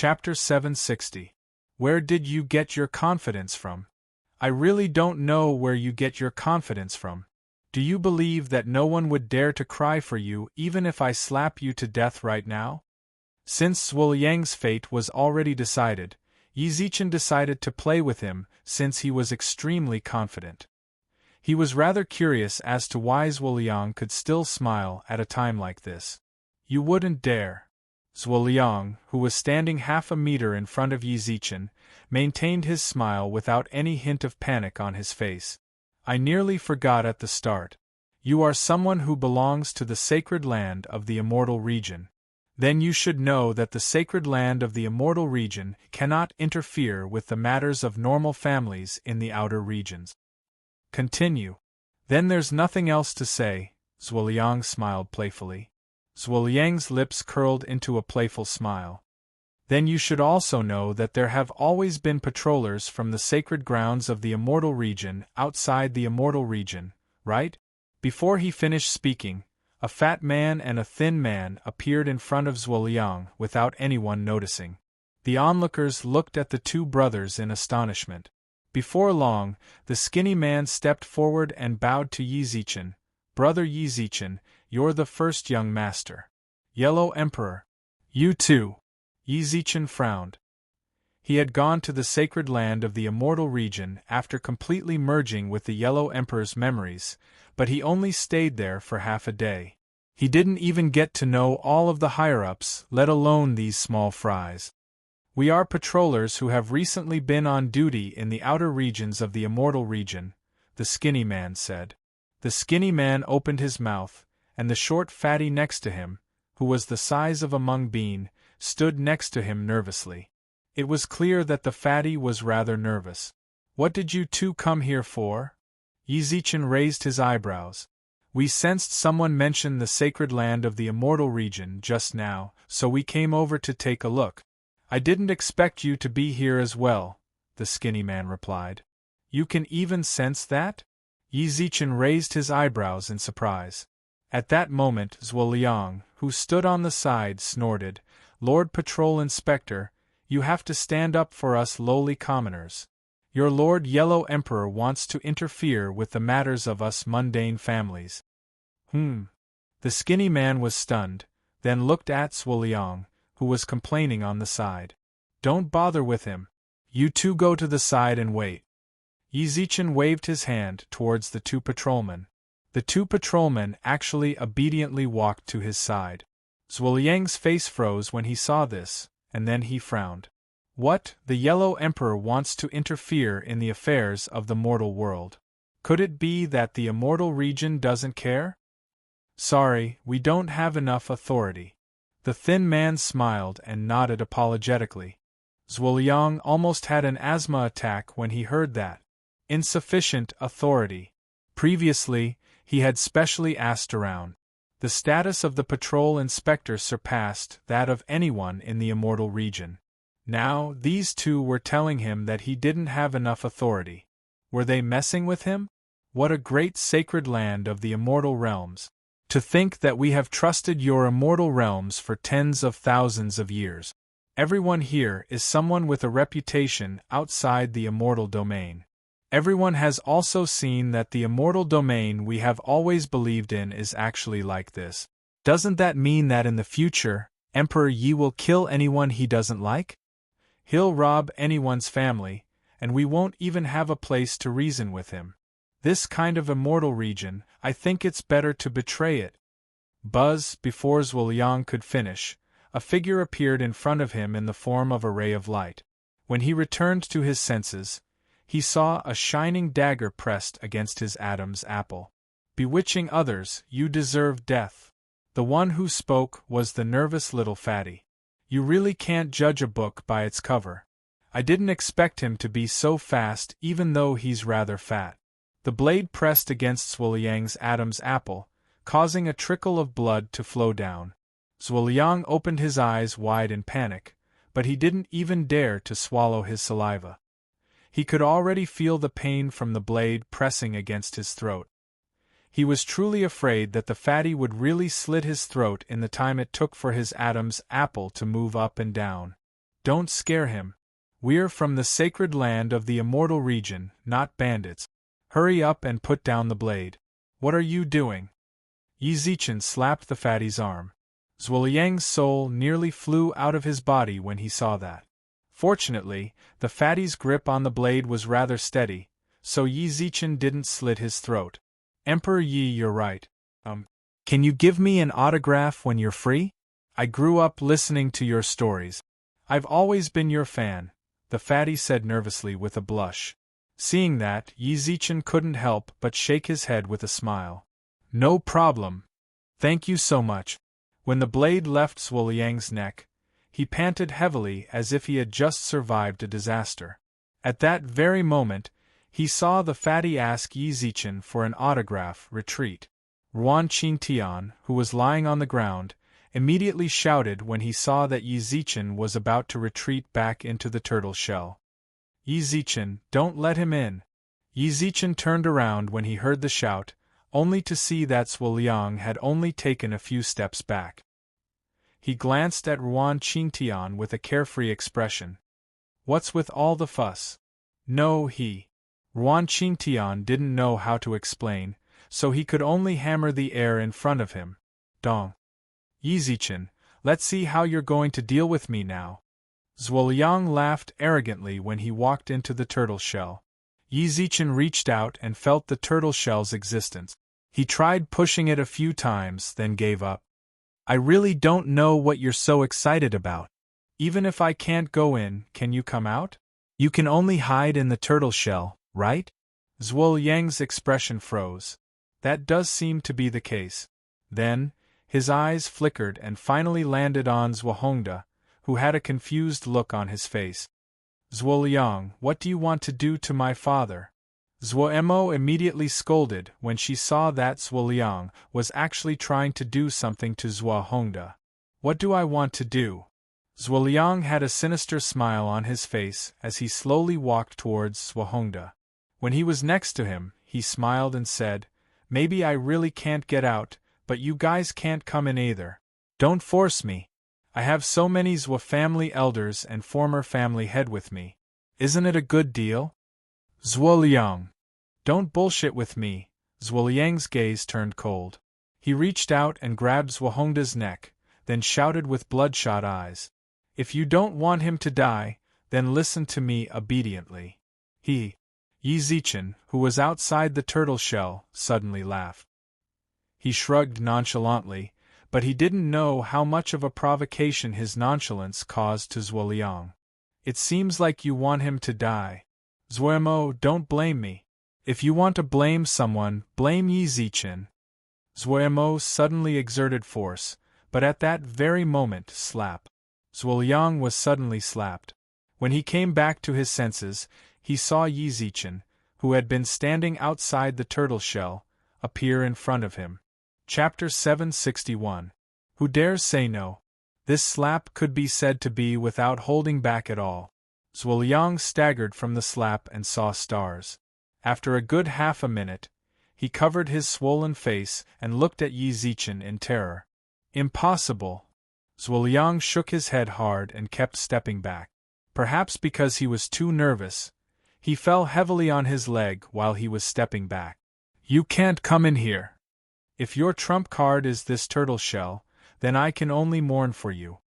Chapter 760. Where did you get your confidence from? I really don't know where you get your confidence from. Do you believe that no one would dare to cry for you even if I slap you to death right now? Since Zhuo-Liang's fate was already decided, Yi Zichen decided to play with him since he was extremely confident. He was rather curious as to why Zhuo-Liang could still smile at a time like this. You wouldn't dare. Zhuo-Liang, who was standing half a meter in front of Yi Zichen, maintained his smile without any hint of panic on his face. I nearly forgot at the start. You are someone who belongs to the sacred land of the immortal region. Then you should know that the sacred land of the immortal region cannot interfere with the matters of normal families in the outer regions. Continue. Then there's nothing else to say, Zhuo-Liang smiled playfully. Zhuo-Liang's lips curled into a playful smile. Then you should also know that there have always been patrollers from the sacred grounds of the immortal region outside the immortal region, right? Before he finished speaking, a fat man and a thin man appeared in front of Zhuo-Liang without anyone noticing. The onlookers looked at the two brothers in astonishment. Before long, the skinny man stepped forward and bowed to Yi Zichen. Brother Yi Zichen, you're the first young master. Yellow Emperor. You too. Yi Zichen frowned. He had gone to the sacred land of the immortal region after completely merging with the Yellow Emperor's memories, but he only stayed there for half a day. He didn't even get to know all of the higher-ups, let alone these small fries. We are patrollers who have recently been on duty in the outer regions of the immortal region, the skinny man said. The skinny man opened his mouth, and the short fatty next to him, who was the size of a mung bean, stood next to him nervously. It was clear that the fatty was rather nervous. What did you two come here for? Yi Zichen raised his eyebrows. We sensed someone mention the sacred land of the immortal region just now, so we came over to take a look. I didn't expect you to be here as well, the skinny man replied. You can even sense that? Yi Zichen raised his eyebrows in surprise. At that moment Zhuo-Liang, who stood on the side, snorted, Lord Patrol Inspector, you have to stand up for us lowly commoners. Your Lord Yellow Emperor wants to interfere with the matters of us mundane families. The skinny man was stunned, then looked at Zhuo-Liang, who was complaining on the side. Don't bother with him. You two go to the side and wait. Yi Zichen waved his hand towards the two patrolmen. The two patrolmen actually obediently walked to his side. Zhuo-Liang's face froze when he saw this, and then he frowned. What? The Yellow Emperor wants to interfere in the affairs of the mortal world. Could it be that the immortal region doesn't care? Sorry, we don't have enough authority. The thin man smiled and nodded apologetically. Zhuo-Liang almost had an asthma attack when he heard that. Insufficient authority. Previously, he had specially asked around. The status of the patrol inspector surpassed that of anyone in the immortal region. Now, these two were telling him that he didn't have enough authority. Were they messing with him? What a great sacred land of the immortal realms. To think that we have trusted your immortal realms for tens of thousands of years. Everyone here is someone with a reputation outside the immortal domain. Everyone has also seen that the immortal domain we have always believed in is actually like this. Doesn't that mean that in the future, Emperor Yi will kill anyone he doesn't like? He'll rob anyone's family, and we won't even have a place to reason with him. This kind of immortal region, I think it's better to betray it. Buzz, before Zhuo-Liang could finish, a figure appeared in front of him in the form of a ray of light. When he returned to his senses, he saw a shining dagger pressed against his Adam's apple. Bewitching others, you deserve death. The one who spoke was the nervous little fatty. You really can't judge a book by its cover. I didn't expect him to be so fast even though he's rather fat. The blade pressed against Zhuo-Liang's Adam's apple, causing a trickle of blood to flow down. Zhuo-Liang opened his eyes wide in panic, but he didn't even dare to swallow his saliva. He could already feel the pain from the blade pressing against his throat. He was truly afraid that the fatty would really slit his throat in the time it took for his Adam's apple to move up and down. Don't scare him. We're from the sacred land of the immortal region, not bandits. Hurry up and put down the blade. What are you doing? Yi Zichen slapped the fatty's arm. Zhuoyang's soul nearly flew out of his body when he saw that. Fortunately, the fatty's grip on the blade was rather steady, so Yi Zichen didn't slit his throat. Emperor Yi, you're right. Can you give me an autograph when you're free? I grew up listening to your stories. I've always been your fan, the fatty said nervously with a blush. Seeing that, Yi Zichen couldn't help but shake his head with a smile. No problem. Thank you so much. When the blade left Zhuoyang's neck, he panted heavily as if he had just survived a disaster. At that very moment, he saw the fatty ask Yi Zichen for an autograph. Retreat. Ruan Qingtian, who was lying on the ground, immediately shouted when he saw that Yi Zichen was about to retreat back into the turtle shell. Yi Zichen, don't let him in. Yi Zichen turned around when he heard the shout, only to see that Zhuoyang had only taken a few steps back. He glanced at Ruan Qingtian with a carefree expression. What's with all the fuss? No, Ruan Qingtian didn't know how to explain, so he could only hammer the air in front of him. Dong. Yi Zichen, let's see how you're going to deal with me now. Zhuoyang laughed arrogantly when he walked into the turtle shell. Yi Zichen reached out and felt the turtle shell's existence. He tried pushing it a few times, then gave up. I really don't know what you're so excited about. Even if I can't go in, can you come out? You can only hide in the turtle shell, right? Zhuoyang's expression froze. That does seem to be the case. Then, his eyes flickered and finally landed on Zhuohongda, who had a confused look on his face. Zhuoyang, what do you want to do to my father? Zhuoemo immediately scolded when she saw that Zhuoyang was actually trying to do something to Zhuohongda. What do I want to do? Zhuoyang had a sinister smile on his face as he slowly walked towards Zhuohongda. When he was next to him, he smiled and said, Maybe I really can't get out, but you guys can't come in either. Don't force me. I have so many Zhuo family elders and former family head with me. Isn't it a good deal? Zhuoyang. Don't bullshit with me. Zhuoyang's gaze turned cold. He reached out and grabbed Zhuohongda's neck, then shouted with bloodshot eyes. If you don't want him to die, then listen to me obediently. Yi Zichen, who was outside the turtle shell, suddenly laughed. He shrugged nonchalantly, but he didn't know how much of a provocation his nonchalance caused to Zhuoyang. It seems like you want him to die. Zhuoemo, don't blame me. If you want to blame someone, blame Yi Zichen. Zhuoemo suddenly exerted force, but at that very moment, slap. Zhuoyang was suddenly slapped. When he came back to his senses, he saw Yi Zichen, who had been standing outside the turtle shell, appear in front of him. Chapter 761. Who dares say no? This slap could be said to be without holding back at all. Zhuoyang staggered from the slap and saw stars. After a good half a minute, he covered his swollen face and looked at Yi Zichen in terror. Impossible. Zhuoyang shook his head hard and kept stepping back. Perhaps because he was too nervous, he fell heavily on his leg while he was stepping back. You can't come in here. If your trump card is this turtle shell, then I can only mourn for you.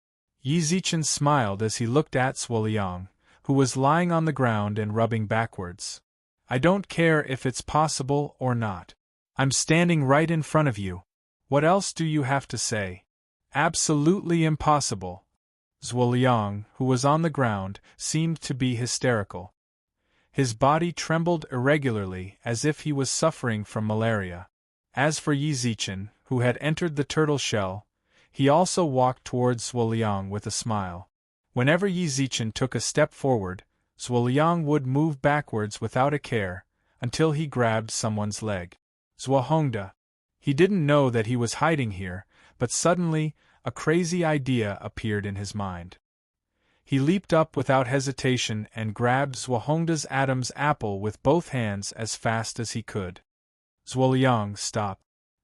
Yi Zichen smiled as he looked at Zhuoyang, who was lying on the ground and rubbing backwards. I don't care if it's possible or not. I'm standing right in front of you. What else do you have to say? Absolutely impossible. Zhuoyang, who was on the ground, seemed to be hysterical. His body trembled irregularly as if he was suffering from malaria. As for Yi Zichen, who had entered the turtle shell, he also walked towards Zhuoyang with a smile. Whenever Yi Zichen took a step forward, Zhuoyang would move backwards without a care, until he grabbed someone's leg. Zhuohongda. He didn't know that he was hiding here, but suddenly, a crazy idea appeared in his mind. He leaped up without hesitation and grabbed Zhuohongda's Adam's apple with both hands as fast as he could. Zhuoyang, stop.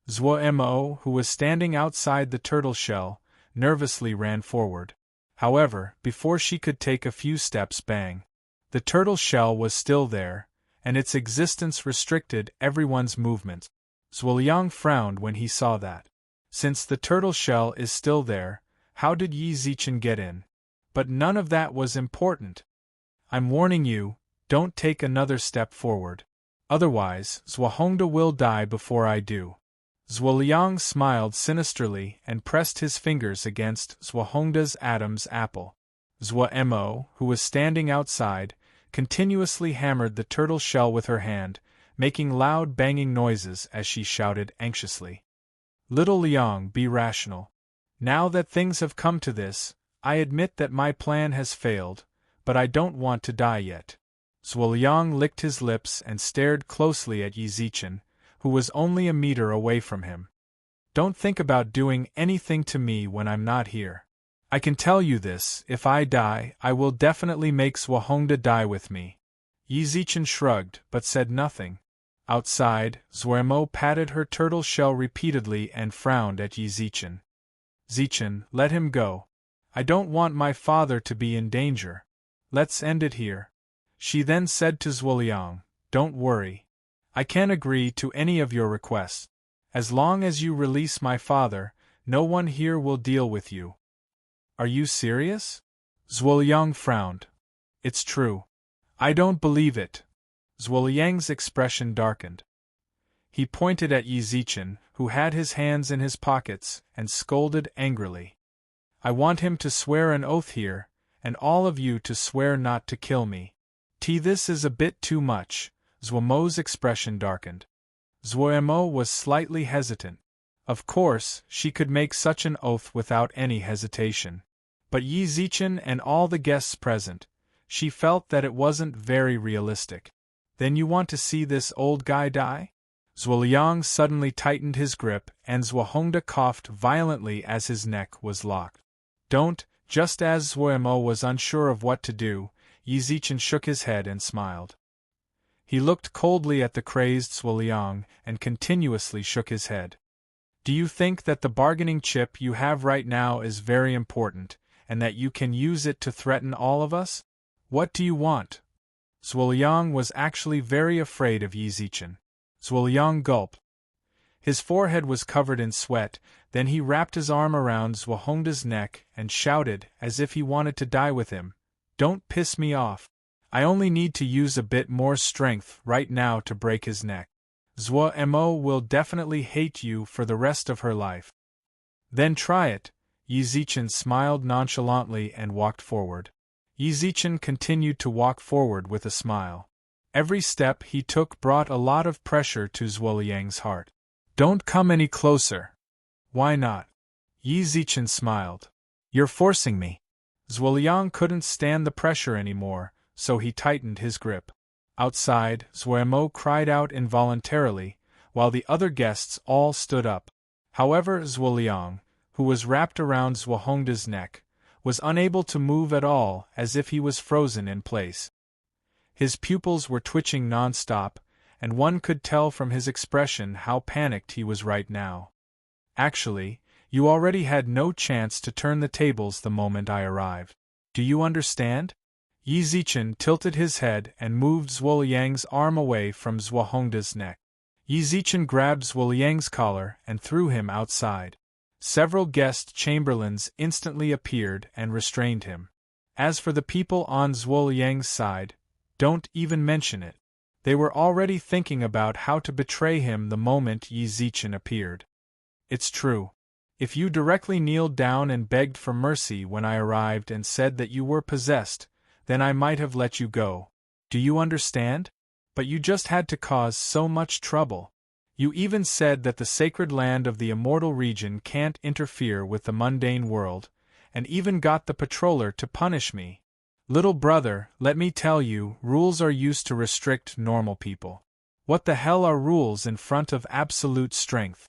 Zhuoemo, who was standing outside the turtle shell, nervously ran forward. However, before she could take a few steps, bang! The turtle shell was still there, and its existence restricted everyone's movements. Zhuoliang frowned when he saw that. Since the turtle shell is still there, how did Yi Zichen get in? But none of that was important. I'm warning you, don't take another step forward. Otherwise, Zhuohongda will die before I do. Zhuoliang smiled sinisterly and pressed his fingers against Zhuohongda's Adam's apple. Zhuo-mo, who was standing outside, continuously hammered the turtle shell with her hand, making loud banging noises as she shouted anxiously. Little Liang, be rational. Now that things have come to this, I admit that my plan has failed, but I don't want to die yet. Zhuoliang licked his lips and stared closely at Yi Zichen, who was only a meter away from him. Don't think about doing anything to me when I'm not here. I can tell you this, if I die, I will definitely make Zhuohongda die with me. Yi Zichen shrugged, but said nothing. Outside, Zhuo-mo patted her turtle shell repeatedly and frowned at Yi Zichen. Zichen, let him go. I don't want my father to be in danger. Let's end it here. She then said to Zhuoliang, don't worry. I can agree to any of your requests. As long as you release my father, no one here will deal with you. Are you serious? Zhuoliang frowned. It's true. I don't believe it. Zhuoliang's expression darkened. He pointed at Yi Zichen, who had his hands in his pockets, and scolded angrily. I want him to swear an oath here, and all of you to swear not to kill me. This is a bit too much. Zhuo-mo's expression darkened. Zhuo-mo was slightly hesitant. Of course, she could make such an oath without any hesitation. But Yi Zichen and all the guests present, she felt that it wasn't very realistic. Then you want to see this old guy die? Zhuoliang suddenly tightened his grip, and Zhuohongda coughed violently as his neck was locked. Don't. Just as Zhuo-mo was unsure of what to do, Yi Zichen shook his head and smiled. He looked coldly at the crazed Zhuoliang and continuously shook his head. Do you think that the bargaining chip you have right now is very important, and that you can use it to threaten all of us? What do you want? Zhuoliang was actually very afraid of Yi Zichen. Zhuoliang gulped. His forehead was covered in sweat, then he wrapped his arm around Zhuohongda's neck and shouted, as if he wanted to die with him, don't piss me off. I only need to use a bit more strength right now to break his neck. Zhuo-mo will definitely hate you for the rest of her life. Then try it. Yi Zichen smiled nonchalantly and walked forward. Yi Zichen continued to walk forward with a smile. Every step he took brought a lot of pressure to Zhuoliang's heart. Don't come any closer. Why not? Yi Zichen smiled. You're forcing me. Zhuoliang couldn't stand the pressure anymore, so he tightened his grip. Outside, Zhuo-mo cried out involuntarily, while the other guests all stood up. However, Zhuoliang, who was wrapped around Zhuohongda's neck, was unable to move at all, as if he was frozen in place. His pupils were twitching non-stop, and one could tell from his expression how panicked he was right now. Actually, you already had no chance to turn the tables the moment I arrived. Do you understand? Yi Zichen tilted his head and moved Zhuoliang's arm away from Zhuohongda's neck. Yi Zichen grabbed Zhuoliang's collar and threw him outside. Several guest chamberlains instantly appeared and restrained him. As for the people on Zhuoliang's side, don't even mention it. They were already thinking about how to betray him the moment Yi Zichen appeared. It's true. If you directly kneeled down and begged for mercy when I arrived and said that you were possessed, then I might have let you go. Do you understand? But you just had to cause so much trouble. You even said that the sacred land of the immortal region can't interfere with the mundane world, and even got the patroller to punish me. Little brother, let me tell you, rules are used to restrict normal people. What the hell are rules in front of absolute strength?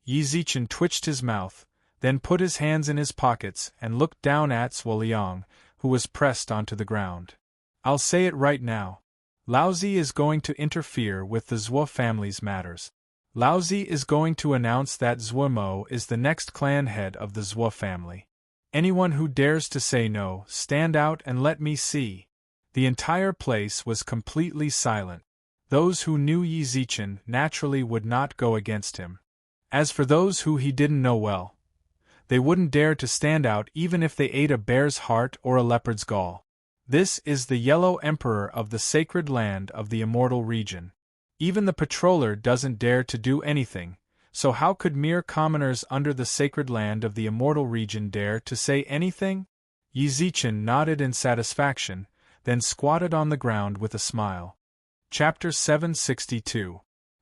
Yi Zichen twitched his mouth, then put his hands in his pockets and looked down at Zhuoliang, who was pressed onto the ground. I'll say it right now. Laozi is going to interfere with the Zhuo family's matters. Laozi is going to announce that Zhuo-mo is the next clan head of the Zhuo family. Anyone who dares to say no, stand out and let me see. The entire place was completely silent. Those who knew Yi Zichen naturally would not go against him. As for those who he didn't know well, they wouldn't dare to stand out even if they ate a bear's heart or a leopard's gall. This is the Yellow Emperor of the sacred land of the immortal region. Even the patroller doesn't dare to do anything, so how could mere commoners under the sacred land of the immortal region dare to say anything? Yi Zichen nodded in satisfaction, then squatted on the ground with a smile. Chapter 762.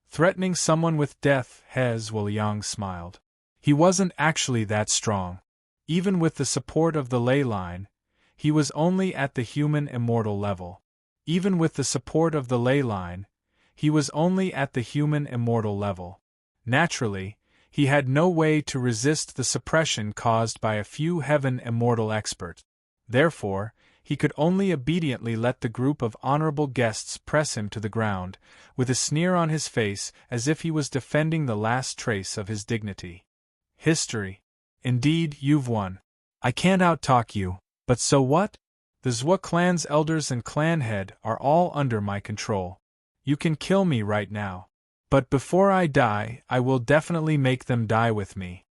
Threatening someone with death, Zhuoliang smiled. He wasn't actually that strong. Even with the support of the ley line, he was only at the human immortal level. Even with the support of the ley line, he was only at the human immortal level. Naturally, he had no way to resist the suppression caused by a few heaven immortal experts. Therefore, he could only obediently let the group of honorable guests press him to the ground, with a sneer on his face as if he was defending the last trace of his dignity. History. Indeed, you've won. I can't outtalk you, but so what? The Zhua clan's elders and clan head are all under my control. You can kill me right now. But before I die, I will definitely make them die with me.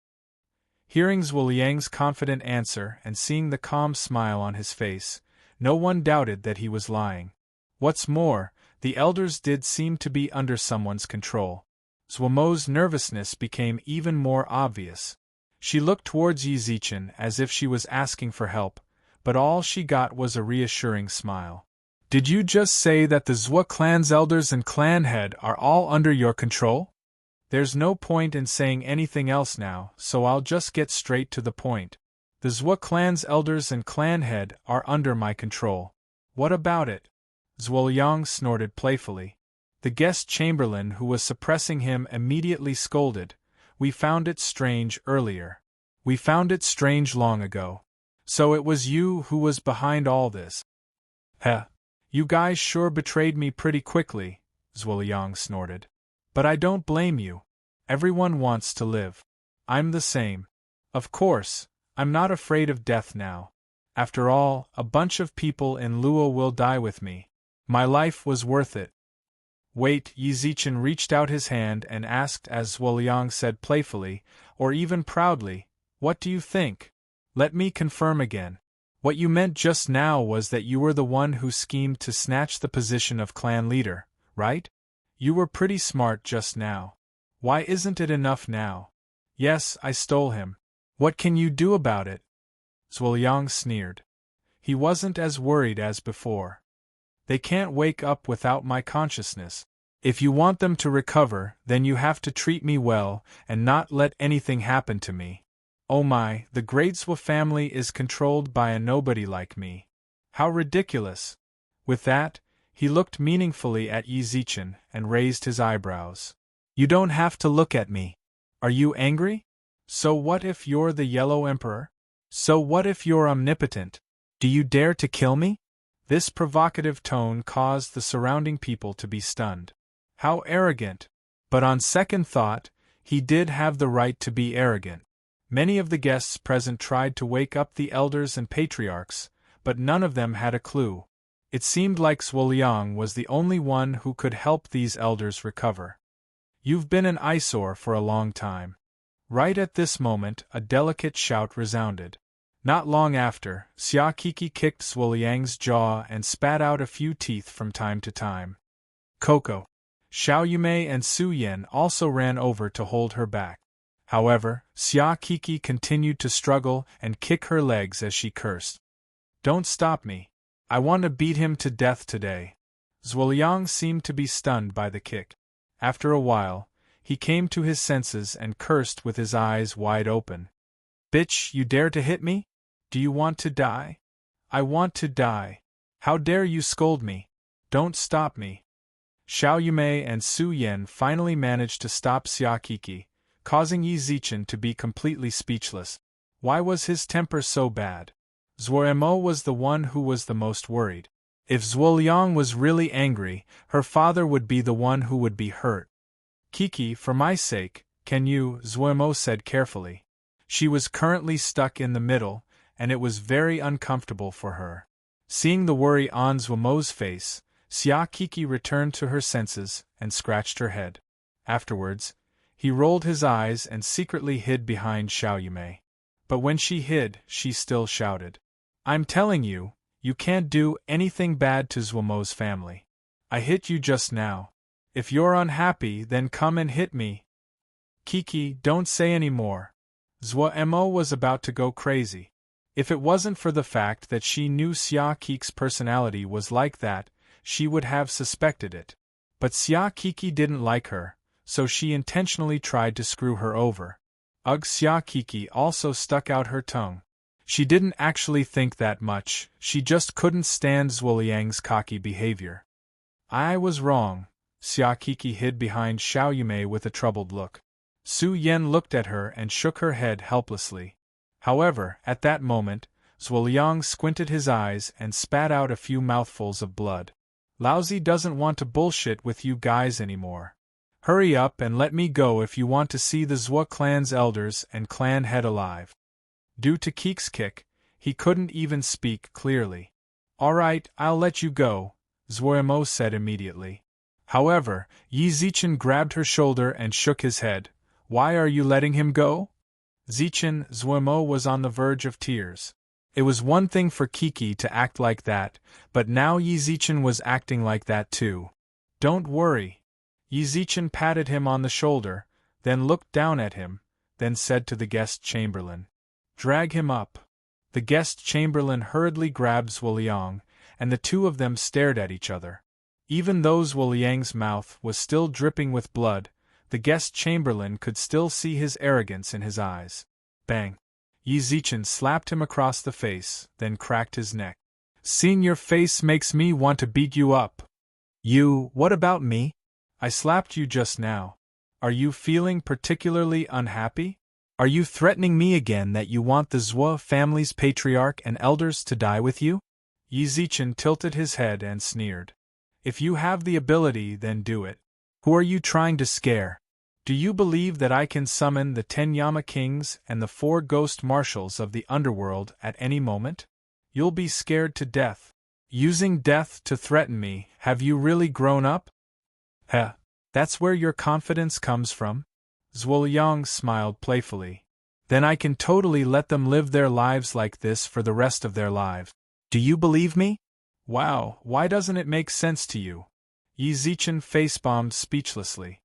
Hearing Zhuoliang's confident answer and seeing the calm smile on his face, no one doubted that he was lying. What's more, the elders did seem to be under someone's control. Zhuomo's nervousness became even more obvious. She looked towards Yi Zichen as if she was asking for help, but all she got was a reassuring smile. Did you just say that the Zhua clan's elders and clan head are all under your control? There's no point in saying anything else now, so I'll just get straight to the point. The Zhua clan's elders and clan head are under my control. What about it? Zhuoliang snorted playfully. The guest chamberlain who was suppressing him immediately scolded. We found it strange earlier. We found it strange long ago. So it was you who was behind all this. Heh. You guys sure betrayed me pretty quickly, Zhuoliang snorted. But I don't blame you. Everyone wants to live. I'm the same. Of course, I'm not afraid of death now. After all, a bunch of people in Luo will die with me. My life was worth it. Wait, Yi Zichen reached out his hand and asked as Zhuoliang said playfully, or even proudly, what do you think? Let me confirm again. What you meant just now was that you were the one who schemed to snatch the position of clan leader, right? You were pretty smart just now. Why isn't it enough now? Yes, I stole him. What can you do about it? Zhuoliang sneered. He wasn't as worried as before. They can't wake up without my consciousness. If you want them to recover, then you have to treat me well and not let anything happen to me. Oh my, the great Zhua family is controlled by a nobody like me. How ridiculous. With that, he looked meaningfully at Yi Zichen and raised his eyebrows. You don't have to look at me. Are you angry? So what if you're the Yellow Emperor? So what if you're omnipotent? Do you dare to kill me? This provocative tone caused the surrounding people to be stunned. How arrogant! But on second thought, he did have the right to be arrogant. Many of the guests present tried to wake up the elders and patriarchs, but none of them had a clue. It seemed like Zhuoliang was the only one who could help these elders recover. You've been an eyesore for a long time. Right at this moment, a delicate shout resounded. Not long after, Xia Kiki kicked Zhuoliang's jaw and spat out a few teeth from time to time. Coco, Xiao Yumei and Su Yan also ran over to hold her back. However, Xia Kiki continued to struggle and kick her legs as she cursed. Don't stop me. I want to beat him to death today. Zhuoliang seemed to be stunned by the kick. After a while, he came to his senses and cursed with his eyes wide open. Bitch, you dare to hit me? Do you want to die? I want to die. How dare you scold me? Don't stop me. Xiao Yumei and Su Yan finally managed to stop Xia Kiki, causing Yi Zichen to be completely speechless. Why was his temper so bad? Zhuoremo was the one who was the most worried. If Zhuoliang was really angry, her father would be the one who would be hurt. Kiki, for my sake, can you, Zhuoremo said carefully. She was currently stuck in the middle, and it was very uncomfortable for her. Seeing the worry on Zhuomo's face, Xia Kiki returned to her senses and scratched her head. Afterwards, he rolled his eyes and secretly hid behind Xiaoyumei. But when she hid, she still shouted, "I'm telling you, you can't do anything bad to Zhuomo's family. I hit you just now. If you're unhappy, then come and hit me." "Kiki, don't say any more." Zhuomo was about to go crazy. If it wasn't for the fact that she knew Xia Kiki's personality was like that, she would have suspected it. But Xia Kiki didn't like her, so she intentionally tried to screw her over. Xia Kiki also stuck out her tongue. She didn't actually think that much, she just couldn't stand Zhuoliang's cocky behavior. "I was wrong." Xia Kiki hid behind Xiaoyumei with a troubled look. Su Yan looked at her and shook her head helplessly. However, at that moment, Zhuoliang squinted his eyes and spat out a few mouthfuls of blood. "Laozi doesn't want to bullshit with you guys anymore. Hurry up and let me go if you want to see the Zhuo clan's elders and clan head alive." Due to Keek's kick, he couldn't even speak clearly. "Alright, I'll let you go," Zhuomo said immediately. However, Yi Zichen grabbed her shoulder and shook his head. "Why are you letting him go?" Zichen, Zhuomo was on the verge of tears. It was one thing for Kiki to act like that, but now Yi Zichen was acting like that too. "Don't worry." Yi Zichen patted him on the shoulder, then looked down at him, then said to the guest chamberlain, "Drag him up." The guest chamberlain hurriedly grabbed Zhuoliang, and the two of them stared at each other. Even though Zhuoliang's mouth was still dripping with blood, the guest chamberlain could still see his arrogance in his eyes. Bang! Yi Zichen slapped him across the face, then cracked his neck. "Seeing your face makes me want to beat you up." "You, what about me? I slapped you just now. Are you feeling particularly unhappy? Are you threatening me again that you want the Zhuo family's patriarch and elders to die with you?" Yi Zichen tilted his head and sneered. "If you have the ability, then do it. Who are you trying to scare? Do you believe that I can summon the 10 Yama Kings and the 4 Ghost Marshals of the underworld at any moment? You'll be scared to death. Using death to threaten me, have you really grown up? Heh, that's where your confidence comes from?" Zhuoliang smiled playfully. "Then I can totally let them live their lives like this for the rest of their lives. Do you believe me?" "Wow, why doesn't it make sense to you?" Yi Zichen face-bombed speechlessly.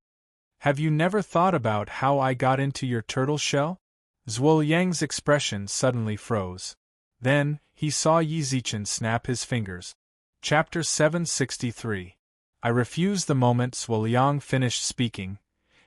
"Have you never thought about how I got into your turtle shell?" Zhuoliang's expression suddenly froze. Then, he saw Yi Zichen snap his fingers. Chapter 763. I refuse. The moment Zhuoliang finished speaking,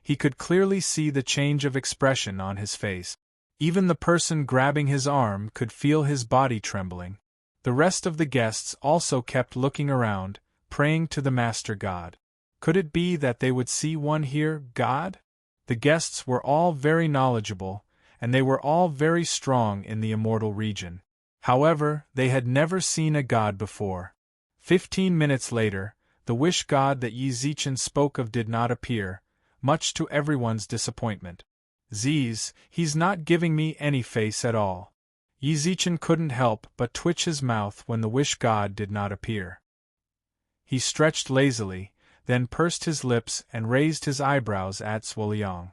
he could clearly see the change of expression on his face. Even the person grabbing his arm could feel his body trembling. The rest of the guests also kept looking around, praying to the Master God. Could it be that they would see one here, God? The guests were all very knowledgeable, and they were all very strong in the immortal region. However, they had never seen a god before. 15 minutes later, the wish god that Yi Zichen spoke of did not appear, much to everyone's disappointment. "Ziz, he's not giving me any face at all." Yi Zichen couldn't help but twitch his mouth when the wish god did not appear. He stretched lazily, then pursed his lips and raised his eyebrows at Zhuoliang.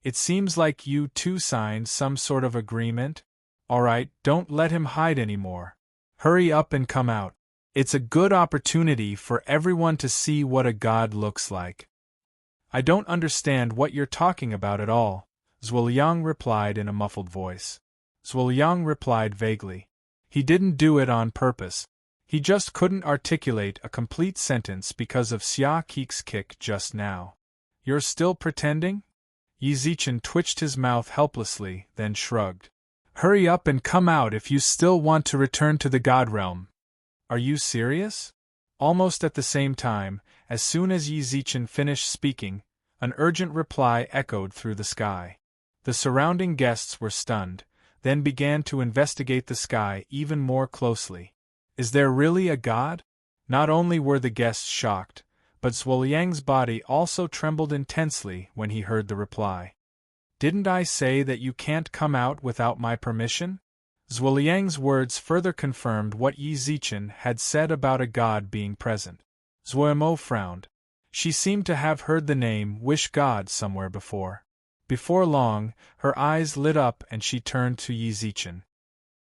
"It seems like you two signed some sort of agreement? Alright, don't let him hide anymore. Hurry up and come out. It's a good opportunity for everyone to see what a god looks like." "I don't understand what you're talking about at all," Zhuoliang replied in a muffled voice. Zhuoliang replied vaguely. He didn't do it on purpose. He just couldn't articulate a complete sentence because of Xia Kiki's kick just now. "You're still pretending?" Yi Zichen twitched his mouth helplessly, then shrugged. "Hurry up and come out if you still want to return to the God realm." "Are you serious?" Almost at the same time, as soon as Yi Zichen finished speaking, an urgent reply echoed through the sky. The surrounding guests were stunned, then began to investigate the sky even more closely. Is there really a god? Not only were the guests shocked, but Zhuoliang's body also trembled intensely when he heard the reply. "Didn't I say that you can't come out without my permission?" Zhuoliang's words further confirmed what Yi Zichen had said about a god being present. Zhuemo frowned. She seemed to have heard the name Wish God somewhere before. Before long, her eyes lit up and she turned to Yi Zichen.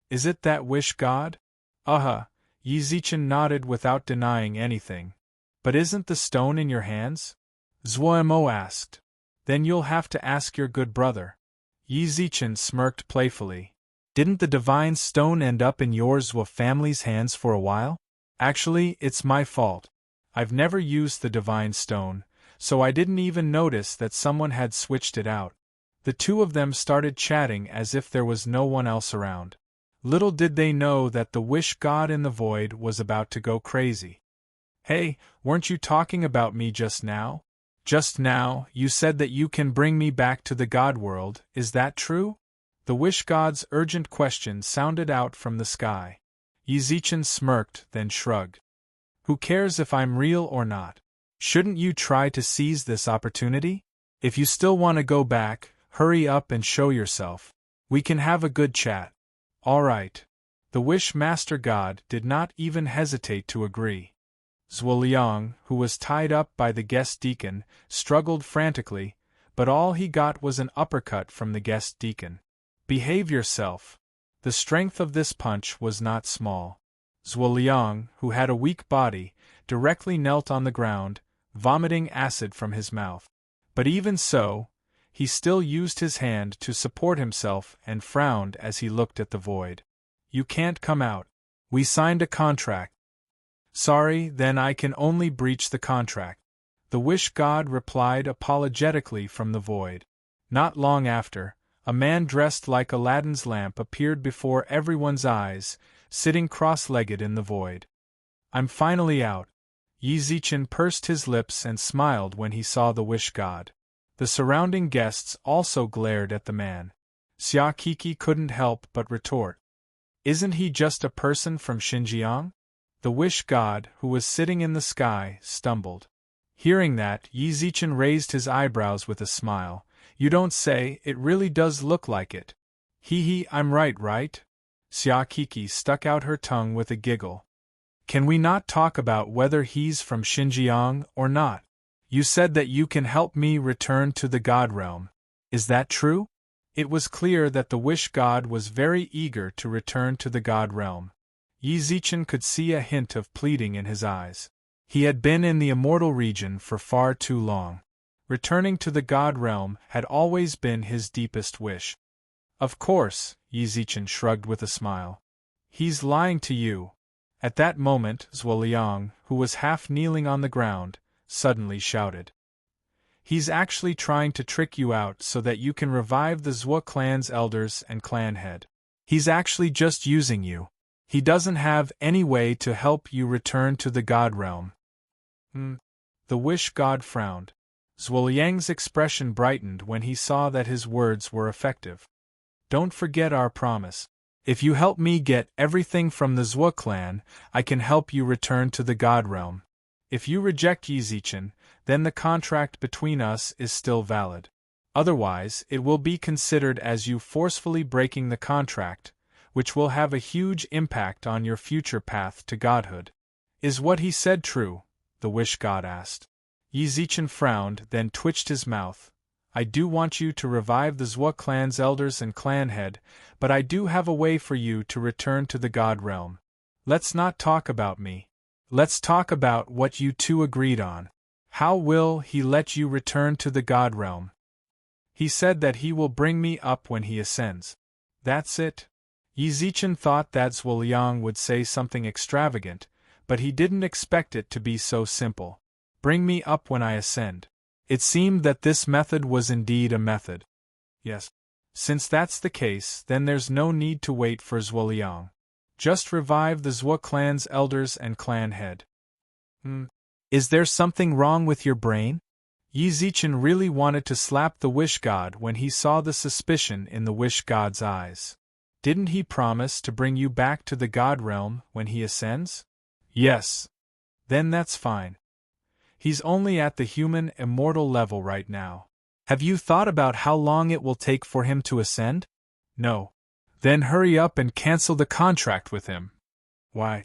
Is it that Wish God? Yi Zichen nodded without denying anything. But isn't the stone in your hands? Zhuemo asked. Then you'll have to ask your good brother. Yi Zichen smirked playfully. Didn't the divine stone end up in your Zhuo family's hands for a while? Actually, it's my fault. I've never used the divine stone, so I didn't even notice that someone had switched it out. The two of them started chatting as if there was no one else around. Little did they know that the Wish God in the void was about to go crazy. Hey, weren't you talking about me just now? Just now, you said that you can bring me back to the God world, is that true? The Wish God's urgent question sounded out from the sky. Yi Zichen smirked, then shrugged. Who cares if I'm real or not? Shouldn't you try to seize this opportunity? If you still want to go back, hurry up and show yourself. We can have a good chat. All right. The Wish Master God did not even hesitate to agree. Zhuoliang, who was tied up by the guest deacon, struggled frantically, but all he got was an uppercut from the guest deacon. Behave yourself. The strength of this punch was not small. Zhuoliang, who had a weak body, directly knelt on the ground, vomiting acid from his mouth. But even so, he still used his hand to support himself and frowned as he looked at the void. You can't come out. We signed a contract. Sorry, then I can only breach the contract. The Wish God replied apologetically from the void. Not long after, a man dressed like Aladdin's lamp appeared before everyone's eyes, sitting cross-legged in the void. I'm finally out. Yi Zichen pursed his lips and smiled when he saw the Wish God. The surrounding guests also glared at the man. Xia Kiki couldn't help but retort. Isn't he just a person from Xinjiang? The Wish God, who was sitting in the sky, stumbled. Hearing that, Yi Zichen raised his eyebrows with a smile. You don't say, it really does look like it. Hee, I'm right? Xia Kiki stuck out her tongue with a giggle. Can we not talk about whether he's from Xinjiang or not? You said that you can help me return to the God realm. Is that true? It was clear that the Wish God was very eager to return to the God realm. Yi Zichen could see a hint of pleading in his eyes. He had been in the immortal region for far too long. Returning to the God realm had always been his deepest wish. Of course, Yi Zichen shrugged with a smile. He's lying to you. At that moment, Zhuoliang, who was half kneeling on the ground, suddenly shouted. He's actually trying to trick you out so that you can revive the Zhuo clan's elders and clan head. He's actually just using you. He doesn't have any way to help you return to the God realm. The Wish God frowned. Zhuoliang's expression brightened when he saw that his words were effective. Don't forget our promise. If you help me get everything from the Zhuo clan, I can help you return to the God realm. If you reject Yi Zichen, then the contract between us is still valid. Otherwise, it will be considered as you forcefully breaking the contract, which will have a huge impact on your future path to godhood. Is what he said true? The Wish God asked. Yi Zichen frowned, then twitched his mouth. I do want you to revive the Zhuo clan's elders and clan head, but I do have a way for you to return to the God realm. Let's not talk about me. Let's talk about what you two agreed on. How will he let you return to the God realm? He said that he will bring me up when he ascends. That's it. Yi Zichen thought that Zhuoliang would say something extravagant, but he didn't expect it to be so simple. Bring me up when I ascend. It seemed that this method was indeed a method. Yes. Since that's the case, then there's no need to wait for Zhuoliang. Just revive the Zhuo clan's elders and clan head. Is there something wrong with your brain? Yi Zichen really wanted to slap the Wish God when he saw the suspicion in the Wish God's eyes. Didn't he promise to bring you back to the God realm when he ascends? Yes. Then that's fine. He's only at the human immortal level right now. Have you thought about how long it will take for him to ascend? No. Then hurry up and cancel the contract with him. Why?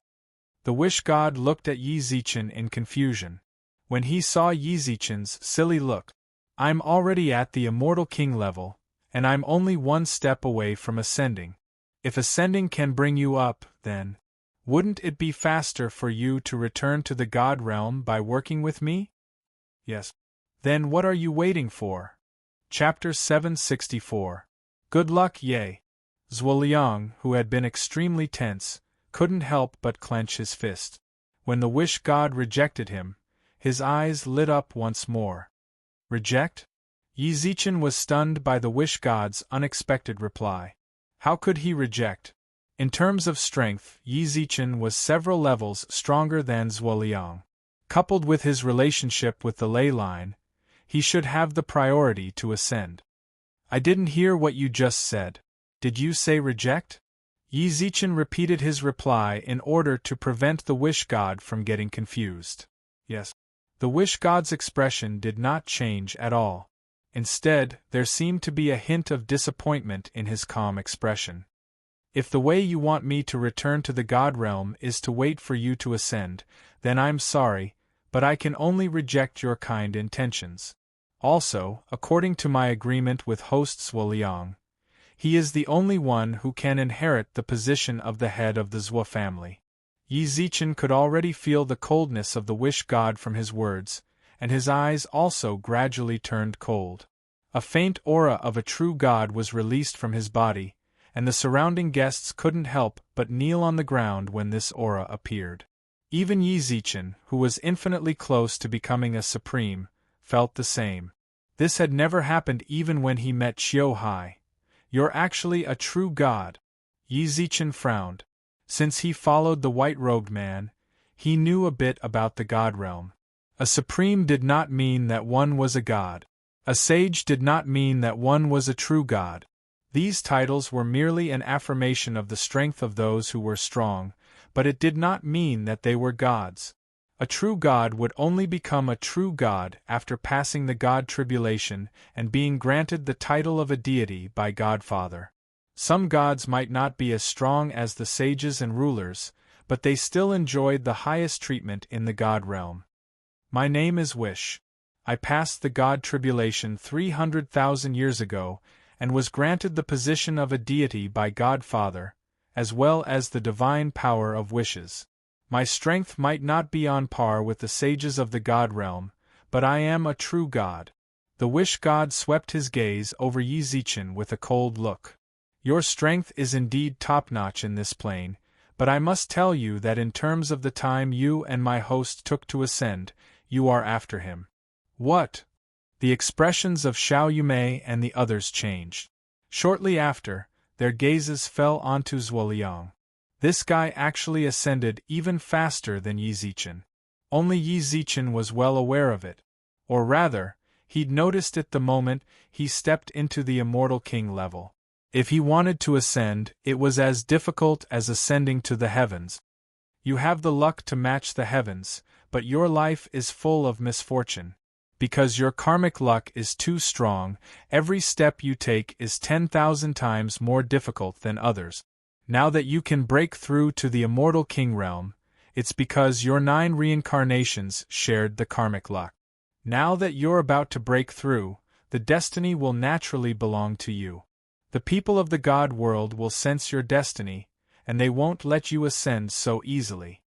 The wish god looked at Yi Zichen in confusion. When he saw Yi Zichen's silly look, I'm already at the immortal king level, and I'm only one step away from ascending. If ascending can bring you up, then wouldn't it be faster for you to return to the god realm by working with me? Yes. Then what are you waiting for? Chapter 764. Good luck, Ye. Zhuoliang, who had been extremely tense, couldn't help but clench his fist. When the wish god rejected him, his eyes lit up once more. Reject? Yi Zichen was stunned by the wish god's unexpected reply. How could he reject? In terms of strength, Yi Zichen was several levels stronger than Zhuoliang. Coupled with his relationship with the ley line, he should have the priority to ascend. I didn't hear what you just said. Did you say reject? Yi Zichen repeated his reply in order to prevent the wish god from getting confused. Yes. The wish god's expression did not change at all. Instead, there seemed to be a hint of disappointment in his calm expression. If the way you want me to return to the god realm is to wait for you to ascend, then I'm sorry, but I can only reject your kind intentions. Also, according to my agreement with host Zhuoliang, he is the only one who can inherit the position of the head of the Zhua family. Yi Zichen could already feel the coldness of the wish god from his words, and his eyes also gradually turned cold. A faint aura of a true god was released from his body, and the surrounding guests couldn't help but kneel on the ground when this aura appeared. Even Yi Zichen, who was infinitely close to becoming a supreme, felt the same. This had never happened even when he met Qiu Hai. You're actually a true god. Yi Zichen frowned. Since he followed the white-robed man, he knew a bit about the god realm. A supreme did not mean that one was a god. A sage did not mean that one was a true god. These titles were merely an affirmation of the strength of those who were strong, but it did not mean that they were gods. A true god would only become a true god after passing the god tribulation and being granted the title of a deity by Godfather. Some gods might not be as strong as the sages and rulers, but they still enjoyed the highest treatment in the god realm. My name is Wish. I passed the god tribulation 300,000 years ago, and was granted the position of a deity by Godfather, as well as the divine power of wishes. My strength might not be on par with the sages of the god realm, but I am a true god. The wish god swept his gaze over Yi Zichen with a cold look. Your strength is indeed top-notch in this plane, but I must tell you that in terms of the time you and my host took to ascend, you are after him. What? The expressions of Xiao Yumei and the others changed. Shortly after, their gazes fell onto Zhuoliang. This guy actually ascended even faster than Yi Zichen. Only Yi Zichen was well aware of it. Or rather, he'd noticed it the moment he stepped into the immortal king level. If he wanted to ascend, it was as difficult as ascending to the heavens. You have the luck to match the heavens, but your life is full of misfortune. Because your karmic luck is too strong, every step you take is 10,000 times more difficult than others. Now that you can break through to the immortal king realm, it's because your 9 reincarnations shared the karmic luck. Now that you're about to break through, the destiny will naturally belong to you. The people of the god world will sense your destiny, and they won't let you ascend so easily.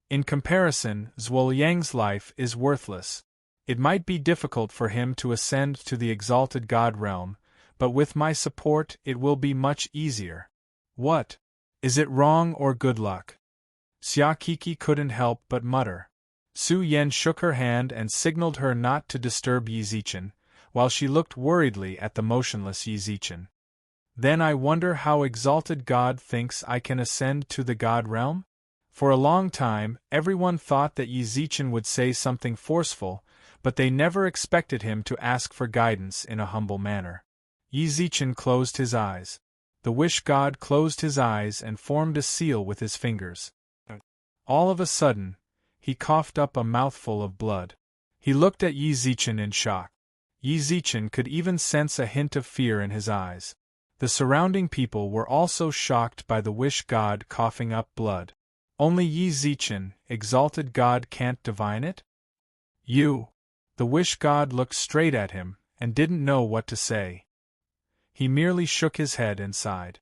In comparison, Zhuoliang's life is worthless. It might be difficult for him to ascend to the exalted god realm, but with my support it will be much easier. What? Is it wrong or good luck? Xia Kiki couldn't help but mutter. Su Yan shook her hand and signaled her not to disturb Yi Zichen, while she looked worriedly at the motionless Yi Zichen. Then I wonder how exalted God thinks I can ascend to the god realm? For a long time, everyone thought that Yi Zichen would say something forceful, but they never expected him to ask for guidance in a humble manner. Yi Zichen closed his eyes. The wish god closed his eyes and formed a seal with his fingers. All of a sudden, he coughed up a mouthful of blood. He looked at Yi Zichen in shock. Yi Zichen could even sense a hint of fear in his eyes. The surrounding people were also shocked by the wish god coughing up blood. Only Yi Zichen, exalted god, can't divine it? You! The wish god looked straight at him, and didn't know what to say. He merely shook his head and sighed.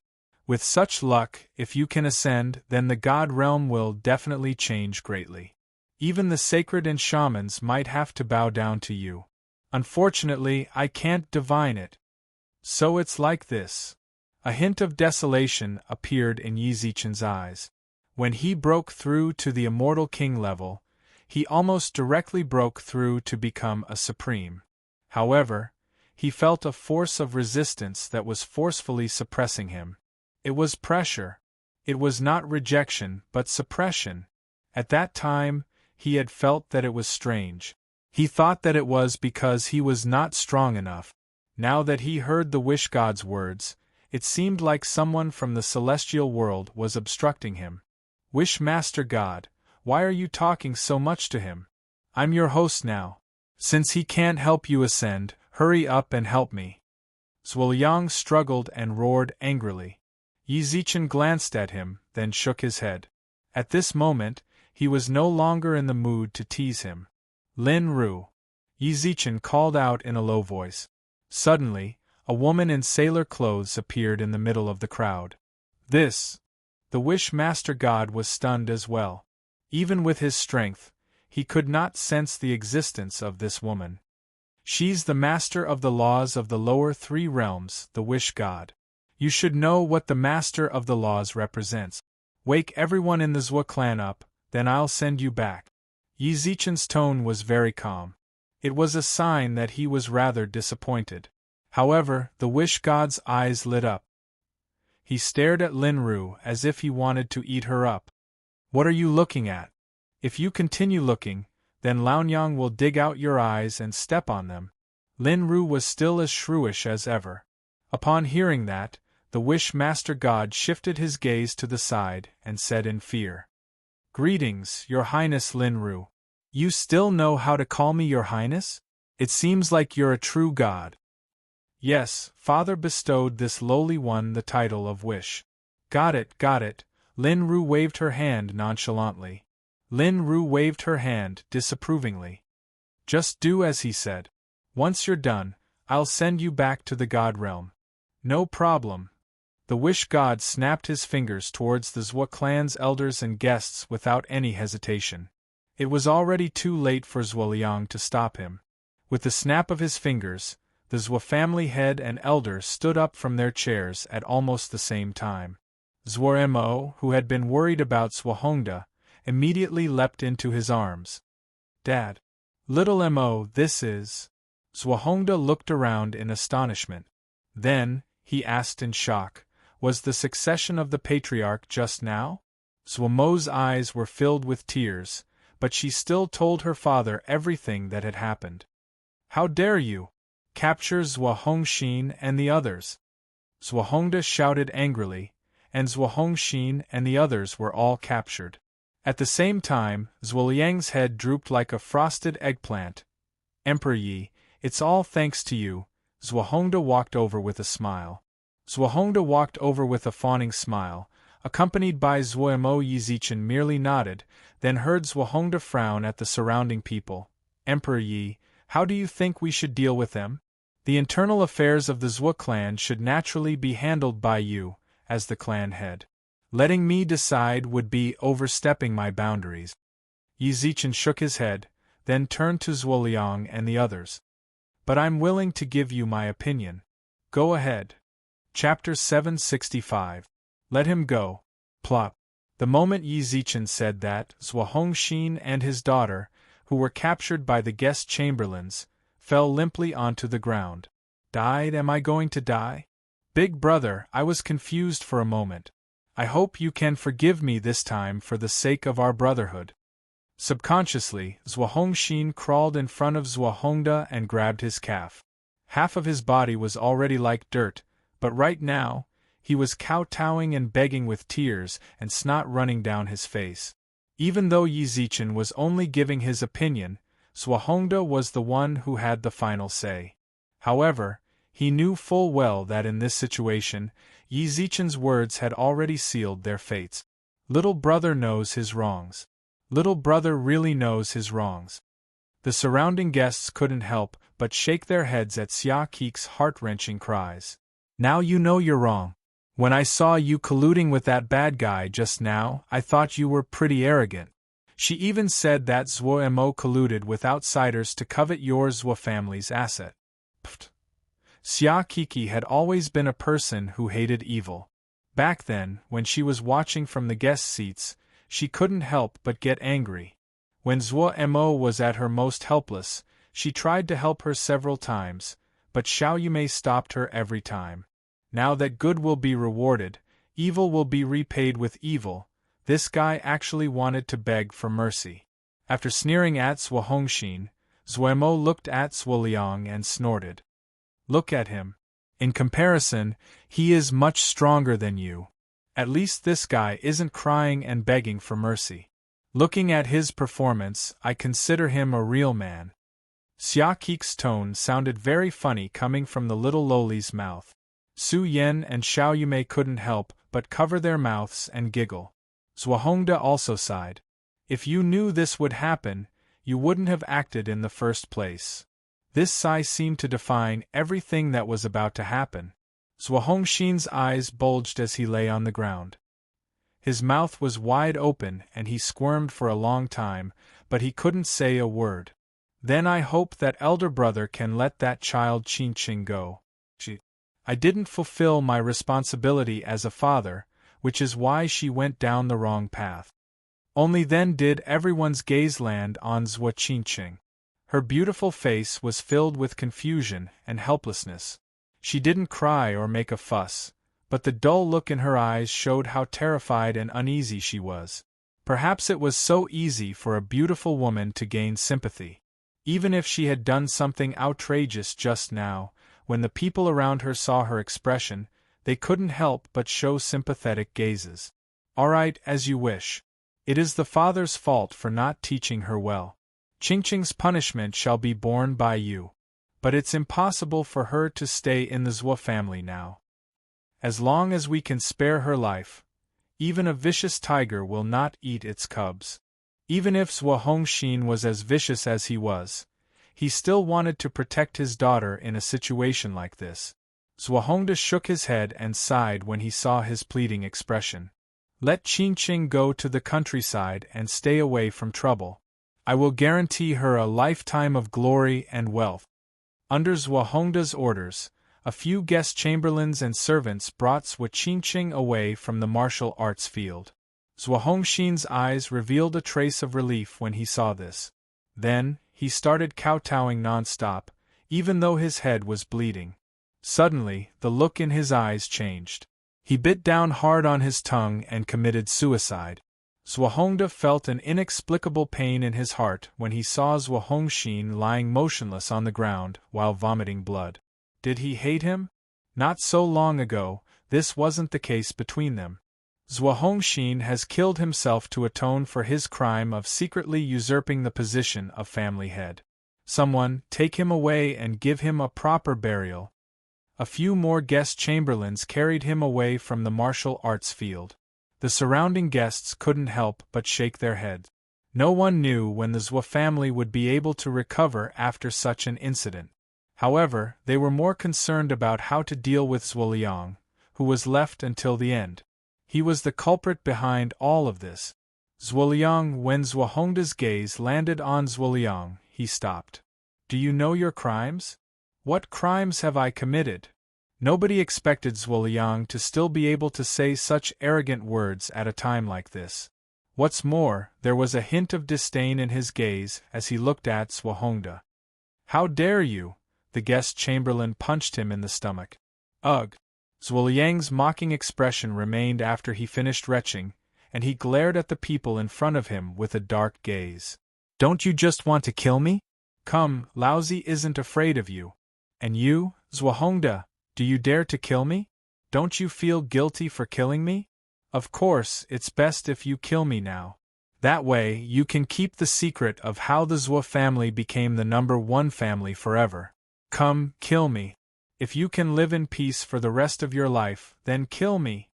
With such luck, if you can ascend, then the god realm will definitely change greatly. Even the sacred and shamans might have to bow down to you. Unfortunately, I can't divine it. So it's like this. A hint of desolation appeared in Yi Zichen's eyes. When he broke through to the immortal king level, he almost directly broke through to become a supreme. However, he felt a force of resistance that was forcefully suppressing him. It was pressure. It was not rejection, but suppression. At that time, he had felt that it was strange. He thought that it was because he was not strong enough. Now that he heard the wish god's words, it seemed like someone from the celestial world was obstructing him. Wish Master God, why are you talking so much to him? I'm your host now. Since he can't help you ascend, hurry up and help me. Zhuoliang struggled and roared angrily. Yi Zichen glanced at him, then shook his head. At this moment, he was no longer in the mood to tease him. Lin Ru. Yi Zichen called out in a low voice. Suddenly, a woman in sailor clothes appeared in the middle of the crowd. This! The wish master god was stunned as well. Even with his strength, he could not sense the existence of this woman. She's the master of the laws of the lower three realms, the wish god. You should know what the master of the laws represents. Wake everyone in the Zhuo clan up, then I'll send you back. Yi Zichen's tone was very calm. It was a sign that he was rather disappointed. However, the wish god's eyes lit up. He stared at Lin Ru as if he wanted to eat her up. What are you looking at? If you continue looking, then Laonyang will dig out your eyes and step on them. Lin Ru was still as shrewish as ever. Upon hearing that, the wish master god shifted his gaze to the side and said in fear. Greetings, Your Highness Lin Ru. You still know how to call me Your Highness? It seems like you're a true god. Yes, Father bestowed this lowly one the title of Wish. Got it, got it. Lin Ru waved her hand nonchalantly. Lin Ru waved her hand disapprovingly. Just do as he said. Once you're done, I'll send you back to the god realm. No problem. The wish god snapped his fingers towards the Zhuo clan's elders and guests without any hesitation. It was already too late for Zhuoliang to stop him. With the snap of his fingers, the Zhuo family head and elder stood up from their chairs at almost the same time. Zhuo Mo, who had been worried about Zhuohongda, immediately leapt into his arms. Dad. Little Mo, this is... Zhuohongda looked around in astonishment. Then, he asked in shock, was the succession of the patriarch just now? Zhuo Mo's eyes were filled with tears, but she still told her father everything that had happened. How dare you? Capture Zhuo Hongxin and the others. Zhuohongda shouted angrily, and Zhuo Hongxin and the others were all captured. At the same time, Zhuoliang's head drooped like a frosted eggplant. Emperor Yi, it's all thanks to you. Zhuohongda walked over with a smile. Zhuohongda walked over with a fawning smile, accompanied by Zhuo Mo. Yi Zichen merely nodded, then heard Zhuohongda frown at the surrounding people. Emperor Yi, how do you think we should deal with them? The internal affairs of the Zhuo clan should naturally be handled by you, as the clan head. Letting me decide would be overstepping my boundaries. Yi Zichen shook his head, then turned to Zhuoliang and the others. But I'm willing to give you my opinion. Go ahead. Chapter 765. Let him go. Plop. The moment Yi Zichen said that, Zhuo Hongxin and his daughter, who were captured by the guest chamberlains, fell limply onto the ground. Died? Am I going to die? Big brother, I was confused for a moment. I hope you can forgive me this time for the sake of our brotherhood. Subconsciously, Zhuo Hongxin crawled in front of Zhuohongda and grabbed his calf. Half of his body was already like dirt, but right now, he was kowtowing and begging with tears and snot running down his face. Even though Yi Zichen was only giving his opinion, Zhuohongda was the one who had the final say. However, He knew full well that in this situation, Yi Zichen's words had already sealed their fates. Little brother knows his wrongs. Little brother really knows his wrongs. The surrounding guests couldn't help but shake their heads at Xia Kik's heart-wrenching cries. Now you know you're wrong. When I saw you colluding with that bad guy just now, I thought you were pretty arrogant. She even said that Zhuo Mo colluded with outsiders to covet your Zhuo family's asset. Pfft. Xia Kiki had always been a person who hated evil. Back then, when she was watching from the guest seats, she couldn't help but get angry. When Zhuo Mo was at her most helpless, she tried to help her several times, but Xiao Yumei stopped her every time. Now that good will be rewarded, evil will be repaid with evil, this guy actually wanted to beg for mercy. After sneering at Zhuo Hongxin, Zhuo Mo looked at Zhuo Liang and snorted. Look at him. In comparison, he is much stronger than you. At least this guy isn't crying and begging for mercy. Looking at his performance, I consider him a real man. Xia Kik's tone sounded very funny coming from the little lowly's mouth. Su Yan and Xiao Yumei couldn't help but cover their mouths and giggle. Zhuohongda also sighed. If you knew this would happen, you wouldn't have acted in the first place. This sigh seemed to define everything that was about to happen. Zhuohongxin's eyes bulged as he lay on the ground. His mouth was wide open and he squirmed for a long time, but he couldn't say a word. Then I hope that elder brother can let that child Qingqing go. I didn't fulfill my responsibility as a father, which is why she went down the wrong path. Only then did everyone's gaze land on Zhuo Qingqing. Her beautiful face was filled with confusion and helplessness. She didn't cry or make a fuss, but the dull look in her eyes showed how terrified and uneasy she was. Perhaps it was so easy for a beautiful woman to gain sympathy. Even if she had done something outrageous just now, when the people around her saw her expression, they couldn't help but show sympathetic gazes. All right, as you wish. It is the father's fault for not teaching her well. Qingqing's punishment shall be borne by you. But it's impossible for her to stay in the Zhuo family now. As long as we can spare her life, even a vicious tiger will not eat its cubs. Even if Zhuo Hongxin was as vicious as he was, he still wanted to protect his daughter in a situation like this. Zhuohongda shook his head and sighed when he saw his pleading expression. Let Qingqing go to the countryside and stay away from trouble. I will guarantee her a lifetime of glory and wealth. Under Zhuohongda's orders, a few guest chamberlains and servants brought Zhuo Qingqing away from the martial arts field. Zhuohongxin's eyes revealed a trace of relief when he saw this. Then, he started kowtowing non-stop, even though his head was bleeding. Suddenly, the look in his eyes changed. He bit down hard on his tongue and committed suicide. Zhuohongda felt an inexplicable pain in his heart when he saw Zhuo Hongxin lying motionless on the ground while vomiting blood. Did he hate him? Not so long ago, this wasn't the case between them. Zhuo Hongxin has killed himself to atone for his crime of secretly usurping the position of family head. Someone, take him away and give him a proper burial. A few more guest chamberlains carried him away from the martial arts field. The surrounding guests couldn't help but shake their heads. No one knew when the Zhuo family would be able to recover after such an incident. However, they were more concerned about how to deal with Zhuo Liang, who was left until the end. He was the culprit behind all of this. Zhuo Liang, when Zhuohongda's gaze landed on Zhuo Liang, he stopped. Do you know your crimes? What crimes have I committed? Nobody expected Zhuo Liang to still be able to say such arrogant words at a time like this. What's more, there was a hint of disdain in his gaze as he looked at Zhuohongda. How dare you? The guest chamberlain punched him in the stomach. Ugh! Zhuo Liang's mocking expression remained after he finished retching, and he glared at the people in front of him with a dark gaze. Don't you just want to kill me? Come, Laozi isn't afraid of you. And you, Zhuohongda, do you dare to kill me? Don't you feel guilty for killing me? Of course, it's best if you kill me now. That way, you can keep the secret of how the Zhuo family became the #1 family forever. Come, kill me. If you can live in peace for the rest of your life, then kill me.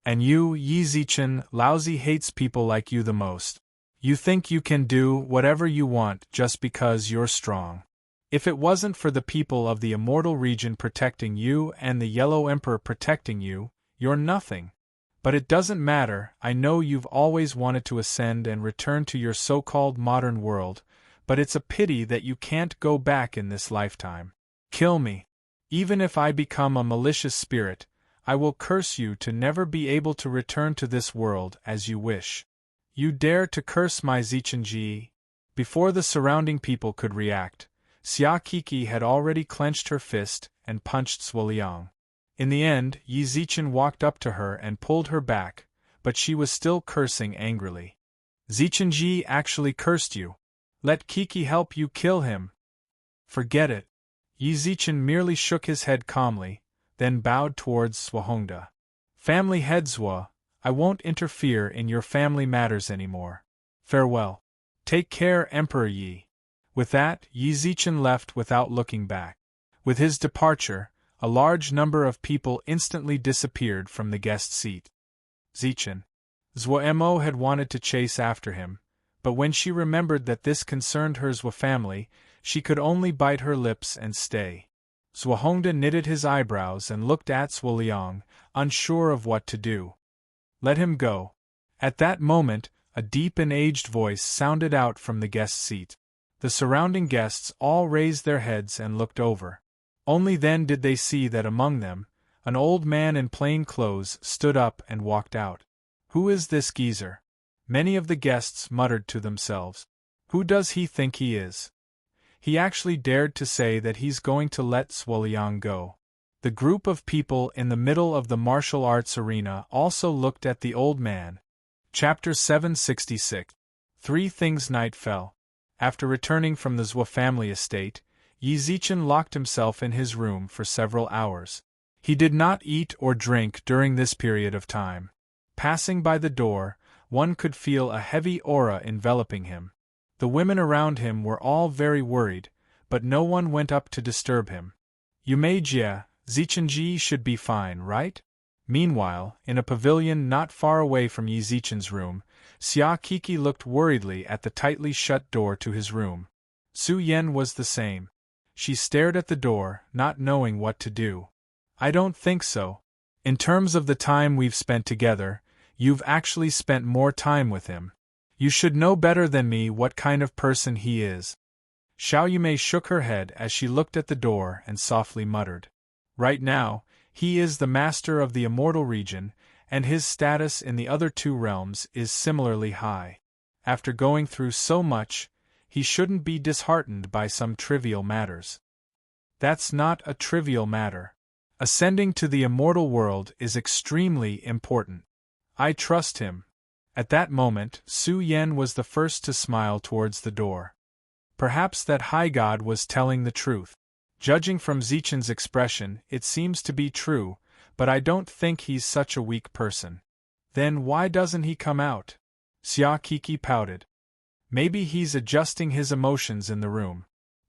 And you, Yi Zichen, lousy hates people like you the most. You think you can do whatever you want just because you're strong. If it wasn't for the people of the immortal region protecting you and the Yellow Emperor protecting you, you're nothing. But it doesn't matter. I know you've always wanted to ascend and return to your so-called modern world, but it's a pity that you can't go back in this lifetime. Kill me. Even if I become a malicious spirit, I will curse you to never be able to return to this world as you wish. You dare to curse my Zichenji? Before the surrounding people could react, Xia Kiki had already clenched her fist and punched Suoliang. In the end, Yi Zichen walked up to her and pulled her back, but she was still cursing angrily. Zichenji actually cursed you. Let Kiki help you kill him. Forget it. Yi Zichen merely shook his head calmly, then bowed towards Suohongda. Family head Zhuo, I won't interfere in your family matters anymore. Farewell. Take care, Emperor Yi. With that, Yi Zichen left without looking back. With his departure, a large number of people instantly disappeared from the guest seat. Zichen. Zhuo had wanted to chase after him, but when she remembered that this concerned her Zhuo family, she could only bite her lips and stay. Suohongda knitted his eyebrows and looked at Suoliang, unsure of what to do. Let him go. At that moment, a deep and aged voice sounded out from the guest seat. The surrounding guests all raised their heads and looked over. Only then did they see that among them, an old man in plain clothes stood up and walked out. Who is this geezer? Many of the guests muttered to themselves. Who does he think he is? He actually dared to say that he's going to let Suoliang go. The group of people in the middle of the martial arts arena also looked at the old man. Chapter 766. 3 Things. Night fell. After returning from the Zhuo family estate, Yi Zichen locked himself in his room for several hours. He did not eat or drink during this period of time. Passing by the door, one could feel a heavy aura enveloping him. The women around him were all very worried, but no one went up to disturb him. Yumeijia, Zichenji should be fine, right? Meanwhile, in a pavilion not far away from Yi Zichen's room, Xia Kiki looked worriedly at the tightly shut door to his room. Su Yen was the same. She stared at the door, not knowing what to do. I don't think so. In terms of the time we've spent together, you've actually spent more time with him. You should know better than me what kind of person he is. Xiao Yumei shook her head as she looked at the door and softly muttered. Right now, he is the master of the immortal region, and his status in the other 2 realms is similarly high. After going through so much, he shouldn't be disheartened by some trivial matters. That's not a trivial matter. Ascending to the immortal world is extremely important. I trust him. At that moment, Su Yen was the first to smile towards the door. Perhaps that high god was telling the truth. Judging from Zichen's expression, it seems to be true, but I don't think he's such a weak person. Then why doesn't he come out? Xia Kiki pouted. Maybe he's adjusting his emotions in the room.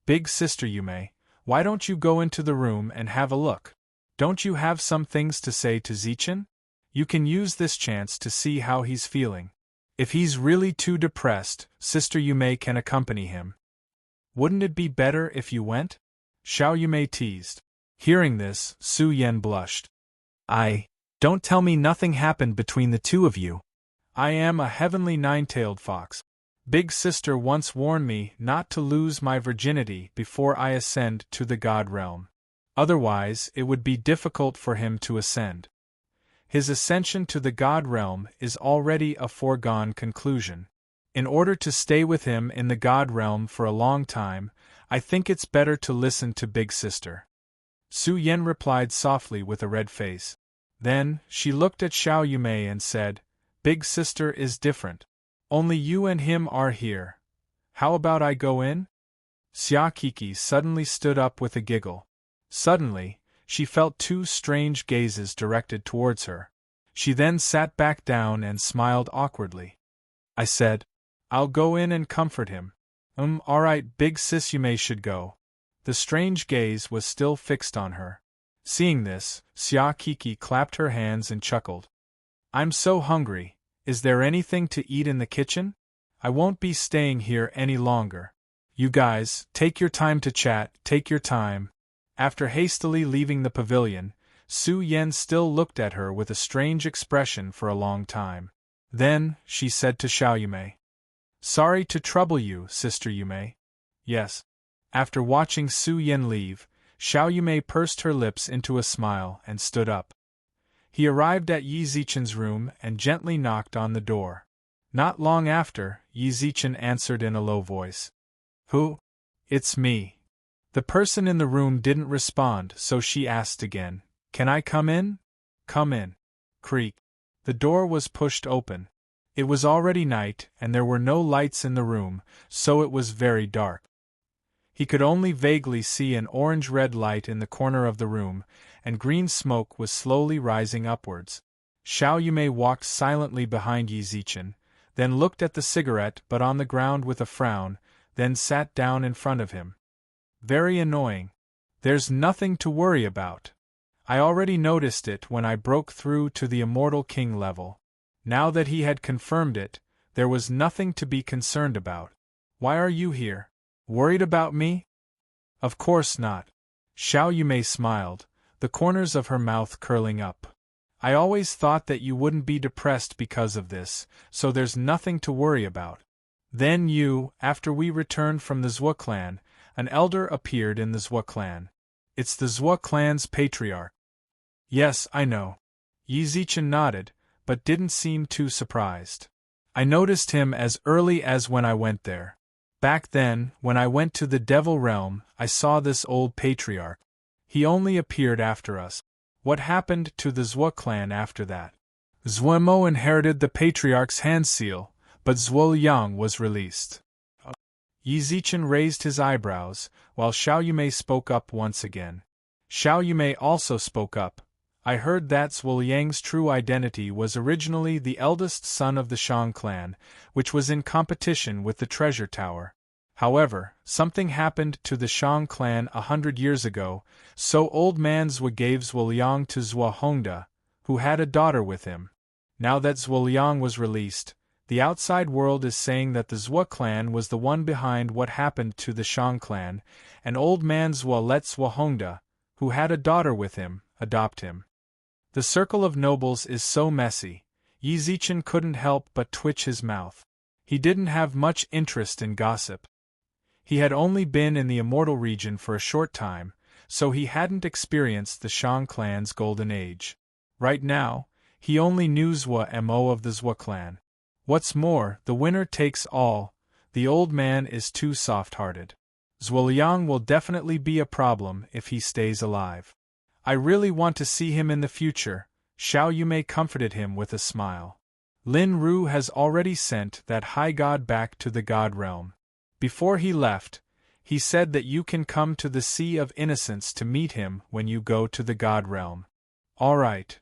Big sister Yume, why don't you go into the room and have a look? Don't you have some things to say to Zichen? You can use this chance to see how he's feeling. If he's really too depressed, Sister Yume can accompany him. Wouldn't it be better if you went? Xiao Yumei teased. Hearing this, Su Yen blushed. Don't tell me nothing happened between the 2 of you. I am a heavenly 9-tailed fox. Big sister once warned me not to lose my virginity before I ascend to the god realm. Otherwise, it would be difficult for him to ascend. His ascension to the god realm is already a foregone conclusion. In order to stay with him in the god realm for a long time, I think it's better to listen to Big Sister. Su Yen replied softly with a red face. Then, she looked at Xiao Yumei and said, Big Sister is different. Only you and him are here. How about I go in? Xia Kiki suddenly stood up with a giggle. Suddenly, she felt 2 strange gazes directed towards her. She then sat back down and smiled awkwardly. I said, I'll go in and comfort him. Alright, Big Sis Yume should go. The strange gaze was still fixed on her. Seeing this, Xia Kiki clapped her hands and chuckled. I'm so hungry. Is there anything to eat in the kitchen? I won't be staying here any longer. You guys, take your time to chat, take your time. After hastily leaving the pavilion, Su Yen still looked at her with a strange expression for a long time. Then, she said to Xiao Yume. Sorry to trouble you, Sister Yume. Yes. After watching Su Yen leave, Xiao Yume pursed her lips into a smile and stood up. He arrived at Yi Zichen's room and gently knocked on the door. Not long after, Yi Zichen answered in a low voice. Who? It's me. The person in the room didn't respond, so she asked again, Can I come in? Come in. Creak. The door was pushed open. It was already night, and there were no lights in the room, so it was very dark. He could only vaguely see an orange-red light in the corner of the room, and green smoke was slowly rising upwards. Xiao Yume walked silently behind Yi Zichen, then looked at the cigarette but on the ground with a frown, then sat down in front of him. Very annoying. There's nothing to worry about. I already noticed it when I broke through to the Immortal King level. Now that he had confirmed it, there was nothing to be concerned about. Why are you here? Worried about me? Of course not. Xiao Yume smiled, the corners of her mouth curling up. I always thought that you wouldn't be depressed because of this, so there's nothing to worry about. Then after we returned from the Zhua clan, an elder appeared in the Zhua clan. It's the Zhua clan's patriarch. Yes, I know. Yi Zichen nodded, but didn't seem too surprised. I noticed him as early as when I went there. Back then, when I went to the Devil Realm, I saw this old patriarch. He only appeared after us. What happened to the Zhua clan after that? Zhuemo inherited the patriarch's hand seal, but Zhuo Liang was released. Yi Zichen raised his eyebrows, while Xiao Yume spoke up once again. Xiao Yume also spoke up. I heard that Zhuo Liang's true identity was originally the eldest son of the Shang clan, which was in competition with the treasure tower. However, something happened to the Shang clan 100 years ago, so old man Zhua gave Zhuo Liang to Zhua Hongda, who had a daughter with him. Now that Zhuo Liang was released, the outside world is saying that the Zhua clan was the one behind what happened to the Shang clan, and old man Zhua let Zhua Hongda, who had a daughter with him, adopt him. The circle of nobles is so messy, Yi Zichen couldn't help but twitch his mouth. He didn't have much interest in gossip. He had only been in the Immortal region for a short time, so he hadn't experienced the Shang clan's golden age. Right now, he only knew Zhua Mo of the Zhua clan. What's more, the winner takes all. The old man is too soft-hearted. Zhuo Liang will definitely be a problem if he stays alive. I really want to see him in the future, Xiao Yume comforted him with a smile. Lin Ru has already sent that high god back to the god realm. Before he left, he said that you can come to the Sea of Innocence to meet him when you go to the god realm. All right.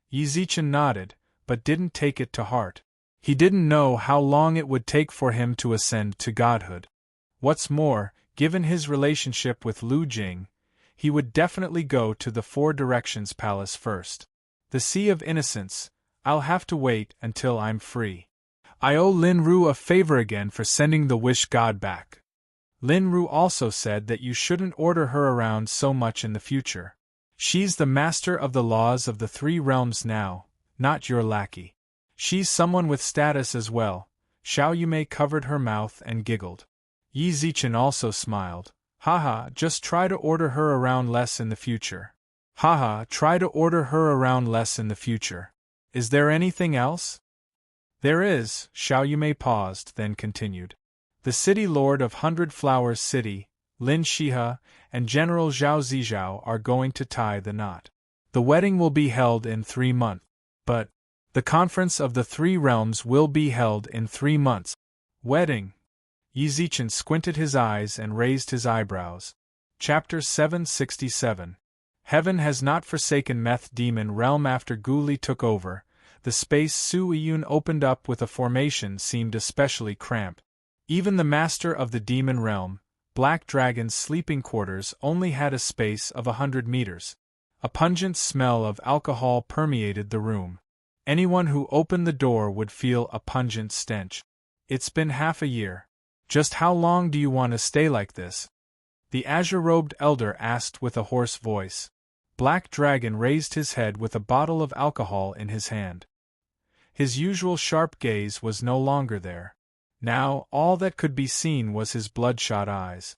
Yi Zichen nodded, but didn't take it to heart. He didn't know how long it would take for him to ascend to godhood. What's more, given his relationship with Lu Jing, he would definitely go to the Four Directions Palace first. The Sea of Innocence, I'll have to wait until I'm free. I owe Lin Ru a favor again for sending the Wish God back. Lin Ru also said that you shouldn't order her around so much in the future. She's the master of the laws of the three realms now, not your lackey. She's someone with status as well. Xiao Yume covered her mouth and giggled. Yi Zichen also smiled. Haha, just try to order her around less in the future. Haha, try to order her around less in the future. Is there anything else? There is, Xiao Yume paused, then continued. The city lord of 100 Flowers City, Lin Shihe, and General Zhao Zizhao are going to tie the knot. The wedding will be held in 3 months. But the conference of the three realms will be held in 3 months. Wedding. Yi Zichen squinted his eyes and raised his eyebrows. Chapter 767. Heaven has not forsaken Meth Demon Realm. After Gu Li took over, the space Su Yun opened up with a formation seemed especially cramped. Even the master of the demon realm, Black Dragon's sleeping quarters only had a space of 100 meters. A pungent smell of alcohol permeated the room. Anyone who opened the door would feel a pungent stench. It's been half a year. Just how long do you want to stay like this? The azure-robed elder asked with a hoarse voice. Black Dragon raised his head with a bottle of alcohol in his hand. His usual sharp gaze was no longer there. Now, all that could be seen was his bloodshot eyes.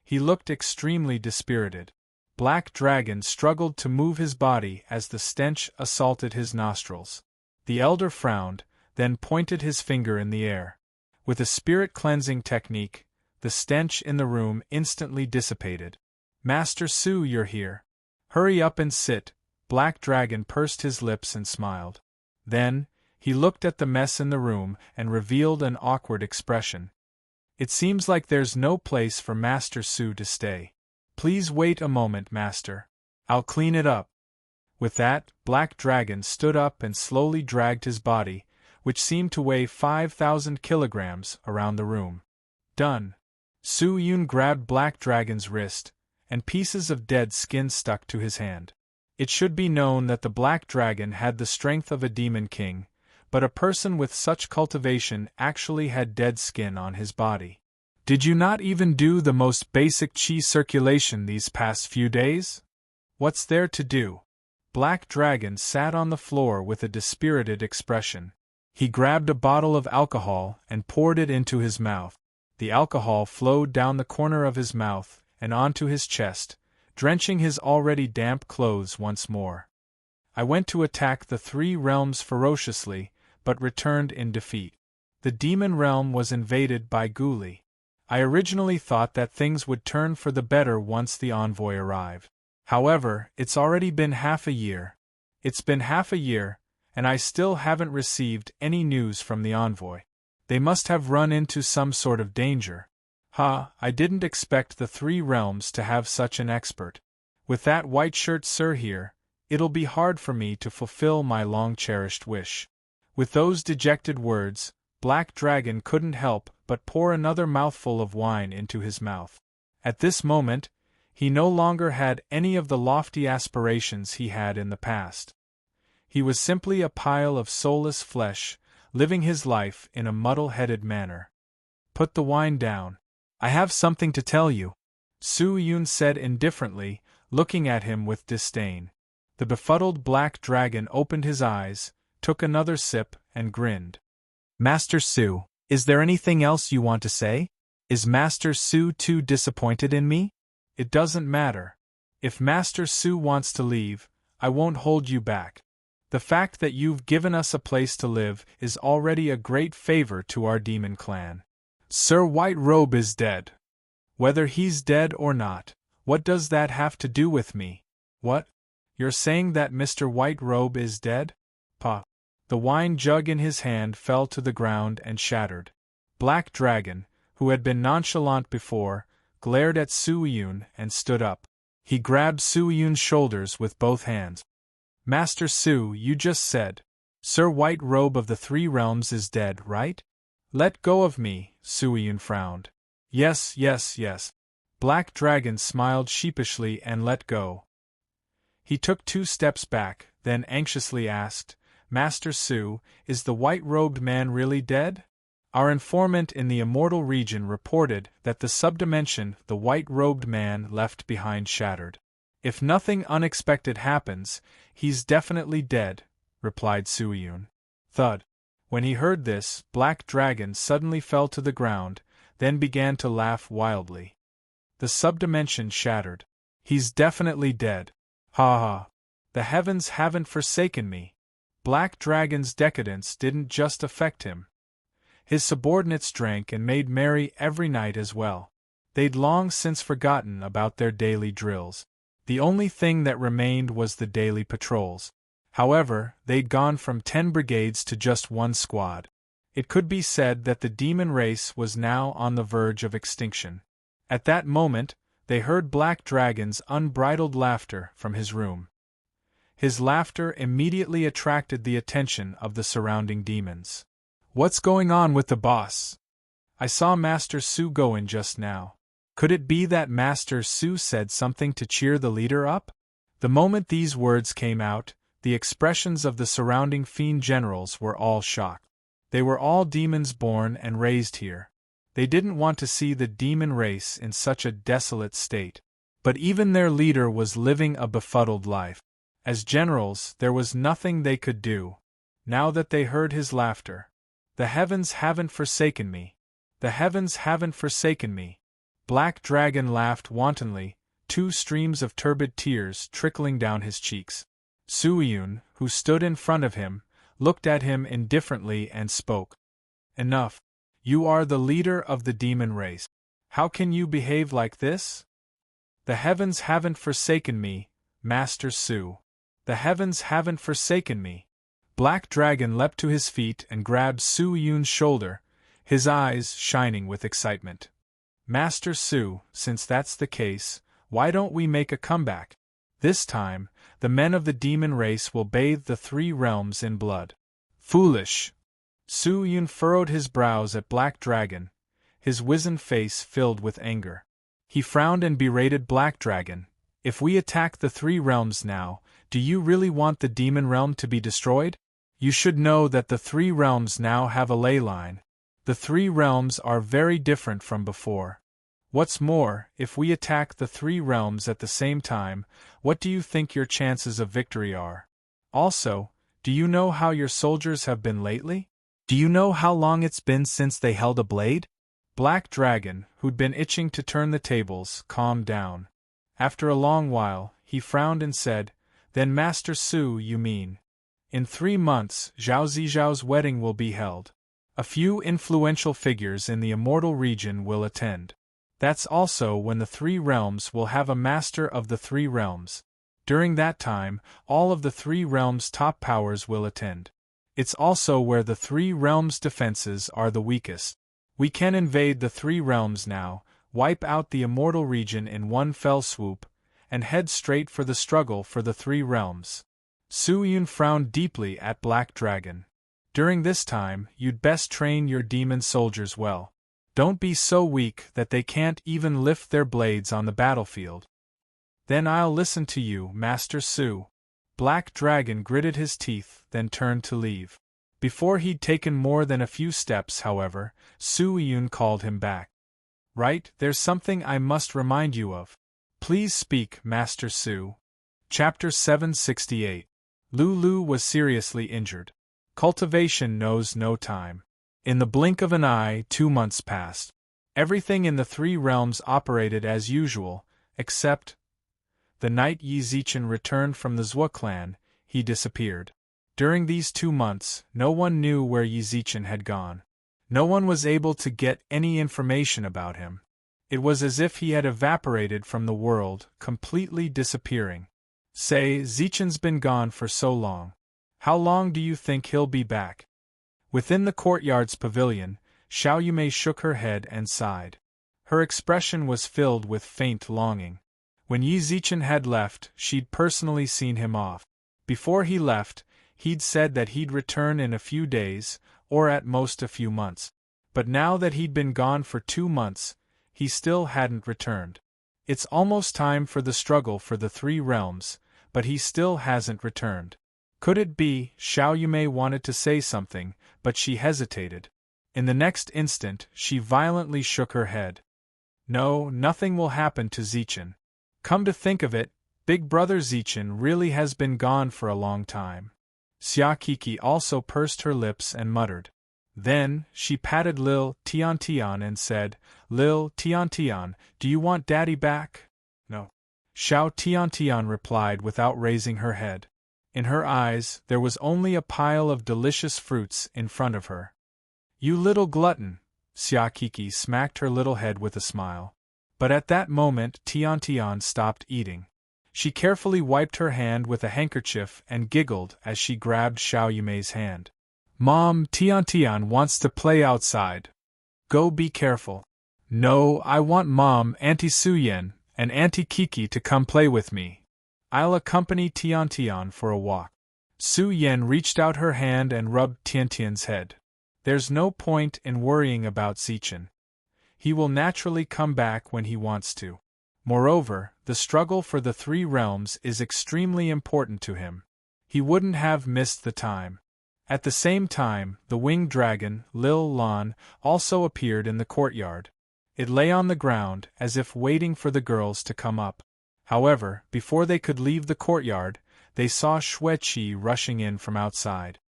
He looked extremely dispirited. Black Dragon struggled to move his body as the stench assaulted his nostrils. The elder frowned, then pointed his finger in the air. With a spirit-cleansing technique, the stench in the room instantly dissipated. Master Su, you're here. Hurry up and sit. Black Dragon pursed his lips and smiled. Then, he looked at the mess in the room and revealed an awkward expression. It seems like there's no place for Master Su to stay. Please wait a moment, Master. I'll clean it up. With that, Black Dragon stood up and slowly dragged his body, which seemed to weigh 5,000 kilograms, around the room. Done. Su Yun grabbed Black Dragon's wrist, and pieces of dead skin stuck to his hand. It should be known that the Black Dragon had the strength of a demon king, but a person with such cultivation actually had dead skin on his body. Did you not even do the most basic chi circulation these past few days? What's there to do? Black Dragon sat on the floor with a dispirited expression. He grabbed a bottle of alcohol and poured it into his mouth. The alcohol flowed down the corner of his mouth and onto his chest, drenching his already damp clothes once more. I went to attack the three realms ferociously, but returned in defeat. The demon realm was invaded by Ghoulie. I originally thought that things would turn for the better once the envoy arrived. However, it's already been half a year. It's been half a year, and I still haven't received any news from the envoy. They must have run into some sort of danger. I didn't expect the three realms to have such an expert. With that white shirt sir here, it'll be hard for me to fulfill my long-cherished wish. With those dejected words, Black Dragon couldn't help but pour another mouthful of wine into his mouth. At this moment, he no longer had any of the lofty aspirations he had in the past. He was simply a pile of soulless flesh, living his life in a muddle-headed manner. Put the wine down. I have something to tell you, Su Yun said indifferently, looking at him with disdain. The befuddled Black Dragon opened his eyes, took another sip, and grinned. Master Su, is there anything else you want to say? Is Master Su too disappointed in me? It doesn't matter. If Master Su wants to leave, I won't hold you back. The fact that you've given us a place to live is already a great favor to our demon clan. Sir White Robe is dead. Whether he's dead or not, what does that have to do with me? What? You're saying that Mr. White Robe is dead? Pa. The wine jug in his hand fell to the ground and shattered. Black Dragon, who had been nonchalant before, glared at Su Yun and stood up. He grabbed Su Yun's shoulders with both hands. Master Su, you just said, Sir White Robe of the Three Realms is dead, right? Let go of me, Su Yun frowned. Yes. Black Dragon smiled sheepishly and let go. He took 2 steps back, then anxiously asked, Master Su, is the white-robed man really dead? Our informant in the immortal region reported that the subdimension the white-robed man left behind shattered. If nothing unexpected happens, he's definitely dead, replied Su Yun. Thud. When he heard this, Black Dragon suddenly fell to the ground, then began to laugh wildly. The subdimension shattered. He's definitely dead. Ha ha. The heavens haven't forsaken me. Black Dragon's decadence didn't just affect him. His subordinates drank and made merry every night as well. They'd long since forgotten about their daily drills. The only thing that remained was the daily patrols. However, they'd gone from 10 brigades to just 1 squad. It could be said that the demon race was now on the verge of extinction. At that moment, they heard Black Dragon's unbridled laughter from his room. His laughter immediately attracted the attention of the surrounding demons. What's going on with the boss? I saw Master Su go in just now. Could it be that Master Su said something to cheer the leader up? The moment these words came out, the expressions of the surrounding fiend generals were all shocked. They were all demons born and raised here. They didn't want to see the demon race in such a desolate state. But even their leader was living a befuddled life. As generals, there was nothing they could do. Now that they heard his laughter. The heavens haven't forsaken me. The heavens haven't forsaken me. Black Dragon laughed wantonly, 2 streams of turbid tears trickling down his cheeks. Su-yun, who stood in front of him, looked at him indifferently and spoke. Enough. You are the leader of the demon race. How can you behave like this? The heavens haven't forsaken me, Master Su. The heavens haven't forsaken me. Black Dragon leapt to his feet and grabbed Su-yun's shoulder, his eyes shining with excitement. Master Su, since that's the case, why don't we make a comeback? This time, the men of the demon race will bathe the 3 realms in blood. Foolish! Su-yun furrowed his brows at Black Dragon, his wizened face filled with anger. He frowned and berated Black Dragon. If we attack the 3 realms now, do you really want the demon realm to be destroyed? You should know that the 3 realms now have a ley line. The 3 realms are very different from before. What's more, if we attack the 3 realms at the same time, what do you think your chances of victory are? Also, do you know how your soldiers have been lately? Do you know how long it's been since they held a blade? Black Dragon, who'd been itching to turn the tables, calmed down. After a long while, he frowned and said, Then Master Su, you mean? In 3 months, Zhao Zizhao's wedding will be held. A few influential figures in the immortal region will attend. That's also when the 3 realms will have a master of the 3 realms. During that time, all of the 3 realms' top powers will attend. It's also where the 3 realms' defenses are the weakest. We can invade the 3 realms now, wipe out the immortal region in one fell swoop, and head straight for the struggle for the 3 realms. Su-yun frowned deeply at Black Dragon. During this time, you'd best train your demon soldiers well. Don't be so weak that they can't even lift their blades on the battlefield. Then I'll listen to you, Master Su. Black Dragon gritted his teeth, then turned to leave. Before he'd taken more than a few steps, however, Su-yun called him back. Right, there's something I must remind you of. Please speak, Master Su. Chapter 768. Lulu was seriously injured. Cultivation knows no time. In the blink of an eye, 2 months passed. Everything in the 3 realms operated as usual, except the night Yi Zichen returned from the Zhua clan, he disappeared. During these 2 months, no one knew where Yi Zichen had gone. No one was able to get any information about him. It was as if he had evaporated from the world, completely disappearing. Say, Zichen's been gone for so long. How long do you think he'll be back? Within the courtyard's pavilion, Xiao Yumei shook her head and sighed. Her expression was filled with faint longing. When Yi Zichen had left, she'd personally seen him off. Before he left, he'd said that he'd return in a few days, or at most a few months. But now that he'd been gone for 2 months, he still hadn't returned. It's almost time for the struggle for the 3 realms, but he still hasn't returned. Could it be? Xiao Yumei wanted to say something, but she hesitated. In the next instant, she violently shook her head. No, nothing will happen to Zichen. Come to think of it, Big Brother Zichen really has been gone for a long time. Xia Kiki also pursed her lips and muttered. Then, she patted Lil Tian and said, Lil Tian, do you want Daddy back? No. Xiao Tian replied without raising her head. In her eyes, there was only a pile of delicious fruits in front of her. You little glutton! Xia Kiki smacked her little head with a smile. But at that moment Tian stopped eating. She carefully wiped her hand with a handkerchief and giggled as she grabbed Xiao Yumei's hand. Mom, Tian wants to play outside. Go be careful. No, I want Mom, Auntie Suyen, and Auntie Kiki to come play with me. I'll accompany Tian for a walk. Su Yan reached out her hand and rubbed Tian's head. There's no point in worrying about Zichen. he will naturally come back when he wants to. Moreover, the struggle for the three realms is extremely important to him. He wouldn't have missed the time. At the same time, the winged dragon, Lil Lan, also appeared in the courtyard. It lay on the ground, as if waiting for the girls to come up. However, before they could leave the courtyard, they saw Xueqi rushing in from outside.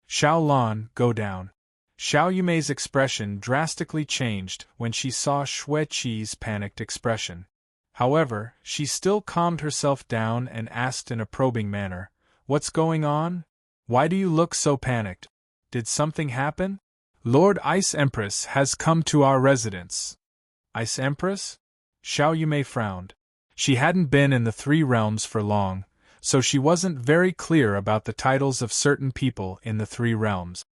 Xiao Lan, go down. Xiao Yumei's expression drastically changed when she saw Xueqi's panicked expression. However, she still calmed herself down and asked in a probing manner, "What's going on? Why do you look so panicked? Did something happen?" "Lord Ice Empress has come to our residence." Ice Empress? Xiao Yumei frowned. She hadn't been in the three realms for long, so she wasn't very clear about the titles of certain people in the three realms.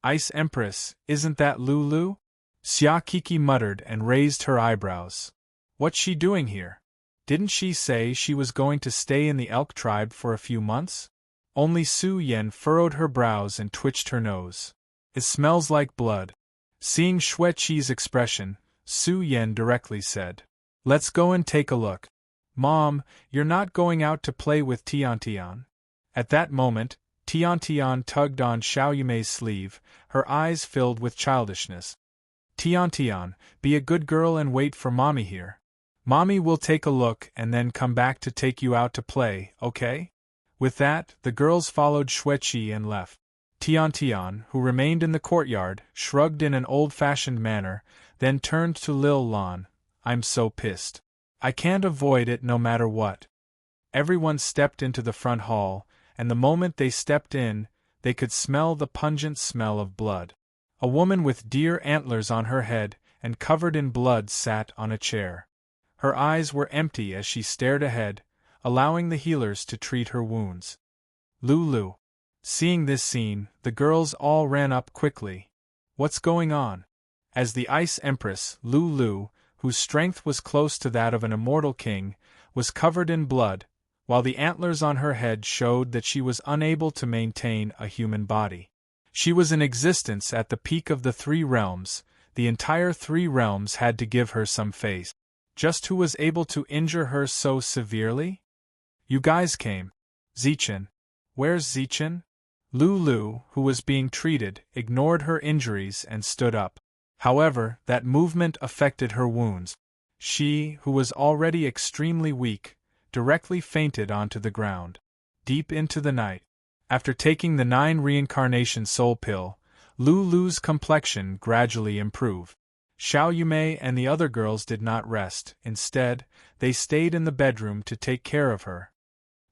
"Ice Empress, isn't that Lulu?" Xia Kiki muttered and raised her eyebrows. "What's she doing here? Didn't she say she was going to stay in the elk tribe for a few months?" Only Su Yan furrowed her brows and twitched her nose. "It smells like blood." Seeing Xueqi's expression, Su Yan directly said, "Let's go and take a look." "Mom, you're not going out to play with Tiantian?" At that moment, Tiantian tugged on Xiao Yumei's sleeve, her eyes filled with childishness. "Tiantian, be a good girl and wait for Mommy here. Mommy will take a look and then come back to take you out to play, okay?" With that, the girls followed Xueqi and left. Tiantian, who remained in the courtyard, shrugged in an old-fashioned manner, then turned to Lil Lan. "I'm so pissed. I can't avoid it no matter what." Everyone stepped into the front hall, and the moment they stepped in, they could smell the pungent smell of blood. A woman with deer antlers on her head and covered in blood sat on a chair. Her eyes were empty as she stared ahead, allowing the healers to treat her wounds. Lulu. Seeing this scene, the girls all ran up quickly. "What's going on?" As the Ice Empress, Lulu, whose strength was close to that of an immortal king, was covered in blood, while the antlers on her head showed that she was unable to maintain a human body. She was in existence at the peak of the three realms, the entire three realms had to give her some face. Just who was able to injure her so severely? "You guys came. Zichen. Where's Zichen?" Lulu, who was being treated, ignored her injuries and stood up. However, that movement affected her wounds. She, who was already extremely weak, directly fainted onto the ground. Deep into the night, after taking the 9 reincarnation soul pill, Lulu's complexion gradually improved. Xiao Yumei and the other girls did not rest. Instead, they stayed in the bedroom to take care of her.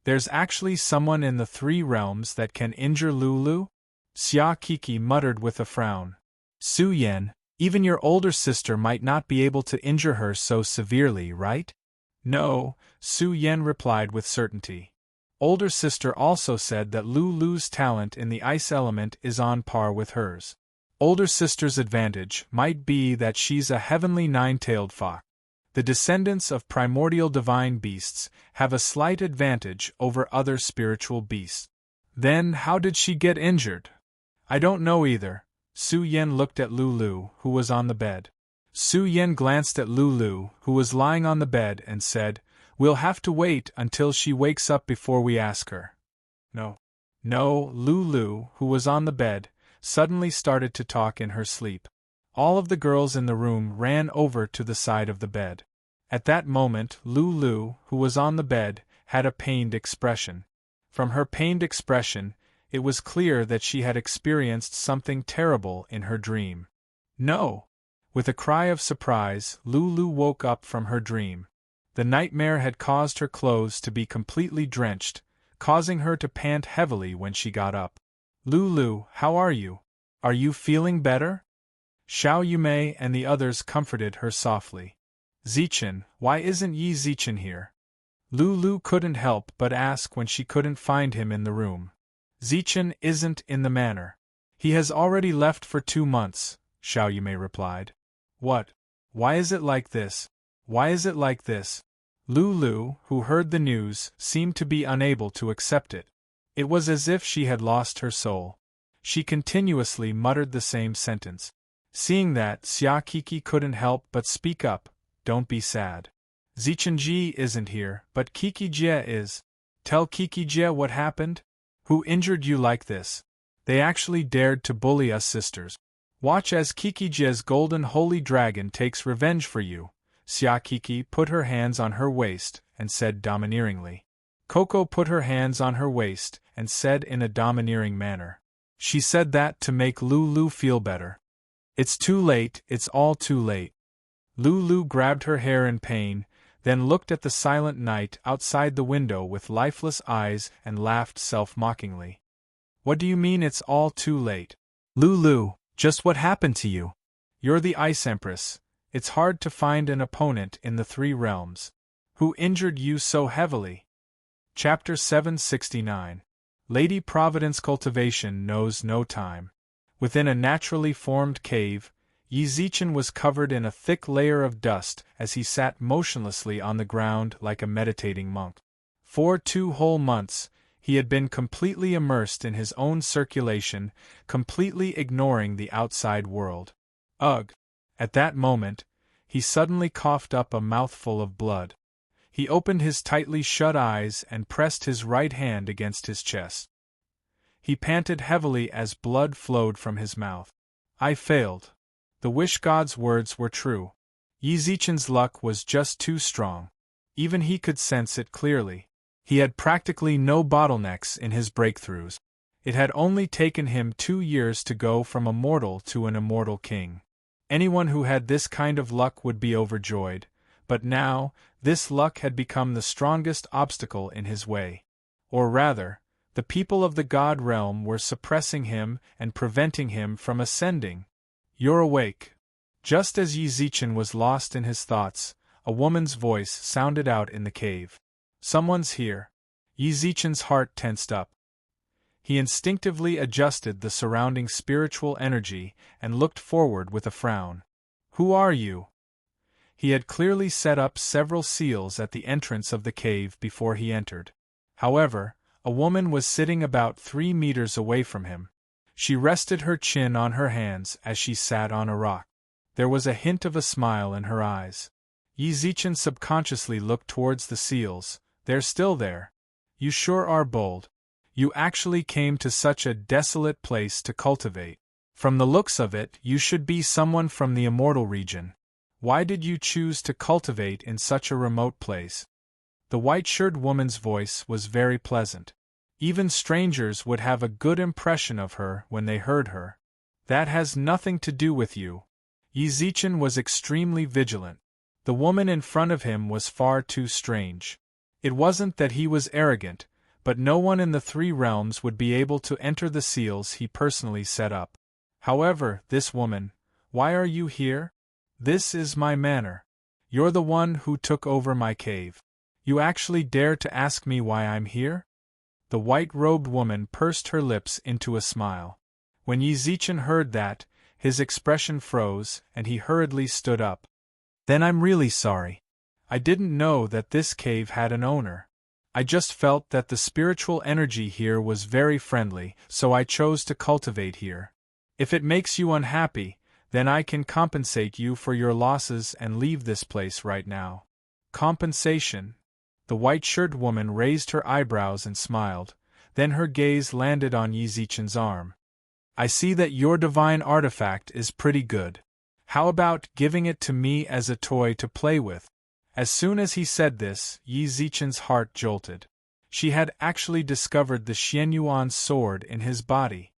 "There's actually someone in the three realms that can injure Lulu?" Xia Kiki muttered with a frown. "Su Yan, even your older sister might not be able to injure her so severely, right?" "No," Su Yan replied with certainty. Older sister also said that Lulu's talent in the ice element is on par with hers. Older sister's advantage might be that she's a heavenly nine-tailed fox. The descendants of primordial divine beasts have a slight advantage over other spiritual beasts. Then how did she get injured? "I don't know either." Su Yan looked at Lulu, who was on the bed. Su Yan glanced at Lulu, who was lying on the bed, and said, "We'll have to wait until she wakes up before we ask her." No, Lulu, who was on the bed, suddenly started to talk in her sleep. All of the girls in the room ran over to the side of the bed. At that moment, Lulu, who was on the bed, had a pained expression. From her pained expression, it was clear that she had experienced something terrible in her dream. "No!" With a cry of surprise, Lulu woke up from her dream. The nightmare had caused her clothes to be completely drenched, causing her to pant heavily when she got up. "Lulu, how are you? Are you feeling better?" Xiao Yumei and the others comforted her softly. "Zichen, why isn't Yi Zichen here?" Lulu couldn't help but ask when she couldn't find him in the room. "Zichen isn't in the manor. He has already left for 2 months, Xiao Yumei replied. "What? Why is it like this? Why is it like this?" Lulu, who heard the news, seemed to be unable to accept it. It was as if she had lost her soul. She continuously muttered the same sentence. Seeing that, Xia Kiki couldn't help but speak up, "Don't be sad. Zichenji isn't here, but Kiki Jie is. Tell Kiki Jie what happened? Who injured you like this? They actually dared to bully us sisters. Watch as Kiki Jie's golden holy dragon takes revenge for you." Xia Kiki put her hands on her waist and said domineeringly. Coco put her hands on her waist and said in a domineering manner. She said that to make Lulu feel better. "It's too late, it's all too late." Lulu grabbed her hair in pain, then looked at the silent night outside the window with lifeless eyes and laughed self-mockingly. "What do you mean it's all too late? Lulu, just what happened to you? You're the Ice Empress. It's hard to find an opponent in the three realms. Who injured you so heavily?" Chapter 769. Lady Providence Cultivation Knows No Time. Within a naturally formed cave, Yi Zichen was covered in a thick layer of dust as he sat motionlessly on the ground like a meditating monk. For 2 whole months, he had been completely immersed in his own circulation, completely ignoring the outside world. Ugh! At that moment, he suddenly coughed up a mouthful of blood. He opened his tightly shut eyes and pressed his right hand against his chest. He panted heavily as blood flowed from his mouth. I failed. The wish god's words were true. Yi Zichen's luck was just too strong. Even he could sense it clearly. He had practically no bottlenecks in his breakthroughs. It had only taken him 2 years to go from a mortal to an immortal king. Anyone who had this kind of luck would be overjoyed, but now, this luck had become the strongest obstacle in his way. Or rather, the people of the God realm were suppressing him and preventing him from ascending. You're awake. Just as Yi Zichen was lost in his thoughts, a woman's voice sounded out in the cave. Someone's here. Yi Zichen's heart tensed up. He instinctively adjusted the surrounding spiritual energy and looked forward with a frown. Who are you? He had clearly set up several seals at the entrance of the cave before he entered. However, a woman was sitting about 3 meters away from him. She rested her chin on her hands as she sat on a rock. There was a hint of a smile in her eyes. Yi Zichen subconsciously looked towards the seals. They're still there. You sure are bold. You actually came to such a desolate place to cultivate. From the looks of it, you should be someone from the immortal region. Why did you choose to cultivate in such a remote place? The white-shirted woman's voice was very pleasant. Even strangers would have a good impression of her when they heard her. That has nothing to do with you. Yi Zichen was extremely vigilant. The woman in front of him was far too strange. It wasn't that he was arrogant, but no one in the 3 realms would be able to enter the seals he personally set up. However, this woman, why are you here? This is my manor. You're the one who took over my cave. You actually dare to ask me why I'm here? The white-robed woman pursed her lips into a smile. When Yi Zichen heard that, his expression froze and he hurriedly stood up. Then I'm really sorry. I didn't know that this cave had an owner. I just felt that the spiritual energy here was very friendly, so I chose to cultivate here. If it makes you unhappy, then I can compensate you for your losses and leave this place right now. Compensation? The white-shirted woman raised her eyebrows and smiled, then her gaze landed on Yi Zichen's arm. I see that your divine artifact is pretty good. How about giving it to me as a toy to play with? As soon as he said this, Yi Zichen's heart jolted. She had actually discovered the Xianyuan sword in his body.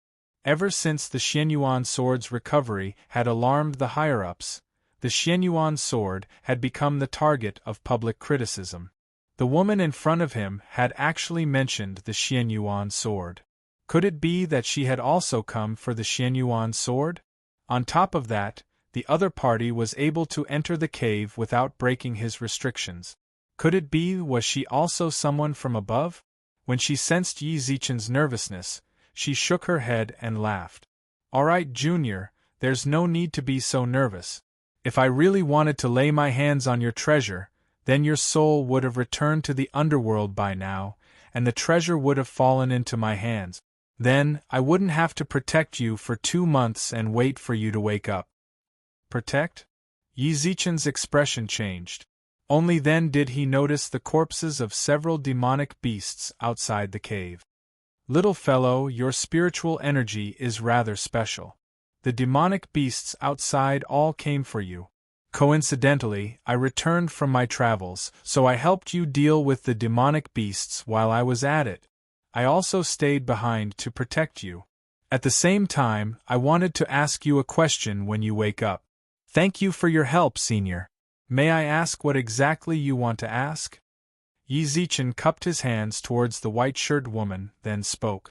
Ever since the Xianyuan sword's recovery had alarmed the higher-ups, the Xianyuan sword had become the target of public criticism. The woman in front of him had actually mentioned the Xianyuan sword. Could it be that she had also come for the Xianyuan sword? On top of that, the other party was able to enter the cave without breaking his restrictions. Could it be was she also someone from above? When she sensed Yi Zichen's nervousness, she shook her head and laughed. All right, Junior, there's no need to be so nervous. If I really wanted to lay my hands on your treasure, then your soul would have returned to the underworld by now, and the treasure would have fallen into my hands. Then, I wouldn't have to protect you for 2 months and wait for you to wake up. Protect? Yi Zichen's expression changed. Only then did he notice the corpses of several demonic beasts outside the cave. Little fellow, your spiritual energy is rather special. The demonic beasts outside all came for you. Coincidentally, I returned from my travels, so I helped you deal with the demonic beasts while I was at it. I also stayed behind to protect you. At the same time, I wanted to ask you a question when you wake up. Thank you for your help, Senior. May I ask what exactly you want to ask? Yi Zichen cupped his hands towards the white-shirted woman, then spoke.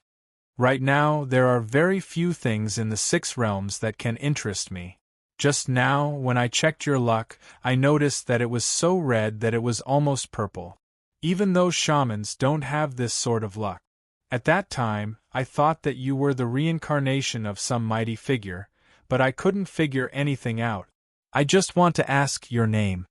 Right now, there are very few things in the 6 realms that can interest me. Just now, when I checked your luck, I noticed that it was so red that it was almost purple. Even though shamans don't have this sort of luck. At that time, I thought that you were the reincarnation of some mighty figure, but I couldn't figure anything out. I just want to ask your name.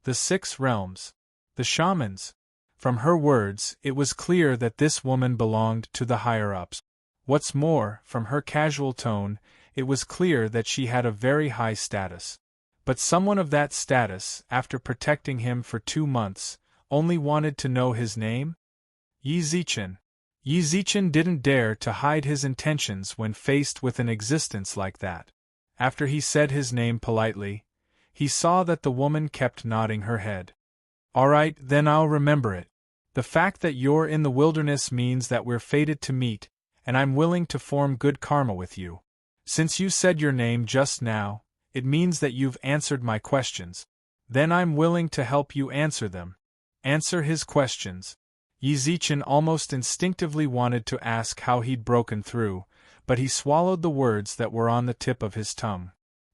The 6 realms. The shamans. From her words, it was clear that this woman belonged to the higher-ups. What's more, from her casual tone, it was clear that she had a very high status. But someone of that status, after protecting him for 2 months, only wanted to know his name? Yi Zichen. Yi Zichen didn't dare to hide his intentions when faced with an existence like that. After he said his name politely, he saw that the woman kept nodding her head. All right, then I'll remember it. The fact that you're in the wilderness means that we're fated to meet, and I'm willing to form good karma with you. Since you said your name just now, it means that you've answered my questions. Then I'm willing to help you answer them. Answer his questions. Yi Zichen almost instinctively wanted to ask how he'd broken through, but he swallowed the words that were on the tip of his tongue.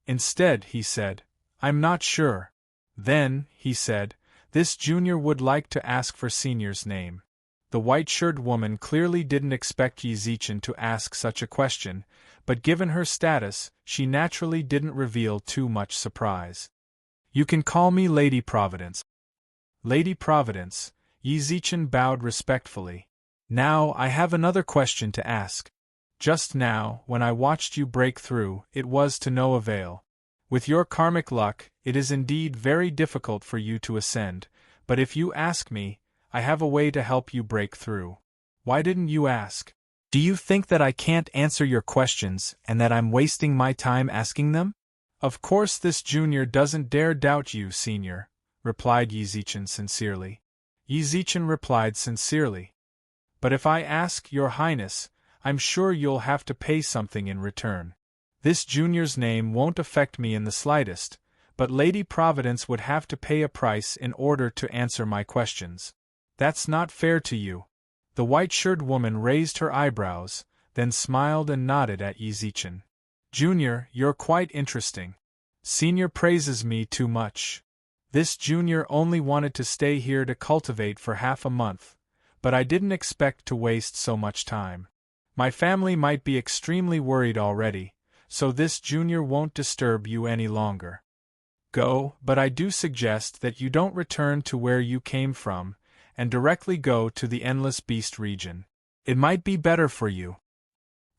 Instead, he said, I'm not sure. Then, he said, this junior would like to ask for Senior's name. The white-shirted woman clearly didn't expect Yi Zichen to ask such a question, but given her status, she naturally didn't reveal too much surprise. You can call me Lady Providence. Lady Providence, Yi Zichen bowed respectfully. Now I have another question to ask. Just now, when I watched you break through, it was to no avail. With your karmic luck, it is indeed very difficult for you to ascend, but if you ask me, I have a way to help you break through. Why didn't you ask? Do you think that I can't answer your questions and that I'm wasting my time asking them? Of course this junior doesn't dare doubt you, Senior, replied Yi Zichen sincerely. Yi Zichen replied sincerely. But if I ask, Your Highness, I'm sure you'll have to pay something in return. This junior's name won't affect me in the slightest, but Lady Providence would have to pay a price in order to answer my questions. That's not fair to you. The white-shirted woman raised her eyebrows, then smiled and nodded at Yi Zichen. Junior, you're quite interesting. Senior praises me too much. This junior only wanted to stay here to cultivate for half a month, but I didn't expect to waste so much time. My family might be extremely worried already, so this junior won't disturb you any longer. Go, but I do suggest that you don't return to where you came from, and directly go to the Endless Beast region. It might be better for you.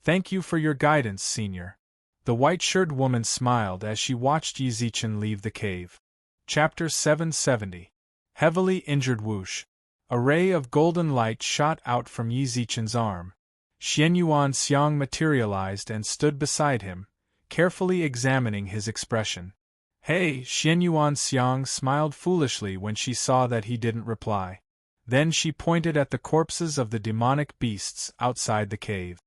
Thank you for your guidance, Senior. The white-shirted woman smiled as she watched Yi Zichen leave the cave. Chapter 770. Heavily injured Whoosh. A ray of golden light shot out from Yi Zichen's arm. Xianyuan Xiang materialized and stood beside him, carefully examining his expression. Hey, Xianyuan Xiang smiled foolishly when she saw that he didn't reply. Then she pointed at the corpses of the demonic beasts outside the cave.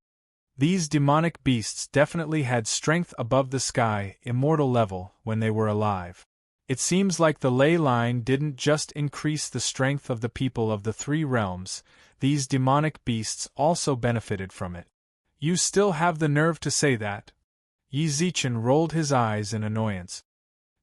These demonic beasts definitely had strength above the sky, immortal level, when they were alive. It seems like the ley line didn't just increase the strength of the people of the 3 realms, these demonic beasts also benefited from it. You still have the nerve to say that? Yi Zichen rolled his eyes in annoyance.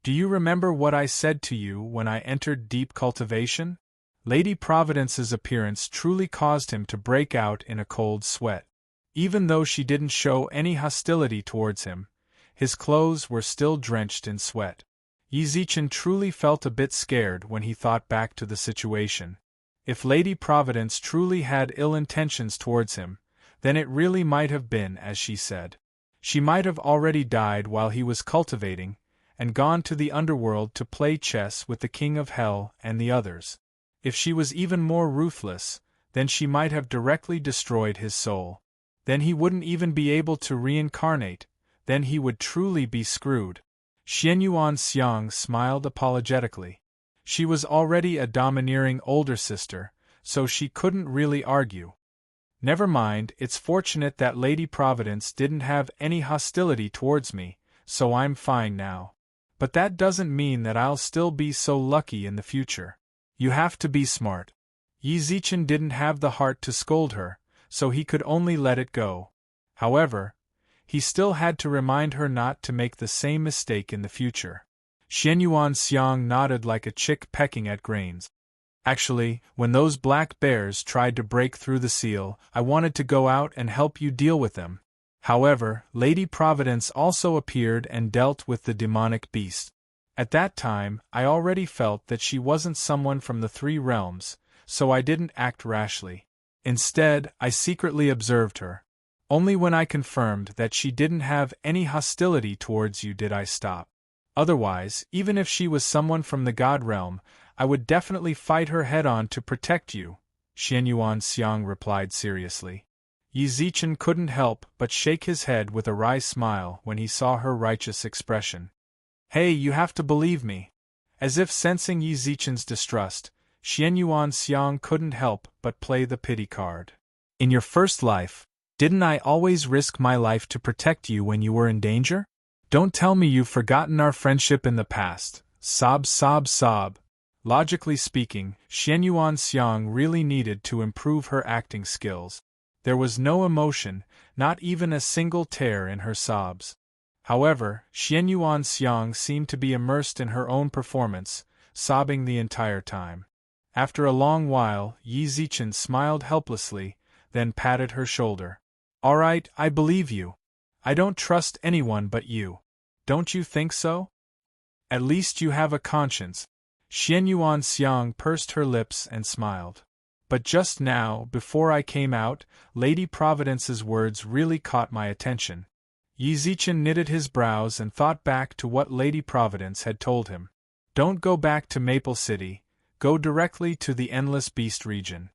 Do you remember what I said to you when I entered deep cultivation? Lady Providence's appearance truly caused him to break out in a cold sweat. Even though she didn't show any hostility towards him, his clothes were still drenched in sweat. Yi Zichen truly felt a bit scared when he thought back to the situation. If Lady Providence truly had ill intentions towards him, then it really might have been as she said. She might have already died while he was cultivating, and gone to the underworld to play chess with the king of hell and the others. If she was even more ruthless, then she might have directly destroyed his soul. Then he wouldn't even be able to reincarnate, then he would truly be screwed. Xianyuan Xiang smiled apologetically. She was already a domineering older sister, so she couldn't really argue. Never mind, it's fortunate that Lady Providence didn't have any hostility towards me, so I'm fine now. But that doesn't mean that I'll still be so lucky in the future. You have to be smart. Yi Zichen didn't have the heart to scold her, so he could only let it go. However, he still had to remind her not to make the same mistake in the future. Xianyuan Xiang nodded like a chick pecking at grains. Actually, when those black bears tried to break through the seal, I wanted to go out and help you deal with them. However, Lady Providence also appeared and dealt with the demonic beast. At that time, I already felt that she wasn't someone from the three realms, so I didn't act rashly. Instead, I secretly observed her. Only when I confirmed that she didn't have any hostility towards you did I stop. Otherwise, even if she was someone from the God realm, I would definitely fight her head-on to protect you, Xianyuan Xiang replied seriously. Yi Zichen couldn't help but shake his head with a wry smile when he saw her righteous expression. Hey, you have to believe me. As if sensing Yi Zichen's distrust, Xianyuan Xiang couldn't help but play the pity card. In your first life, didn't I always risk my life to protect you when you were in danger? Don't tell me you've forgotten our friendship in the past. Sob, sob, sob. Logically speaking, Xianyuan Xiang really needed to improve her acting skills. There was no emotion, not even a single tear in her sobs. However, Xianyuan Xiang seemed to be immersed in her own performance, sobbing the entire time. After a long while, Yi Zichen smiled helplessly, then patted her shoulder. All right, I believe you. I don't trust anyone but you. Don't you think so? At least you have a conscience. Xianyuan Xiang pursed her lips and smiled. But just now, before I came out, Lady Providence's words really caught my attention. Yi Zichen knitted his brows and thought back to what Lady Providence had told him. Don't go back to Maple City, go directly to the Endless Beast region.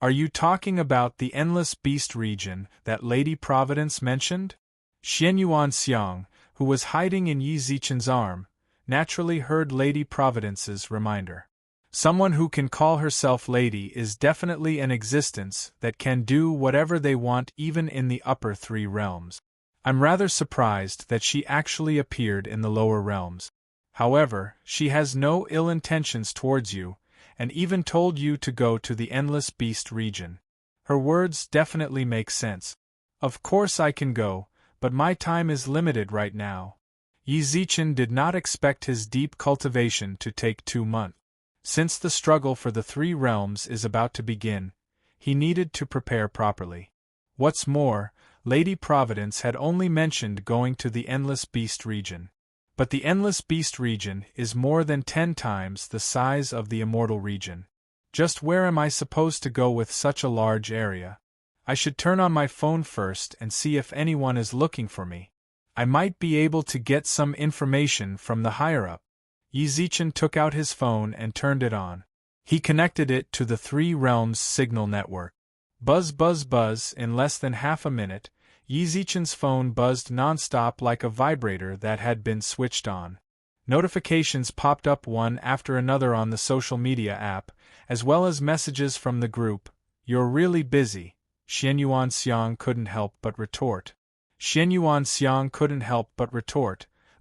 Are you talking about the Endless Beast region that Lady Providence mentioned? Xianyuan Xiang, who was hiding in Yi Zichen's arm, naturally heard Lady Providence's reminder. Someone who can call herself lady is definitely an existence that can do whatever they want even in the upper three realms. I'm rather surprised that she actually appeared in the lower realms. However, she has no ill intentions towards you, and even told you to go to the Endless Beast region. Her words definitely make sense. Of course I can go, but my time is limited right now. Yi Zichen did not expect his deep cultivation to take 2 months. Since the struggle for the three realms is about to begin, he needed to prepare properly. What's more, Lady Providence had only mentioned going to the Endless Beast region. But the Endless Beast region is more than 10 times the size of the Immortal region. Just where am I supposed to go with such a large area? I should turn on my phone first and see if anyone is looking for me. I might be able to get some information from the higher-up. Yi Zichen took out his phone and turned it on. He connected it to the Three Realms signal network. Buzz, buzz, buzz. In less than half a minute, Yi Zichen's phone buzzed non-stop like a vibrator that had been switched on. Notifications popped up one after another on the social media app, as well as messages from the group. You're really busy, Xianyuan Xiang couldn't help but retort.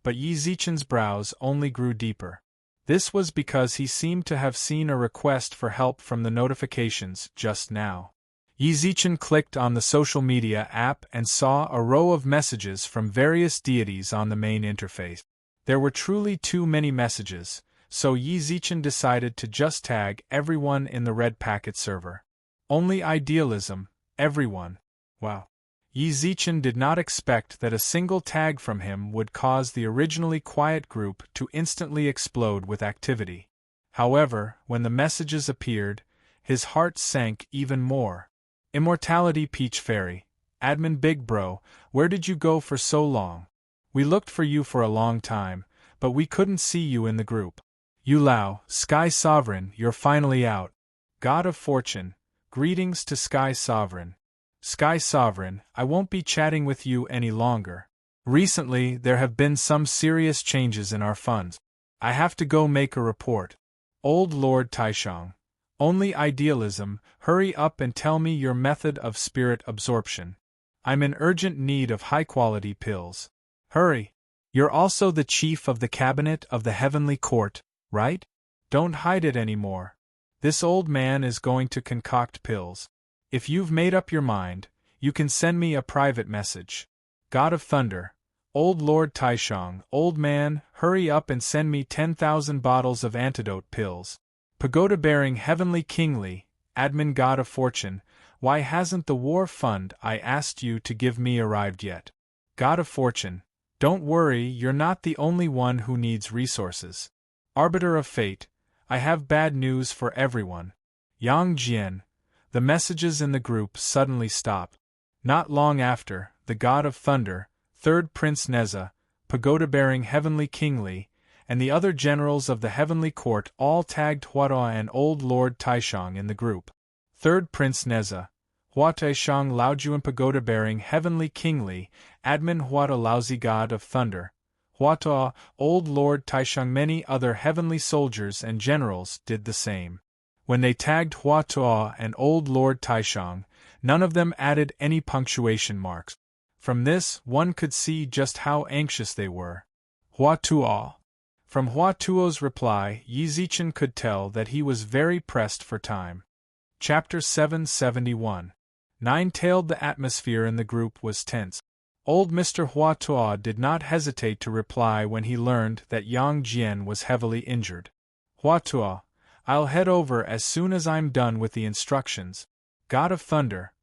But Yi Zichen's brows only grew deeper. This was because he seemed to have seen a request for help from the notifications just now. Yi Zichen clicked on the social media app and saw a row of messages from various deities on the main interface. There were truly too many messages, so Yi Zichen decided to just tag everyone in the Red Packet server. Only idealism, everyone. Wow. Yi Zichen did not expect that a single tag from him would cause the originally quiet group to instantly explode with activity. However, when the messages appeared, his heart sank even more. Immortality Peach Fairy, Admin Big Bro, where did you go for so long? We looked for you for a long time, but we couldn't see you in the group. Yu Lao, Sky Sovereign, you're finally out. God of Fortune, greetings to Sky Sovereign. Sky Sovereign, I won't be chatting with you any longer. Recently, there have been some serious changes in our funds. I have to go make a report. Old Lord Taishang. Only idealism, hurry up and tell me your method of spirit absorption. I'm in urgent need of high-quality pills. Hurry. You're also the chief of the cabinet of the heavenly court, right? Don't hide it anymore. This old man is going to concoct pills. If you've made up your mind, you can send me a private message. God of Thunder. Old Lord Taishang, old man, hurry up and send me 10,000 bottles of antidote pills. Pagoda-bearing Heavenly Kingly, Admin God of Fortune, why hasn't the war fund I asked you to give me arrived yet? God of Fortune, don't worry, you're not the only one who needs resources. Arbiter of Fate, I have bad news for everyone. Yang Jian. The messages in the group suddenly stopped. Not long after, the God of Thunder, Third Prince Neza, Pagoda-bearing Heavenly Kingly, and the other generals of the Heavenly Court all tagged Huata and Old Lord Taishang in the group. Third Prince Neza, Hua Taishang Laojuan Pagoda-bearing Heavenly Kingly, Admin Huata Lousy God of Thunder, Huata, Old Lord Taishang. Many other heavenly soldiers and generals did the same. When they tagged Huata and Old Lord Taishang, none of them added any punctuation marks. From this, one could see just how anxious they were. Huatuo. From Huatuo's reply, Yi Zichen could tell that he was very pressed for time. Chapter 771. Nine-tailed. The atmosphere in the group was tense. Old Mr. Huatuo did not hesitate to reply when he learned that Yang Jian was heavily injured. Huatuo, I'll head over as soon as I'm done with the instructions. God of Thunder.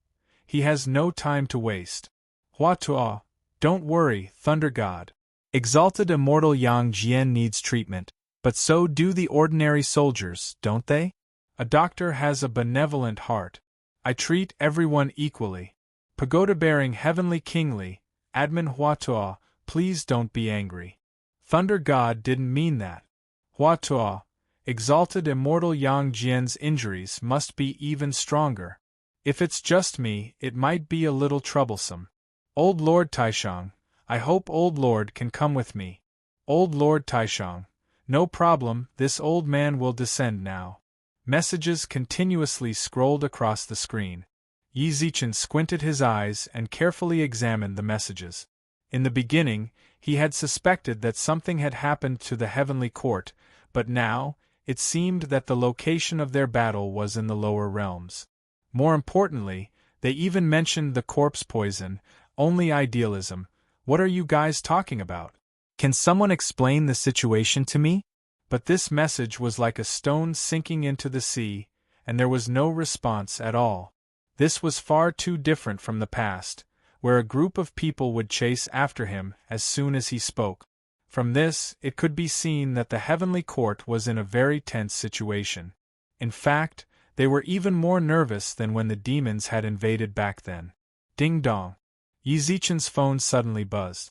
He has no time to waste. Huatuo, don't worry, Thunder God. Exalted immortal Yang Jian needs treatment, but so do the ordinary soldiers, don't they? A doctor has a benevolent heart. I treat everyone equally. Pagoda-bearing Heavenly Kingly, Admin Huatuo, please don't be angry. Thunder God didn't mean that. Huatuo, exalted immortal Yang Jian's injuries must be even stronger. If it's just me, it might be a little troublesome. Old Lord Taishang, I hope Old Lord can come with me. Old Lord Taishang, no problem, this old man will descend now. Messages continuously scrolled across the screen. Yi Zichen squinted his eyes and carefully examined the messages. In the beginning, he had suspected that something had happened to the heavenly court, but now, it seemed that the location of their battle was in the lower realms. More importantly, they even mentioned the corpse poison. Only idealism. What are you guys talking about? Can someone explain the situation to me? But this message was like a stone sinking into the sea, and there was no response at all. This was far too different from the past, where a group of people would chase after him as soon as he spoke. From this, it could be seen that the heavenly court was in a very tense situation. In fact, they were even more nervous than when the demons had invaded back then. Ding dong. Yi Zichen's phone suddenly buzzed.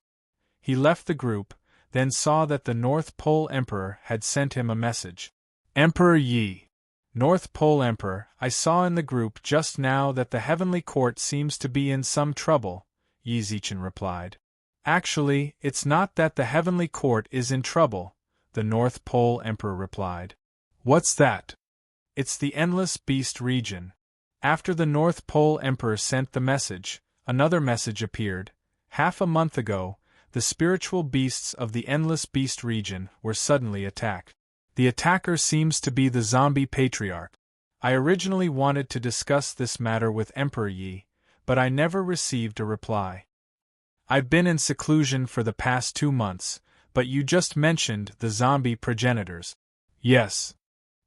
He left the group, then saw that the North Pole Emperor had sent him a message. Emperor Yi. North Pole Emperor, I saw in the group just now that the heavenly court seems to be in some trouble, Yi Zichen replied. Actually, it's not that the heavenly court is in trouble, the North Pole Emperor replied. What's that? It's the Endless Beast region. After the North Pole Emperor sent the message, another message appeared. Half a month ago, the spiritual beasts of the Endless Beast region were suddenly attacked. The attacker seems to be the zombie patriarch. I originally wanted to discuss this matter with Emperor Yi, but I never received a reply. I've been in seclusion for the past 2 months, but you just mentioned the zombie progenitors. Yes.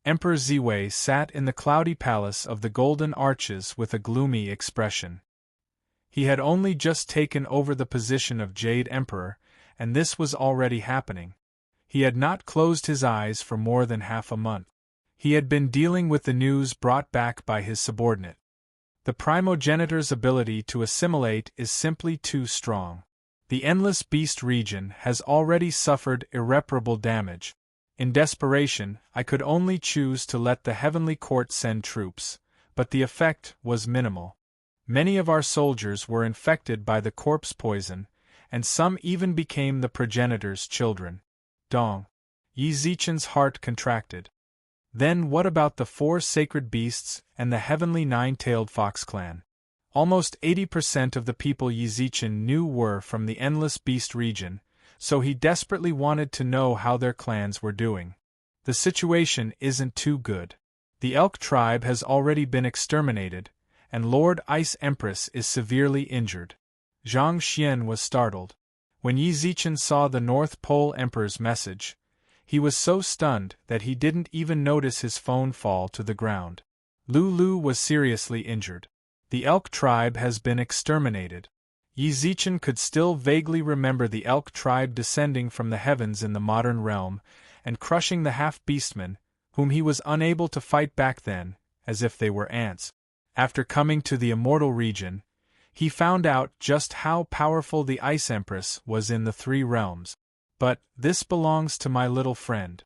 Emperor Ziwei sat in the cloudy palace of the Golden Arches with a gloomy expression. He had only just taken over the position of Jade Emperor, and this was already happening. He had not closed his eyes for more than half a month. He had been dealing with the news brought back by his subordinate. The primogenitor's ability to assimilate is simply too strong. The endless beast region has already suffered irreparable damage. In desperation, I could only choose to let the heavenly court send troops, but the effect was minimal. Many of our soldiers were infected by the corpse poison, and some even became the progenitor's children. Dong. Yi Zichen's heart contracted. Then what about the 4 sacred beasts and the heavenly 9-tailed fox clan? Almost 80% of the people Yi Zichen knew were from the endless beast region, so he desperately wanted to know how their clans were doing. The situation isn't too good. The elk tribe has already been exterminated, and Lord Ice Empress is severely injured. Zhang Xian was startled. When Yi Zichen saw the North Pole Emperor's message, he was so stunned that he didn't even notice his phone fall to the ground. Lu was seriously injured. The elk tribe has been exterminated. Yi Zichen could still vaguely remember the elk tribe descending from the heavens in the modern realm and crushing the half-beastmen, whom he was unable to fight back then, as if they were ants. After coming to the immortal region, he found out just how powerful the Ice Empress was in the 3 realms. But this belongs to my little friend.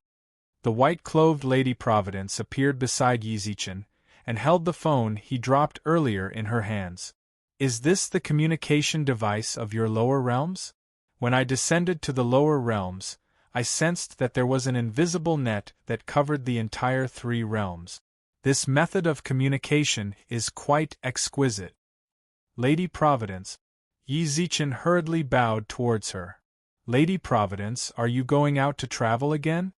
The white-clothed Lady Providence appeared beside Yi Zichen and held the phone he dropped earlier in her hands. Is this the communication device of your lower realms? When I descended to the lower realms, I sensed that there was an invisible net that covered the entire 3 realms. This method of communication is quite exquisite. Lady Providence. Yi Zichen hurriedly bowed towards her. Lady Providence, are you going out to travel again?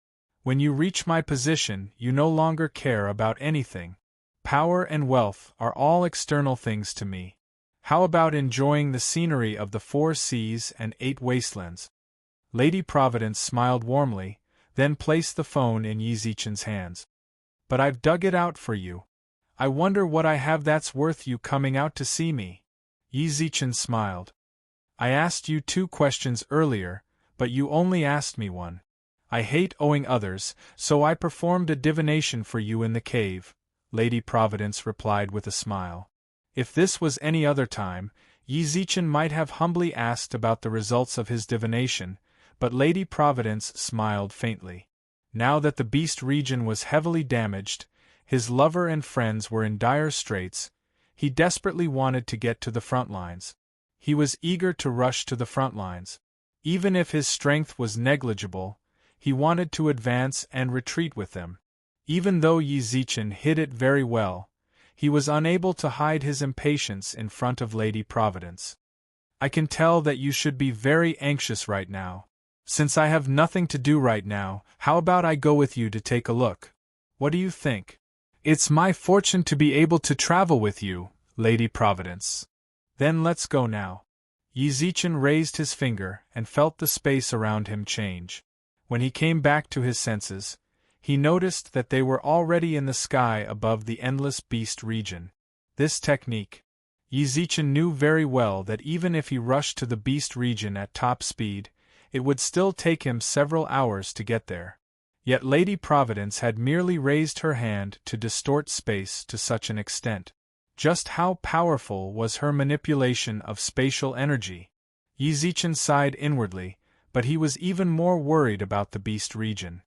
When you reach my position, you no longer care about anything. Power and wealth are all external things to me. How about enjoying the scenery of the 4 seas and 8 wastelands? Lady Providence smiled warmly, then placed the phone in Yi Zichen's hands. But I've dug it out for you. I wonder what I have that's worth you coming out to see me. Yi Zichen smiled. I asked you 2 questions earlier, but you only asked me 1. I hate owing others, so I performed a divination for you in the cave, Lady Providence replied with a smile. If this was any other time, Yi Zichen might have humbly asked about the results of his divination, but Lady Providence smiled faintly. Now that the beast region was heavily damaged, his lover and friends were in dire straits, he desperately wanted to get to the front lines. He was eager to rush to the front lines. Even if his strength was negligible, he wanted to advance and retreat with them. Even though Yi Zichen hid it very well, he was unable to hide his impatience in front of Lady Providence. I can tell that you should be very anxious right now. Since I have nothing to do right now, how about I go with you to take a look? What do you think? It's my fortune to be able to travel with you, Lady Providence. Then let's go now. Yi Zichen raised his finger and felt the space around him change. When he came back to his senses, he noticed that they were already in the sky above the endless beast region. This technique, Yi Zichen knew very well that even if he rushed to the beast region at top speed, it would still take him several hours to get there. Yet Lady Providence had merely raised her hand to distort space to such an extent. Just how powerful was her manipulation of spatial energy? Yi Zichen sighed inwardly, but he was even more worried about the beast region.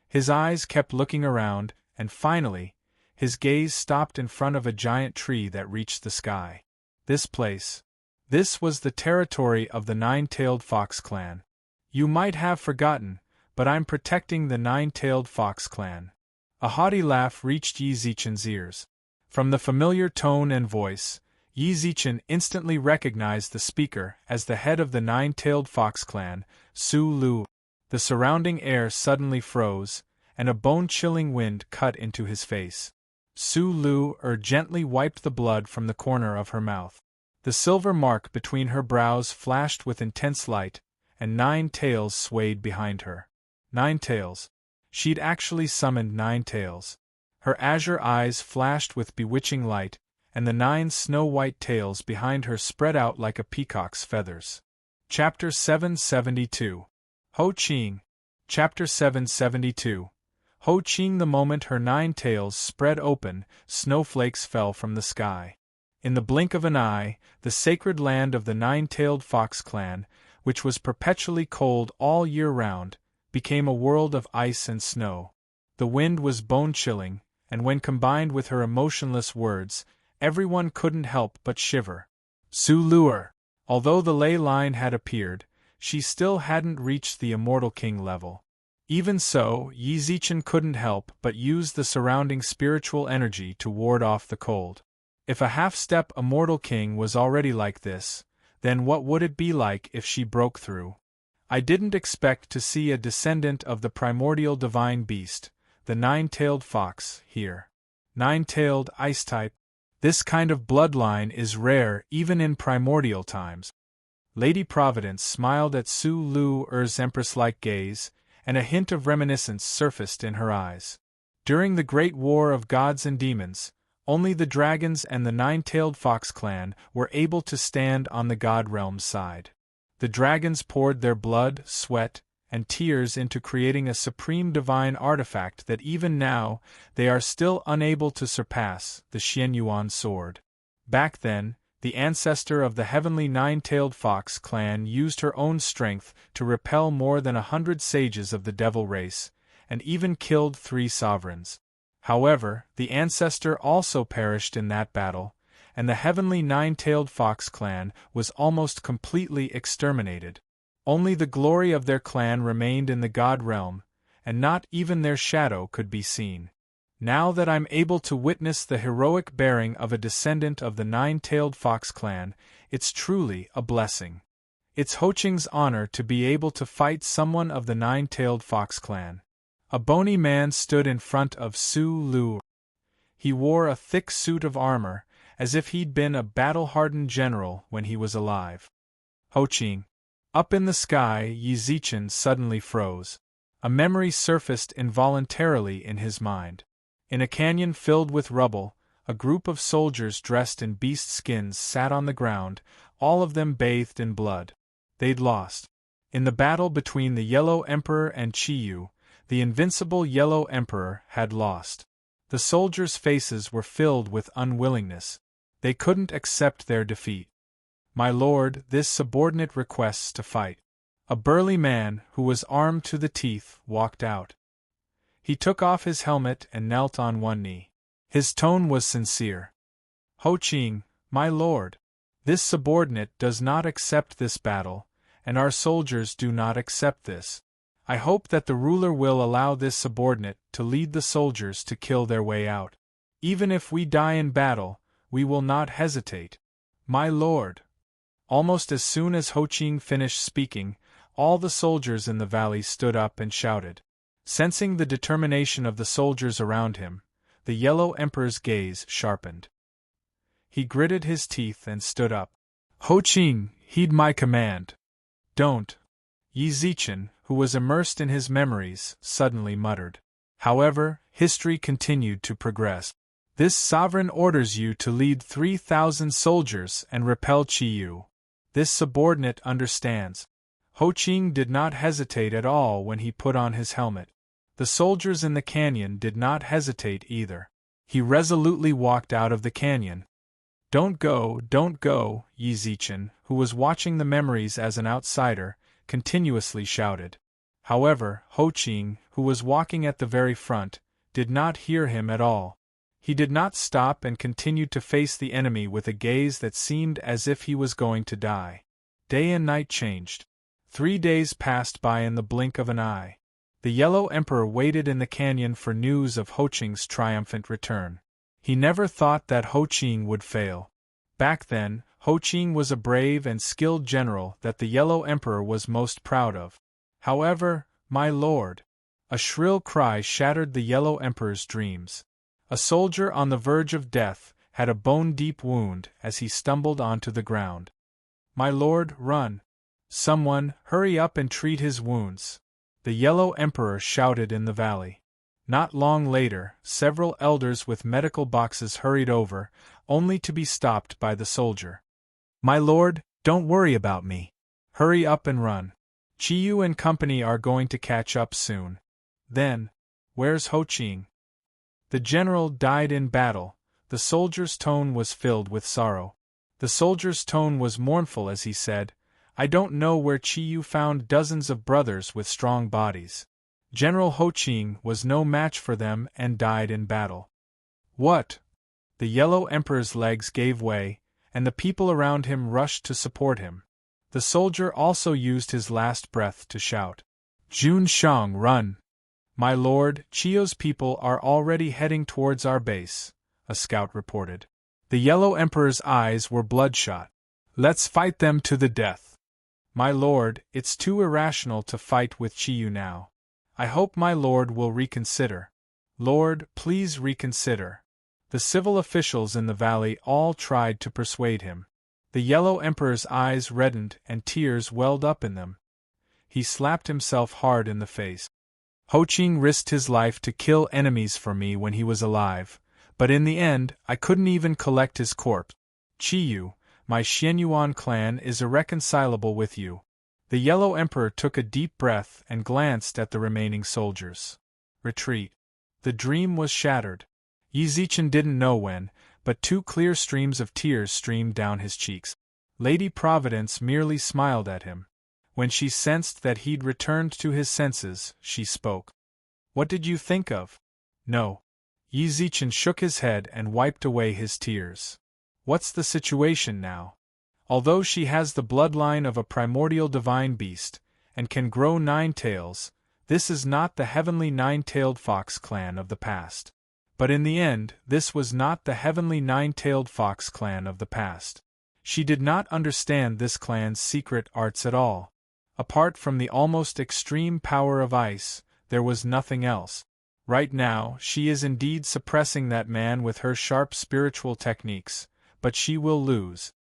His eyes kept looking around, and finally, his gaze stopped in front of a giant tree that reached the sky. This place. This was the territory of the 9-tailed fox clan. You might have forgotten, but I'm protecting the 9-tailed fox clan. A haughty laugh reached Yi Zichen's ears. From the familiar tone and voice, Yi Zichen instantly recognized the speaker as the head of the 9-tailed fox clan, Su Lu. The surrounding air suddenly froze, and a bone-chilling wind cut into his face. Su Lu gently wiped the blood from the corner of her mouth. The silver mark between her brows flashed with intense light, and 9 tails swayed behind her. 9 tails. She'd actually summoned 9 tails. Her azure eyes flashed with bewitching light, and the 9 snow-white tails behind her spread out like a peacock's feathers. Chapter 772. Ho Qing. Chapter 772. Ho Qing. The moment her 9 tails spread open, snowflakes fell from the sky. In the blink of an eye, the sacred land of the nine-tailed fox clan, which was perpetually cold all year round, became a world of ice and snow. The wind was bone-chilling, and when combined with her emotionless words, everyone couldn't help but shiver. Su-Luer. Although the ley line had appeared, she still hadn't reached the immortal king level. Even so, Yi Zichen couldn't help but use the surrounding spiritual energy to ward off the cold. If a half-step immortal king was already like this, then what would it be like if she broke through? I didn't expect to see a descendant of the primordial divine beast, the nine-tailed fox, here. Nine-tailed ice-type. This kind of bloodline is rare even in primordial times. Lady Providence smiled at Su-Luer's empress-like gaze, and a hint of reminiscence surfaced in her eyes. During the Great War of Gods and Demons, only the dragons and the nine-tailed fox clan were able to stand on the god realm's side. The dragons poured their blood, sweat, and tears into creating a supreme divine artifact that even now they are still unable to surpass, the Xianyuan sword. Back then, the ancestor of the heavenly nine-tailed fox clan used her own strength to repel more than 100 sages of the devil race, and even killed 3 sovereigns. However, the ancestor also perished in that battle, and the heavenly nine-tailed fox clan was almost completely exterminated. Only the glory of their clan remained in the god realm, and not even their shadow could be seen. Now that I'm able to witness the heroic bearing of a descendant of the nine-tailed fox clan, it's truly a blessing. It's Ho-Ching's honor to be able to fight someone of the nine-tailed fox clan. A bony man stood in front of Su-Luer. He wore a thick suit of armor, as if he'd been a battle-hardened general when he was alive. Ho-Ching. Up in the sky, Yi Zichen suddenly froze. A memory surfaced involuntarily in his mind. In a canyon filled with rubble, a group of soldiers dressed in beast skins sat on the ground, all of them bathed in blood. They'd lost. In the battle between the Yellow Emperor and Qiyu, the invincible Yellow Emperor had lost. The soldiers' faces were filled with unwillingness. They couldn't accept their defeat. "My lord, this subordinate requests to fight." A burly man, who was armed to the teeth, walked out. He took off his helmet and knelt on one knee. His tone was sincere. "Ho-Ching, my lord, this subordinate does not accept this battle, and our soldiers do not accept this. I hope that the ruler will allow this subordinate to lead the soldiers to kill their way out. Even if we die in battle, we will not hesitate. My lord." Almost as soon as Ho-Ching finished speaking, all the soldiers in the valley stood up and shouted. Sensing the determination of the soldiers around him, the Yellow Emperor's gaze sharpened. He gritted his teeth and stood up. "Ho-Ching, heed my command." "Don't." Yi Zichen, who was immersed in his memories, suddenly muttered. However, history continued to progress. "This sovereign orders you to lead 3,000 soldiers and repel Qiyu. This subordinate understands." Ho-Ching did not hesitate at all when he put on his helmet. The soldiers in the canyon did not hesitate either. He resolutely walked out of the canyon. Don't go, Yi Zichen, who was watching the memories as an outsider, continuously shouted. However, Ho-Ching, who was walking at the very front, did not hear him at all. He did not stop and continued to face the enemy with a gaze that seemed as if he was going to die. Day and night changed. 3 days passed by in the blink of an eye. The Yellow Emperor waited in the canyon for news of Ho-Ching's triumphant return. He never thought that Ho-Ching would fail. Back then, Ho-Ching was a brave and skilled general that the Yellow Emperor was most proud of. However, my lord, a shrill cry shattered the Yellow Emperor's dreams. A soldier on the verge of death had a bone-deep wound as he stumbled onto the ground. My lord, run! Someone, hurry up and treat his wounds! The Yellow Emperor shouted in the valley. Not long later, several elders with medical boxes hurried over, only to be stopped by the soldier. My lord, don't worry about me. Hurry up and run. Qiyu and company are going to catch up soon. Then, where's Ho-Ching? The general died in battle, The soldier's tone was filled with sorrow. The soldier's tone was mournful as he said, I don't know where Chiyu found dozens of brothers with strong bodies. General Ho-Ching was no match for them and died in battle. What? The Yellow Emperor's legs gave way, and the people around him rushed to support him. The soldier also used his last breath to shout, Jun Shang, run! My lord, Chiyo's people are already heading towards our base, a scout reported. The Yellow Emperor's eyes were bloodshot. Let's fight them to the death. My lord, it's too irrational to fight with Chiyu now. I hope my lord will reconsider. Lord, please reconsider. The civil officials in the valley all tried to persuade him. The Yellow Emperor's eyes reddened and tears welled up in them. He slapped himself hard in the face. Ho-Ching risked his life to kill enemies for me when he was alive, but in the end I couldn't even collect his corpse. Chiyu, my Xianyuan clan is irreconcilable with you. The Yellow Emperor took a deep breath and glanced at the remaining soldiers. Retreat. The dream was shattered. Yi Zichen didn't know when, but 2 clear streams of tears streamed down his cheeks. Lady Providence merely smiled at him. When she sensed that he'd returned to his senses, she spoke. What did you think of? No. Yi Zichen shook his head and wiped away his tears. What's the situation now? Although she has the bloodline of a primordial divine beast, and can grow 9 tails, this is not the heavenly 9-tailed fox clan of the past. But in the end, this was not the heavenly 9-tailed fox clan of the past. She did not understand this clan's secret arts at all. Apart from the almost extreme power of ice, there was nothing else. Right now, she is indeed suppressing that man with her sharp spiritual techniques, but she will lose.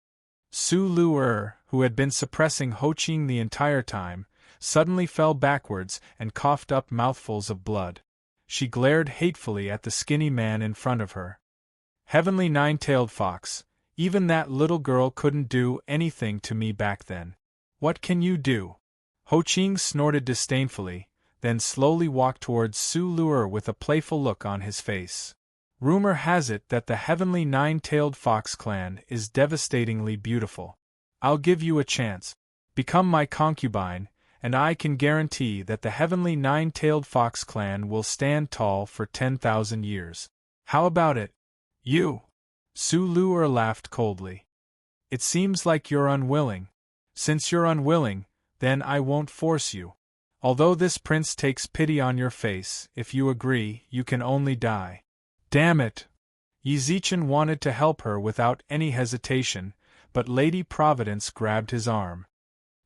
Su Lu, who had been suppressing Ho-Ching the entire time, suddenly fell backwards and coughed up mouthfuls of blood. She glared hatefully at the skinny man in front of her. Heavenly 9-tailed fox, even that little girl couldn't do anything to me back then. What can you do? Ho-Ching snorted disdainfully, then slowly walked towards Su Lu with a playful look on his face. Rumor has it that the heavenly 9-tailed fox clan is devastatingly beautiful. I'll give you a chance. Become my concubine, and I can guarantee that the heavenly 9-tailed fox clan will stand tall for 10,000 years. How about it? You? Su Lu laughed coldly. It seems like you're unwilling. Since you're unwilling, then I won't force you. Although this prince takes pity on your face, if you agree, you can only die. Damn it! Yi Zichen wanted to help her without any hesitation, but Lady Providence grabbed his arm.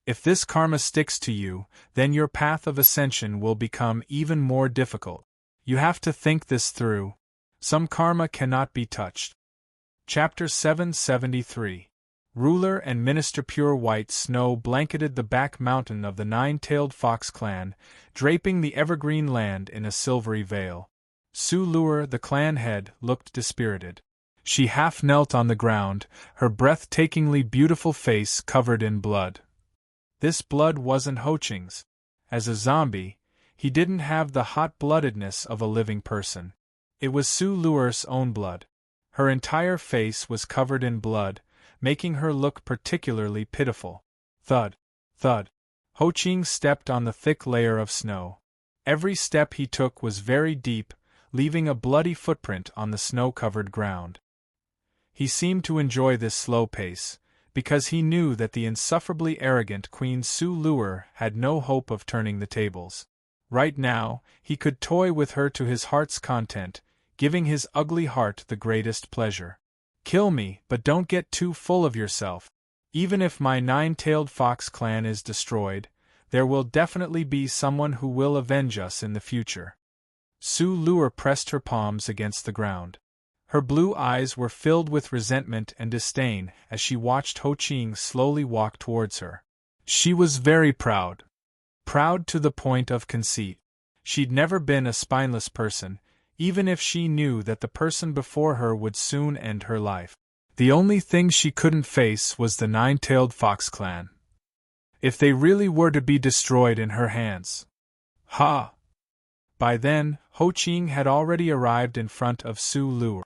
If this karma sticks to you, then your path of ascension will become even more difficult. You have to think this through. Some karma cannot be touched. Chapter 773. Ruler and Minister. Pure white snow blanketed the back mountain of the 9-tailed fox clan, draping the evergreen land in a silvery veil. Su Lu, the clan head, looked dispirited. She half knelt on the ground, her breathtakingly beautiful face covered in blood. This blood wasn't Ho-Ching's. As a zombie, he didn't have the hot-bloodedness of a living person. It was Su Lu's own blood. Her entire face was covered in blood, making her look particularly pitiful. Thud, thud. Ho-Ching stepped on the thick layer of snow. Every step he took was very deep, leaving a bloody footprint on the snow-covered ground. He seemed to enjoy this slow pace, because he knew that the insufferably arrogant Queen Su Lu had no hope of turning the tables. Right now, he could toy with her to his heart's content, giving his ugly heart the greatest pleasure. Kill me, but don't get too full of yourself. Even if my 9-tailed fox clan is destroyed, there will definitely be someone who will avenge us in the future. Su Lu pressed her palms against the ground. Her blue eyes were filled with resentment and disdain as she watched Ho-Ching slowly walk towards her. She was very proud. Proud to the point of conceit. She'd never been a spineless person, even if she knew that the person before her would soon end her life. The only thing she couldn't face was the 9-tailed fox clan. If they really were to be destroyed in her hands. Ha! By then, Ho-Ching had already arrived in front of Su Lu.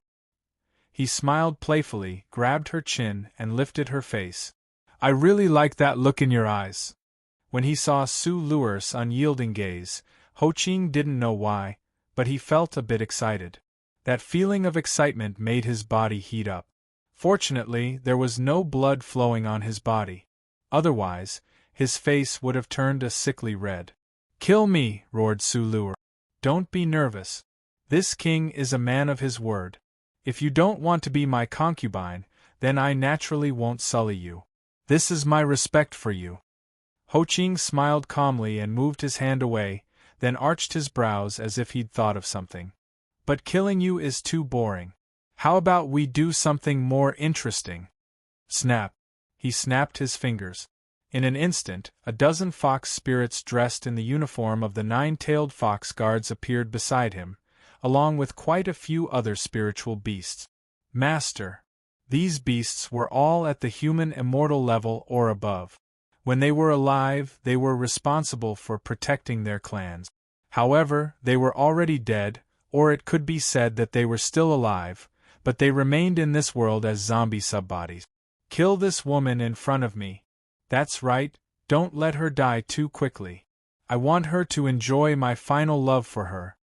He smiled playfully, grabbed her chin, and lifted her face. I really like that look in your eyes. When he saw Su Luer's unyielding gaze, Ho Ching didn't know why, but he felt a bit excited. That feeling of excitement made his body heat up. Fortunately, there was no blood flowing on his body. Otherwise, his face would have turned a sickly red. Kill me, roared Su Luer. Don't be nervous. This king is a man of his word. If you don't want to be my concubine, then I naturally won't sully you. This is my respect for you. Ho Ching smiled calmly and moved his hand away, then arched his brows as if he'd thought of something. But killing you is too boring. How about we do something more interesting? Snap. He snapped his fingers. In an instant, a dozen fox spirits dressed in the uniform of the nine-tailed fox guards appeared beside him, along with quite a few other spiritual beasts. Master. These beasts were all at the human immortal level or above. When they were alive, they were responsible for protecting their clans. However, they were already dead, or it could be said that they were still alive, but they remained in this world as zombie subbodies. Kill this woman in front of me. That's right, don't let her die too quickly. I want her to enjoy my final love for her.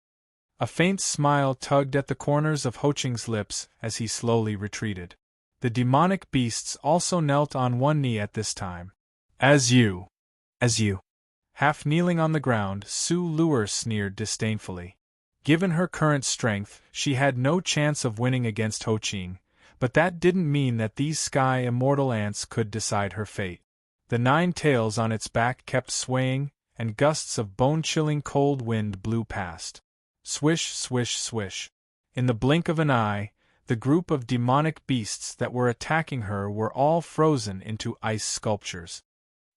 A faint smile tugged at the corners of Ho Ching's lips as he slowly retreated. The demonic beasts also knelt on one knee at this time. As you. Half kneeling on the ground, Su Luer sneered disdainfully. Given her current strength, she had no chance of winning against Ho Ching, but that didn't mean that these sky immortal ants could decide her fate. The 9 tails on its back kept swaying, and gusts of bone-chilling cold wind blew past. Swish, swish, swish. In the blink of an eye, the group of demonic beasts that were attacking her were all frozen into ice sculptures.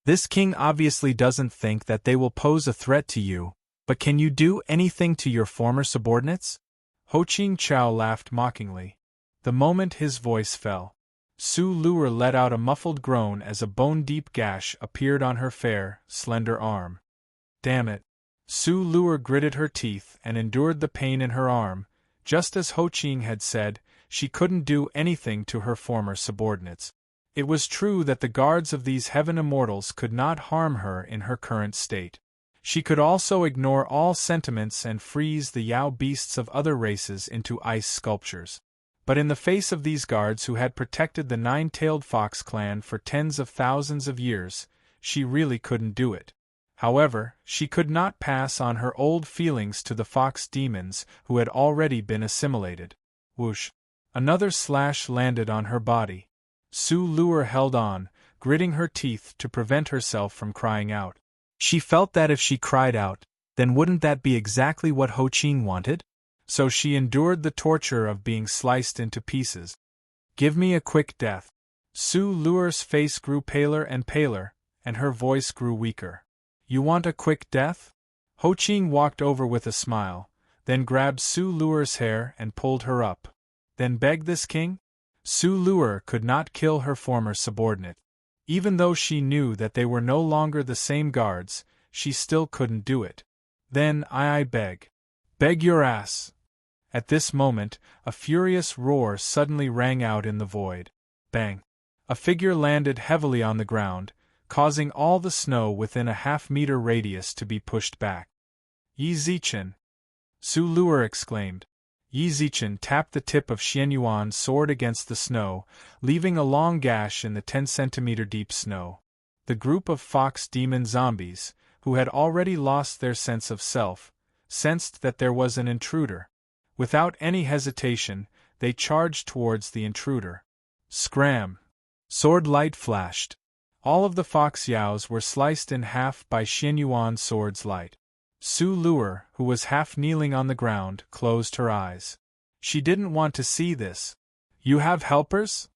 This king obviously doesn't think that they will pose a threat to you, but can you do anything to your former subordinates? Ho Ching Chao laughed mockingly. The moment his voice fell, Su Luer let out a muffled groan as a bone-deep gash appeared on her fair, slender arm. Damn it! Su Luer gritted her teeth and endured the pain in her arm. Just as Ho Ching had said, she couldn't do anything to her former subordinates. It was true that the guards of these heaven immortals could not harm her in her current state. She could also ignore all sentiments and freeze the Yao beasts of other races into ice sculptures. But in the face of these guards who had protected the 9-tailed fox clan for tens of thousands of years, she really couldn't do it. However, she could not pass on her old feelings to the fox demons who had already been assimilated. Whoosh! Another slash landed on her body. Su Luer held on, gritting her teeth to prevent herself from crying out. She felt that if she cried out, then wouldn't that be exactly what Ho Ching wanted? So she endured the torture of being sliced into pieces. Give me a quick death. Su Luer's face grew paler and paler, and her voice grew weaker. You want a quick death? Ho Ching walked over with a smile, then grabbed Su Luer's hair and pulled her up. Then beg this king? Su Luer could not kill her former subordinate. Even though she knew that they were no longer the same guards, she still couldn't do it. Then I beg. Beg your ass. At this moment, a furious roar suddenly rang out in the void. Bang! A figure landed heavily on the ground, causing all the snow within a half-meter radius to be pushed back. Yi Zichen! Su Luer exclaimed. Yi Zichen tapped the tip of Xian Yuan's sword against the snow, leaving a long gash in the 10-centimeter-deep snow. The group of fox demon zombies, who had already lost their sense of self, sensed that there was an intruder. Without any hesitation, they charged towards the intruder. Scram! Sword light flashed. All of the fox yaos were sliced in half by Xian Yuan's sword's light. Su Luer, who was half kneeling on the ground, closed her eyes. She didn't want to see this. You have helpers?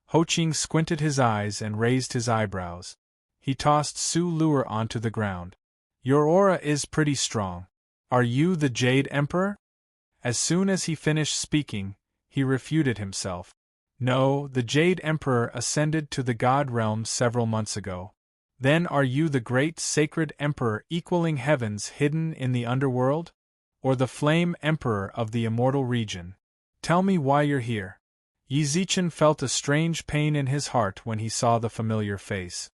Ho Ching squinted his eyes and raised his eyebrows. He tossed Su Luer onto the ground. Your aura is pretty strong. Are you the Jade Emperor? As soon as he finished speaking, he refuted himself. No, the Jade Emperor ascended to the God realm several months ago. Then are you the great sacred Emperor equaling heavens hidden in the underworld? Or the Flame Emperor of the immortal region? Tell me why you're here. Yi Zichen felt a strange pain in his heart when he saw the familiar face.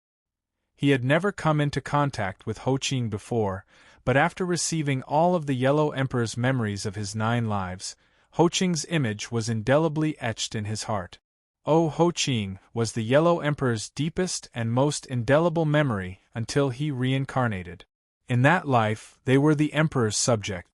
He had never come into contact with Ho Qing before, but after receiving all of the Yellow Emperor's memories of his 9 lives, Ho Qing's image was indelibly etched in his heart. Oh, Ho Qing was the Yellow Emperor's deepest and most indelible memory until he reincarnated. In that life, they were the Emperor's subject.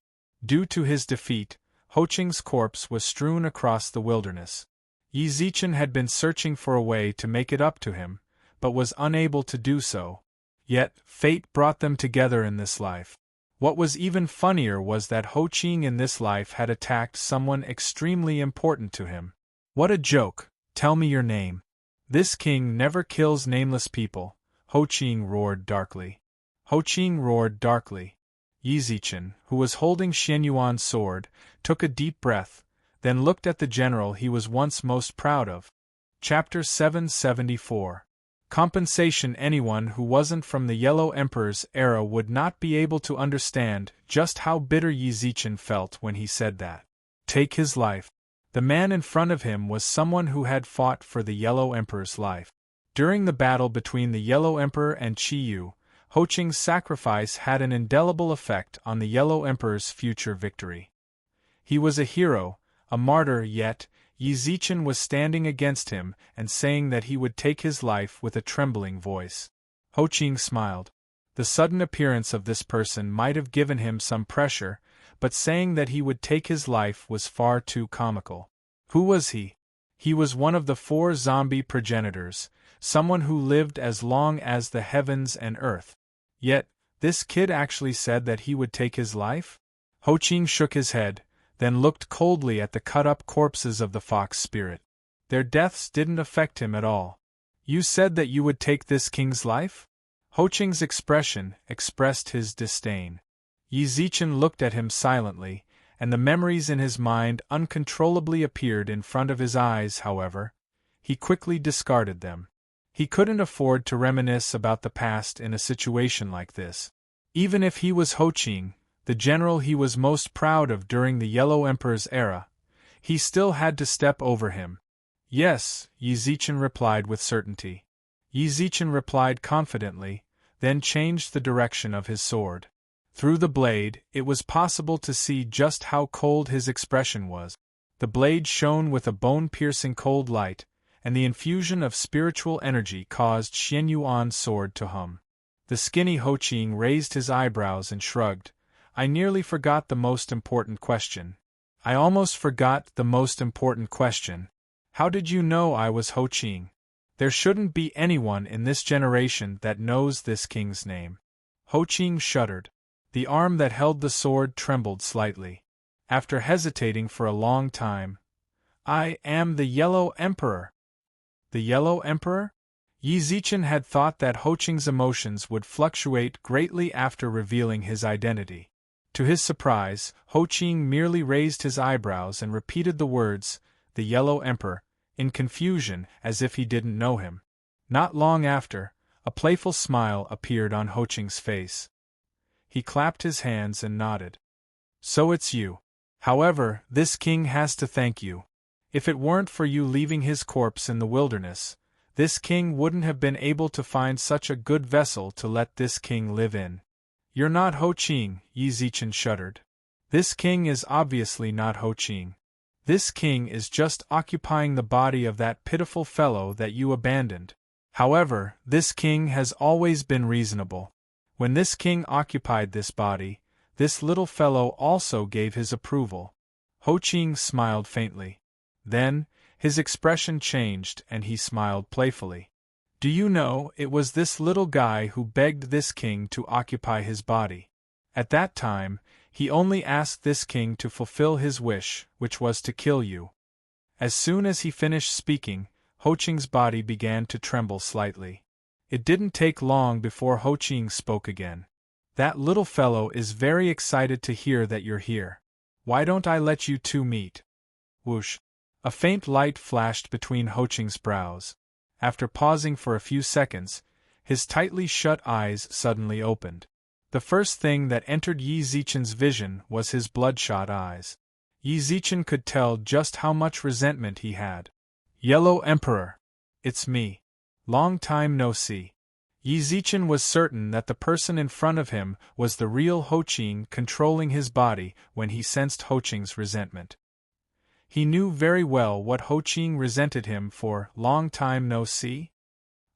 Due to his defeat, Ho Qing's corpse was strewn across the wilderness. Yi Zichen had been searching for a way to make it up to him, but was unable to do so. Yet, fate brought them together in this life. What was even funnier was that Ho Qing in this life had attacked someone extremely important to him. What a joke! Tell me your name. This king never kills nameless people, Ho Qing roared darkly. Ho Qing roared darkly. Yi Zichen, who was holding Xianyuan's sword, took a deep breath, then looked at the general he was once most proud of. Chapter 774. Compensation. Anyone who wasn't from the Yellow Emperor's era would not be able to understand just how bitter Yi Zichen felt when he said that. Take his life. The man in front of him was someone who had fought for the Yellow Emperor's life. During the battle between the Yellow Emperor and Qi Yu, Ho Qing's sacrifice had an indelible effect on the Yellow Emperor's future victory. He was a hero, a martyr, yet Yi Zichen was standing against him and saying that he would take his life with a trembling voice. Ho Qing smiled. The sudden appearance of this person might have given him some pressure, but saying that he would take his life was far too comical. Who was he? He was one of the 4 zombie progenitors, someone who lived as long as the heavens and earth. Yet, this kid actually said that he would take his life? Ho Qing shook his head, then looked coldly at the cut-up corpses of the fox spirit. Their deaths didn't affect him at all. You said that you would take this king's life? Ho Qing's expression expressed his disdain. Yi Zichen looked at him silently, and the memories in his mind uncontrollably appeared in front of his eyes. However, he quickly discarded them. He couldn't afford to reminisce about the past in a situation like this. Even if he was Ho Qing, the general he was most proud of during the Yellow Emperor's era, he still had to step over him. Yes, Yi Zichen replied with certainty. Yi Zichen replied confidently, then changed the direction of his sword. Through the blade, it was possible to see just how cold his expression was. The blade shone with a bone-piercing cold light, and the infusion of spiritual energy caused Xianyuan's sword to hum. The skinny Ho Qing raised his eyebrows and shrugged. I nearly forgot the most important question. I almost forgot the most important question. How did you know I was Ho Qing? There shouldn't be anyone in this generation that knows this king's name. Ho Qing shuddered. The arm that held the sword trembled slightly. After hesitating for a long time, I am the Yellow Emperor. The Yellow Emperor? Yi Zichen had thought that Ho Qing's emotions would fluctuate greatly after revealing his identity. To his surprise, Ho Qing merely raised his eyebrows and repeated the words, the Yellow Emperor, in confusion as if he didn't know him. Not long after, a playful smile appeared on Ho Qing's face. He clapped his hands and nodded. So it's you. However, this king has to thank you. If it weren't for you leaving his corpse in the wilderness, this king wouldn't have been able to find such a good vessel to let this king live in. You're not Ho Qing, Yi Zichen shuddered. This king is obviously not Ho Qing. This king is just occupying the body of that pitiful fellow that you abandoned. However, this king has always been reasonable. When this king occupied this body, this little fellow also gave his approval. Ho Qing smiled faintly. Then, his expression changed and he smiled playfully. Do you know, it was this little guy who begged this king to occupy his body. At that time, he only asked this king to fulfill his wish, which was to kill you. As soon as he finished speaking, Ho Qing's body began to tremble slightly. It didn't take long before Ho Qing spoke again. That little fellow is very excited to hear that you're here. Why don't I let you two meet? Whoosh! A faint light flashed between Ho Qing's brows. After pausing for a few seconds, his tightly shut eyes suddenly opened. The first thing that entered Yi Zichen's vision was his bloodshot eyes. Yi Zichen could tell just how much resentment he had. Yellow Emperor. It's me. Long time no see. Yi Zichen was certain that the person in front of him was the real Ho Qing controlling his body when he sensed Ho Qing's resentment. He knew very well what Ho Qing resented him for. Long time no see?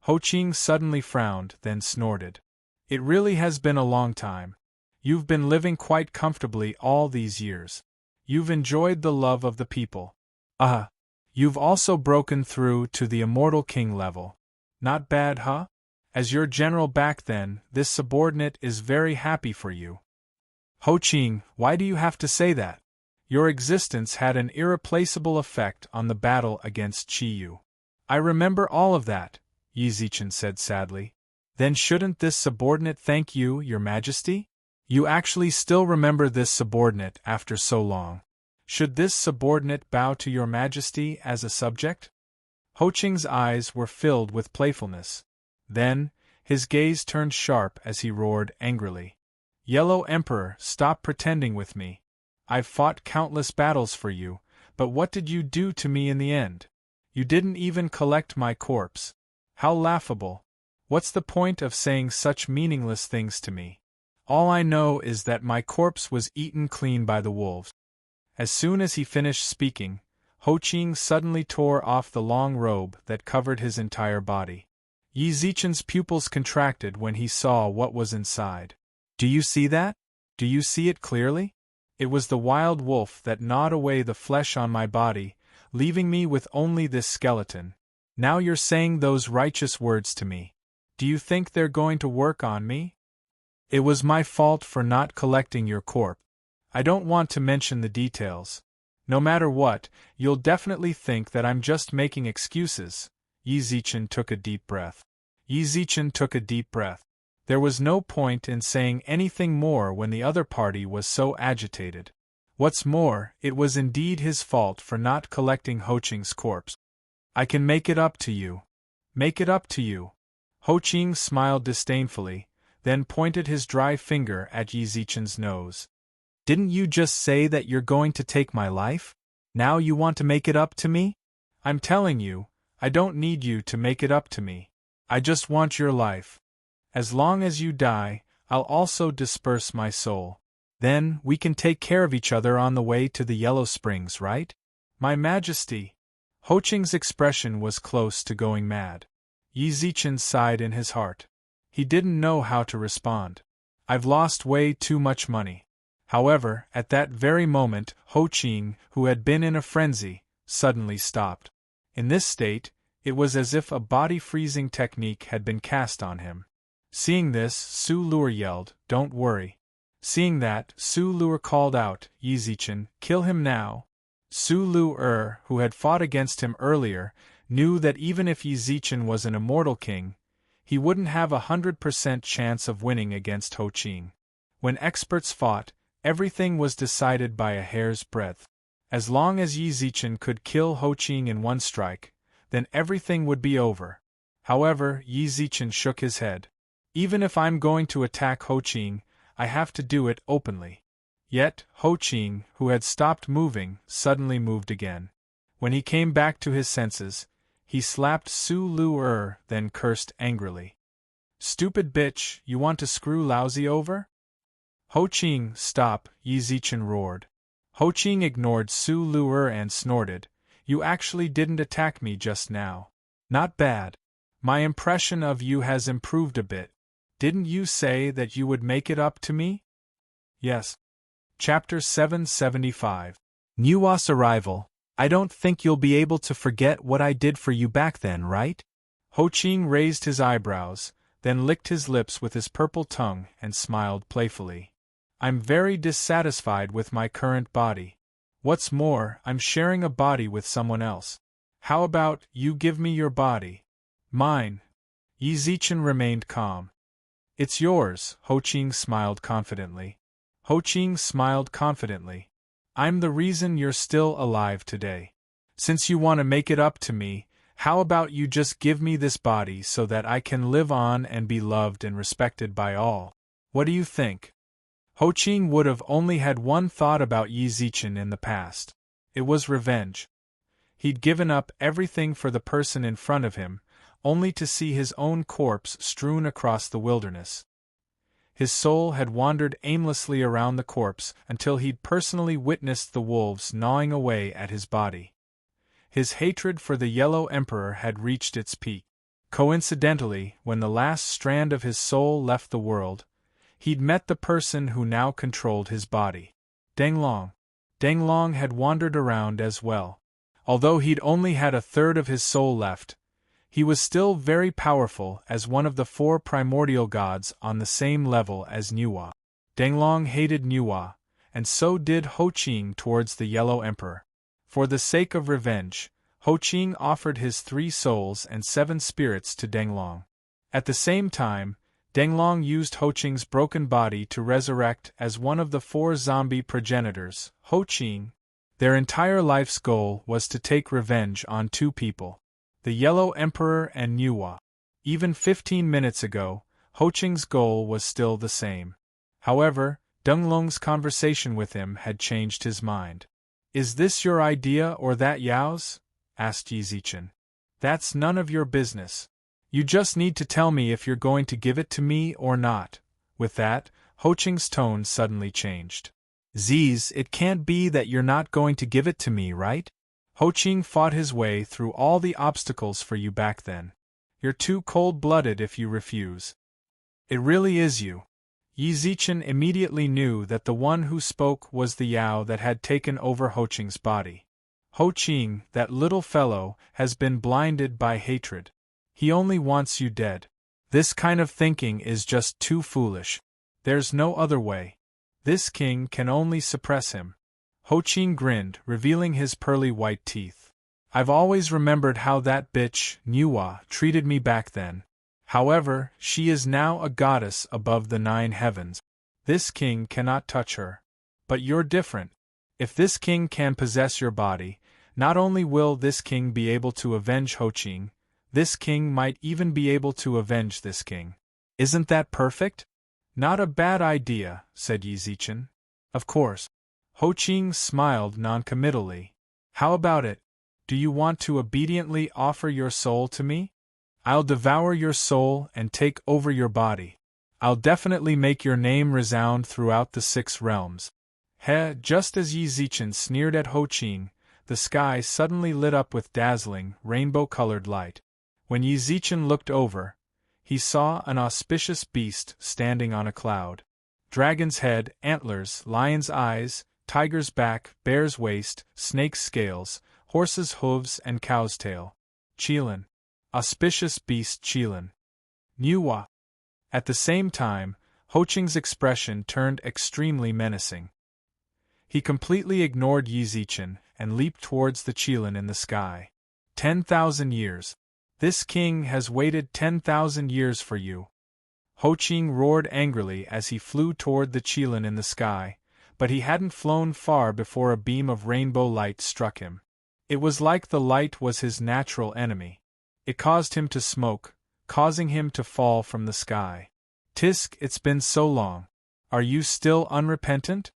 Ho Qing suddenly frowned, then snorted. It really has been a long time. You've been living quite comfortably all these years. You've enjoyed the love of the people. You've also broken through to the immortal king level. Not bad, huh? As your general back then, this subordinate is very happy for you. Ho Qing, why do you have to say that? Your existence had an irreplaceable effect on the battle against Qiyu. I remember all of that, Yi Zichen said sadly. Then shouldn't this subordinate thank you, Your Majesty? You actually still remember this subordinate after so long. Should this subordinate bow to Your Majesty as a subject? Ho Qing's eyes were filled with playfulness. Then, his gaze turned sharp as he roared angrily. Yellow Emperor, stop pretending with me. I've fought countless battles for you, but what did you do to me in the end? You didn't even collect my corpse. How laughable. What's the point of saying such meaningless things to me? All I know is that my corpse was eaten clean by the wolves. As soon as he finished speaking, Ho Qing suddenly tore off the long robe that covered his entire body. Yi Zichen's pupils contracted when he saw what was inside. Do you see that? Do you see it clearly? It was the wild wolf that gnawed away the flesh on my body, leaving me with only this skeleton. Now you're saying those righteous words to me. Do you think they're going to work on me? It was my fault for not collecting your corpse. I don't want to mention the details. No matter what, you'll definitely think that I'm just making excuses. Yi Zichen took a deep breath. Yi Zichen took a deep breath. There was no point in saying anything more when the other party was so agitated. What's more, it was indeed his fault for not collecting Ho Qing's corpse. I can make it up to you. Make it up to you. Ho Qing smiled disdainfully, then pointed his dry finger at Yi Zichen's nose. Didn't you just say that you're going to take my life? Now you want to make it up to me? I'm telling you, I don't need you to make it up to me. I just want your life. As long as you die, I'll also disperse my soul. Then we can take care of each other on the way to the Yellow Springs, right? My Majesty. Ho Qing's expression was close to going mad. Yi Zichen sighed in his heart. He didn't know how to respond. I've lost way too much money. However, at that very moment, Ho Qing, who had been in a frenzy, suddenly stopped. In this state, it was as if a body-freezing technique had been cast on him. Seeing this, Su Luer yelled, "Don't worry." Seeing that, Su Luer called out, "Yi Zichen, kill him now." Su Luer, who had fought against him earlier, knew that even if Yi Zichen was an immortal king, he wouldn't have 100% chance of winning against Ho Qing. When experts fought, everything was decided by a hair's breadth. As long as Yi Zichen could kill Ho Qing in one strike, then everything would be over. However, Yi Zichen shook his head. Even if I'm going to attack Ho Qing, I have to do it openly. Yet, Ho Qing, who had stopped moving, suddenly moved again. When he came back to his senses, he slapped Su Luer, then cursed angrily. "Stupid bitch, you want to screw Lousy over?" "Ho Qing, stop," Yi Zichen roared. Ho Qing ignored Su Luer and snorted. "You actually didn't attack me just now. Not bad. My impression of you has improved a bit. Didn't you say that you would make it up to me?" "Yes." Chapter 775. Nuwa's arrival. I don't think you'll be able to forget what I did for you back then, right? Ho Qing raised his eyebrows, then licked his lips with his purple tongue and smiled playfully. I'm very dissatisfied with my current body. What's more, I'm sharing a body with someone else. How about you give me your body? Mine. Yi Zichen remained calm. It's yours, Ho Qing smiled confidently. Ho Qing smiled confidently. I'm the reason you're still alive today. Since you want to make it up to me, how about you just give me this body so that I can live on and be loved and respected by all? What do you think? Ho Qing would have only had one thought about Yi Zichen in the past. It was revenge. He'd given up everything for the person in front of him, only to see his own corpse strewn across the wilderness. His soul had wandered aimlessly around the corpse until he'd personally witnessed the wolves gnawing away at his body. His hatred for the Yellow Emperor had reached its peak. Coincidentally, when the last strand of his soul left the world, he'd met the person who now controlled his body. Danglong. Danglong had wandered around as well. Although he'd only had a third of his soul left, he was still very powerful as one of the 4 primordial gods on the same level as Nuwa. Danglong hated Nuwa, and so did Ho Ching towards the Yellow Emperor. For the sake of revenge, Ho Ching offered his 3 souls and 7 spirits to Danglong. At the same time, Danglong used Ho Ching's broken body to resurrect as one of the 4 zombie progenitors, Ho Ching. Their entire life's goal was to take revenge on 2 people, the Yellow Emperor and Nuwa. Even 15 minutes ago, Ho Ching's goal was still the same. However, Danglong's conversation with him had changed his mind. "Is this your idea or that Yao's?" asked Yi Zichen. "That's none of your business. You just need to tell me if you're going to give it to me or not." With that, Ho Ching's tone suddenly changed. "Ziz, it can't be that you're not going to give it to me, right? Ho Ching fought his way through all the obstacles for you back then. You're too cold-blooded if you refuse. It really is you." Yi Zichen immediately knew that the one who spoke was the Yao that had taken over Ho Ching's body. Ho Ching, that little fellow, has been blinded by hatred. He only wants you dead. This kind of thinking is just too foolish. There's no other way. This king can only suppress him. Ho Ching grinned, revealing his pearly white teeth. "I've always remembered how that bitch, Nuwa, treated me back then. However, she is now a goddess above the 9 heavens. This king cannot touch her. But you're different. If this king can possess your body, not only will this king be able to avenge Ho Ching, this king might even be able to avenge this king. Isn't that perfect?" "Not a bad idea," said Yi Zichen. "Of course." Ho Ching smiled noncommittally. "How about it? Do you want to obediently offer your soul to me? I'll devour your soul and take over your body. I'll definitely make your name resound throughout the 6 realms." Just as Yi Zichen sneered at Ho Ching, the sky suddenly lit up with dazzling, rainbow-colored light. When Yi Zichen looked over, he saw an auspicious beast standing on a cloud. Dragon's head, antlers, lion's eyes, tiger's back, bear's waist, snake's scales, horse's hooves and cow's tail. Qilin. Auspicious beast Qilin. Nuwa. At the same time, Ho Ching's expression turned extremely menacing. He completely ignored Yi Zichen and leaped towards the Qilin in the sky. 10,000 years. This king has waited 10,000 years for you. Ho Ching roared angrily as he flew toward the Qilin in the sky, but he hadn't flown far before a beam of rainbow light struck him. It was like the light was his natural enemy. It caused him to smoke, causing him to fall from the sky. "Tisk, it's been so long. Are you still unrepentant?"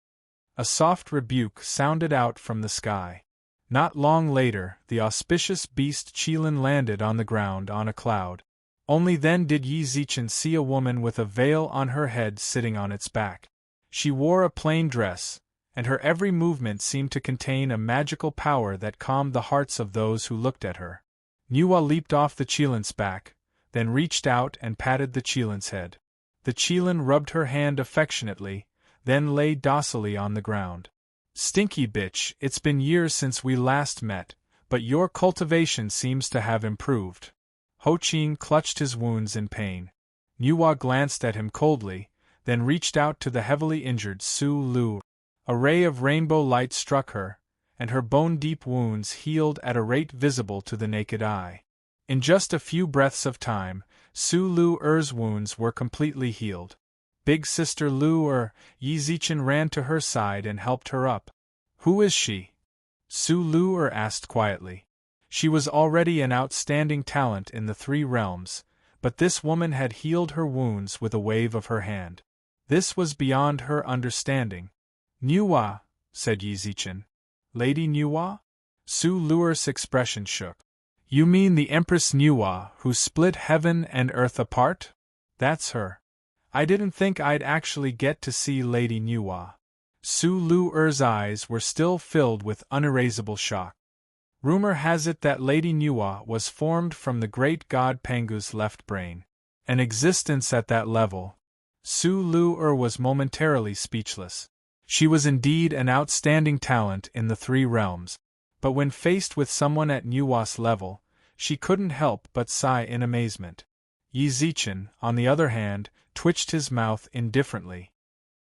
A soft rebuke sounded out from the sky. Not long later, the auspicious beast Qilin landed on the ground on a cloud. Only then did Yi Zichen see a woman with a veil on her head sitting on its back. She wore a plain dress, and her every movement seemed to contain a magical power that calmed the hearts of those who looked at her. Nuwa leaped off the Qilin's back, then reached out and patted the Qilin's head. The Qilin rubbed her hand affectionately, then lay docilely on the ground. "Stinky bitch, it's been years since we last met, but your cultivation seems to have improved." Ho Ching clutched his wounds in pain. Nuwa glanced at him coldly, then reached out to the heavily injured Su Lu. A ray of rainbow light struck her, and her bone-deep wounds healed at a rate visible to the naked eye. In just a few breaths of time, Su Lu-er's wounds were completely healed. Big Sister Lu-er, Yi Zichen ran to her side and helped her up. "Who is she?" Su Lu-er asked quietly. She was already an outstanding talent in the 3 realms, but this woman had healed her wounds with a wave of her hand. This was beyond her understanding. "Nuwa," said Yi Zichen. "Lady Nuwa?" Su Luer's expression shook. You mean the Empress Nuwa who split heaven and earth apart? That's her. I didn't think I'd actually get to see Lady Nuwa. Su Luer's eyes were still filled with unerasable shock. Rumor has it that Lady Nuwa was formed from the great god Pangu's left brain. An existence at that level. Su Luer was momentarily speechless. She was indeed an outstanding talent in the three realms, but when faced with someone at Nuwa's level, she couldn't help but sigh in amazement. Yi Zichen, on the other hand, twitched his mouth indifferently.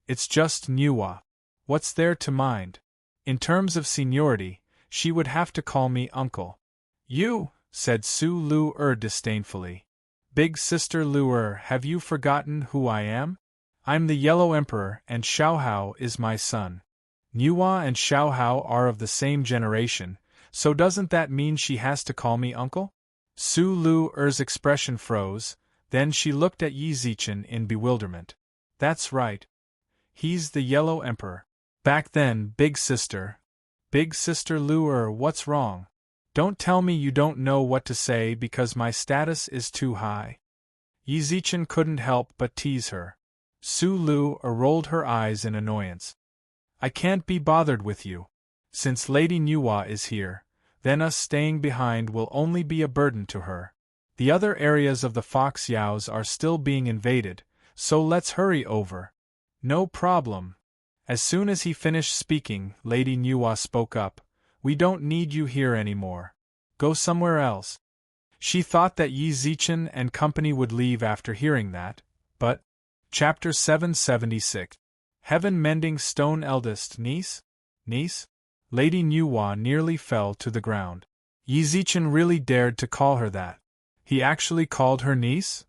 It's just Nuwa. What's there to mind? In terms of seniority, she would have to call me uncle. You, said Su Luer disdainfully. Big Sister Luer, have you forgotten who I am? I'm the Yellow Emperor and Xiaohao is my son. Nuwa and Xiaohao are of the same generation, so doesn't that mean she has to call me uncle? Su Luer's expression froze, then she looked at Yi Zichen in bewilderment. That's right. He's the Yellow Emperor. Back then, Big Sister. Big Sister Luer, what's wrong? Don't tell me you don't know what to say because my status is too high. Yi Zichen couldn't help but tease her. Su Luer rolled her eyes in annoyance. I can't be bothered with you. Since Lady Nuwa is here, then us staying behind will only be a burden to her. The other areas of the Fox Yaos are still being invaded, so let's hurry over. No problem. As soon as he finished speaking, Lady Nuwa spoke up. We don't need you here anymore. Go somewhere else. She thought that Yi Zichen and company would leave after hearing that, but... Chapter 776. Heaven-mending stone eldest niece? Niece? Lady Nuwa nearly fell to the ground. Yi Zichen really dared to call her that. He actually called her niece?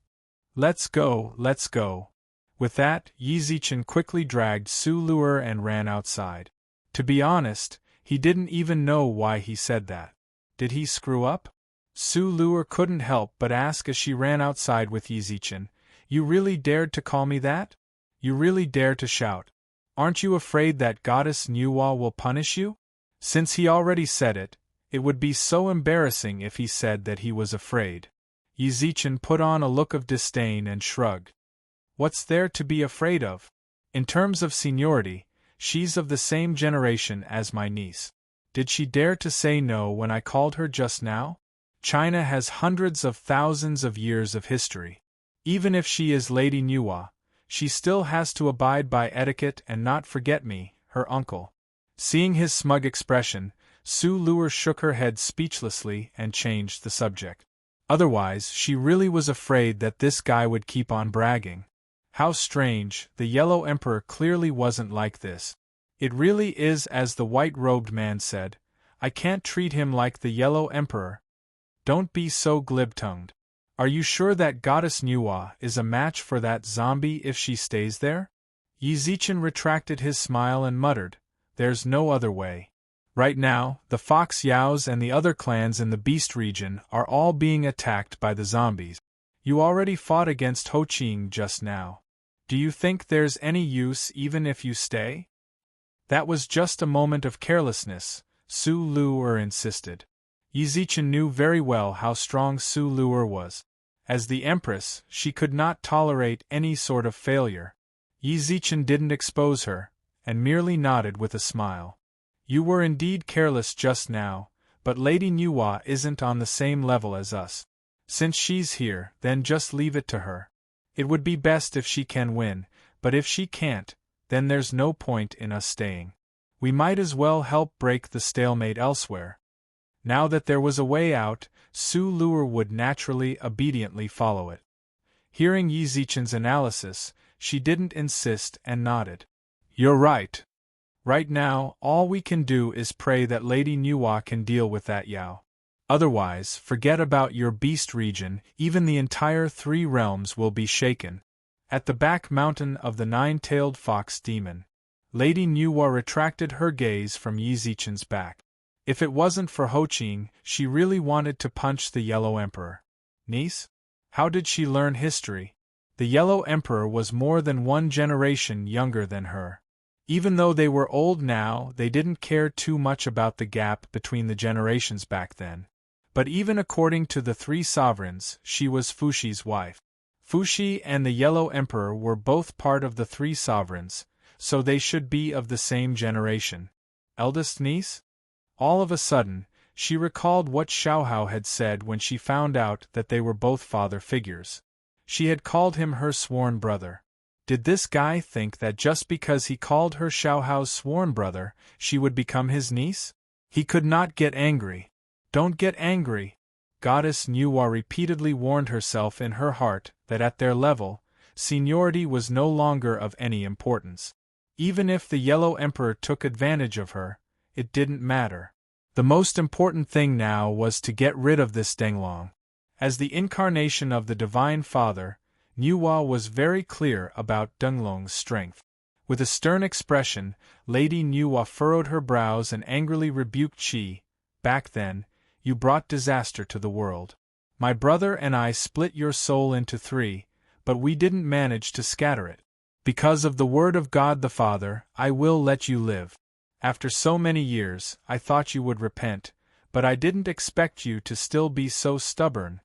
Let's go, let's go. With that, Yi Zichen quickly dragged Su Luer and ran outside. To be honest, he didn't even know why he said that. Did he screw up? Su Luer couldn't help but ask as she ran outside with Yi Zichen. You really dared to call me that? You really dare to shout. Aren't you afraid that Goddess Nuwa will punish you? Since he already said it, it would be so embarrassing if he said that he was afraid. Yi Zichen put on a look of disdain and shrugged. What's there to be afraid of? In terms of seniority, she's of the same generation as my niece. Did she dare to say no when I called her just now? China has hundreds of thousands of years of history. Even if she is Lady Nuwa, she still has to abide by etiquette and not forget me, her uncle. Seeing his smug expression, Su Luer shook her head speechlessly and changed the subject. Otherwise, she really was afraid that this guy would keep on bragging. How strange, the Yellow Emperor clearly wasn't like this. It really is as the white-robed man said, I can't treat him like the Yellow Emperor. Don't be so glib-tongued. Are you sure that Goddess Nuwa is a match for that zombie if she stays there? Yi Zichen retracted his smile and muttered, There's no other way. Right now, the Fox Yaos and the other clans in the Beast region are all being attacked by the zombies. You already fought against Ho Qing just now. Do you think there's any use even if you stay? That was just a moment of carelessness, Su Luer insisted. Yi Zichen knew very well how strong Su Luer was. As the Empress, she could not tolerate any sort of failure. Yi Zichen didn't expose her, and merely nodded with a smile. You were indeed careless just now, but Lady Nuwa isn't on the same level as us. Since she's here, then just leave it to her. It would be best if she can win, but if she can't, then there's no point in us staying. We might as well help break the stalemate elsewhere. Now that there was a way out, Su Luer would naturally obediently follow it. Hearing Yi Zichen's analysis, she didn't insist and nodded. You're right. Right now, all we can do is pray that Lady Nuwa can deal with that Yao. Otherwise, forget about your beast region, even the entire three realms will be shaken. At the back mountain of the nine-tailed fox demon, Lady Nuwa retracted her gaze from Yi Zichen's back. If it wasn't for Ho Qing, she really wanted to punch the Yellow Emperor. Niece? How did she learn history? The Yellow Emperor was more than one generation younger than her. Even though they were old now, they didn't care too much about the gap between the generations back then. But even according to the three sovereigns, she was Fushi's wife. Fushi and the Yellow Emperor were both part of the three sovereigns, so they should be of the same generation. Eldest niece? All of a sudden, she recalled what Xiaohao had said when she found out that they were both father figures. She had called him her sworn brother. Did this guy think that just because he called her Xiaohao's sworn brother, she would become his niece? He could not get angry. Don't get angry. Goddess Nuwa repeatedly warned herself in her heart that at their level, seniority was no longer of any importance. Even if the Yellow Emperor took advantage of her, it didn't matter. The most important thing now was to get rid of this Denglong. As the incarnation of the Divine Father, Nuwa was very clear about Denglong's strength. With a stern expression, Lady Nuwa furrowed her brows and angrily rebuked Qi. Back then, you brought disaster to the world. My brother and I split your soul into three, but we didn't manage to scatter it. Because of the word of God the Father, I will let you live. After so many years, I thought you would repent, but I didn't expect you to still be so stubborn.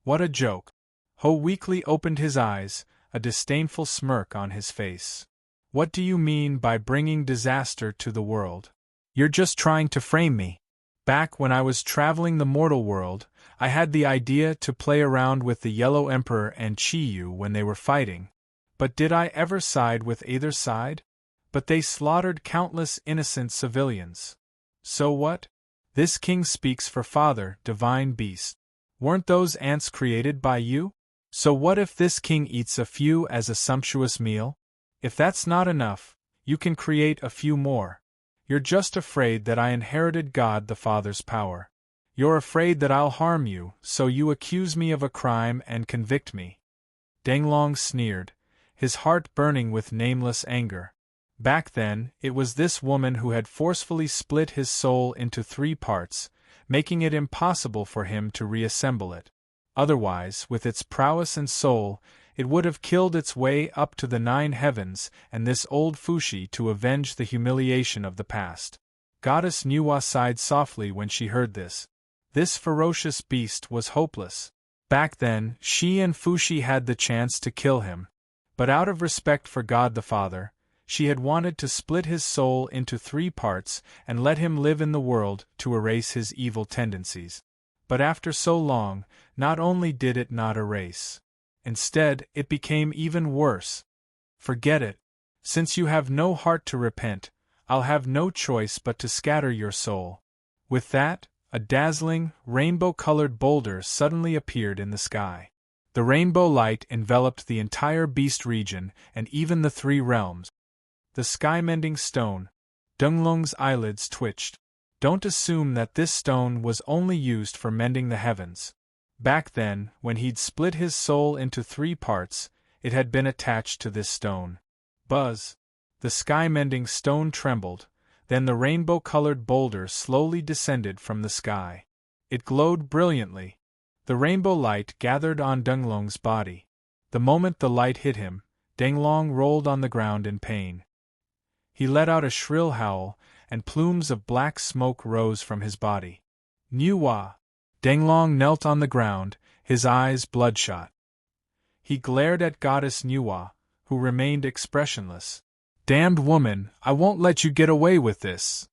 What a joke. Ho weakly opened his eyes, a disdainful smirk on his face. What do you mean by bringing disaster to the world? You're just trying to frame me. Back when I was traveling the mortal world, I had the idea to play around with the Yellow Emperor and Chiyu when they were fighting. But did I ever side with either side? But they slaughtered countless innocent civilians. So what? This king speaks for father, divine beast. Weren't those ants created by you? So what if this king eats a few as a sumptuous meal? If that's not enough, you can create a few more. You're just afraid that I inherited God the Father's power. You're afraid that I'll harm you, so you accuse me of a crime and convict me. Denglong sneered, his heart burning with nameless anger. Back then, it was this woman who had forcefully split his soul into three parts, making it impossible for him to reassemble it. Otherwise, with its prowess and soul, it would have killed its way up to the 9 heavens and this old Fushi to avenge the humiliation of the past. Goddess Nuwa sighed softly when she heard this. This ferocious beast was hopeless. Back then, she and Fushi had the chance to kill him. But out of respect for God the Father, she had wanted to split his soul into 3 parts and let him live in the world to erase his evil tendencies. But after so long, not only did it not erase. Instead, it became even worse. Forget it. Since you have no heart to repent, I'll have no choice but to scatter your soul. With that, a dazzling, rainbow-colored boulder suddenly appeared in the sky. The rainbow light enveloped the entire beast region and even the 3 realms. The sky-mending stone. Denglong's eyelids twitched. Don't assume that this stone was only used for mending the heavens. Back then, when he'd split his soul into 3 parts, it had been attached to this stone. Buzz! The sky-mending stone trembled, then the rainbow-colored boulder slowly descended from the sky. It glowed brilliantly. The rainbow light gathered on Denglong's body. The moment the light hit him, Denglong rolled on the ground in pain. He let out a shrill howl, and plumes of black smoke rose from his body. Nuwa! Denglong knelt on the ground, his eyes bloodshot. He glared at Goddess Nuwa, who remained expressionless. Damned woman, I won't let you get away with this.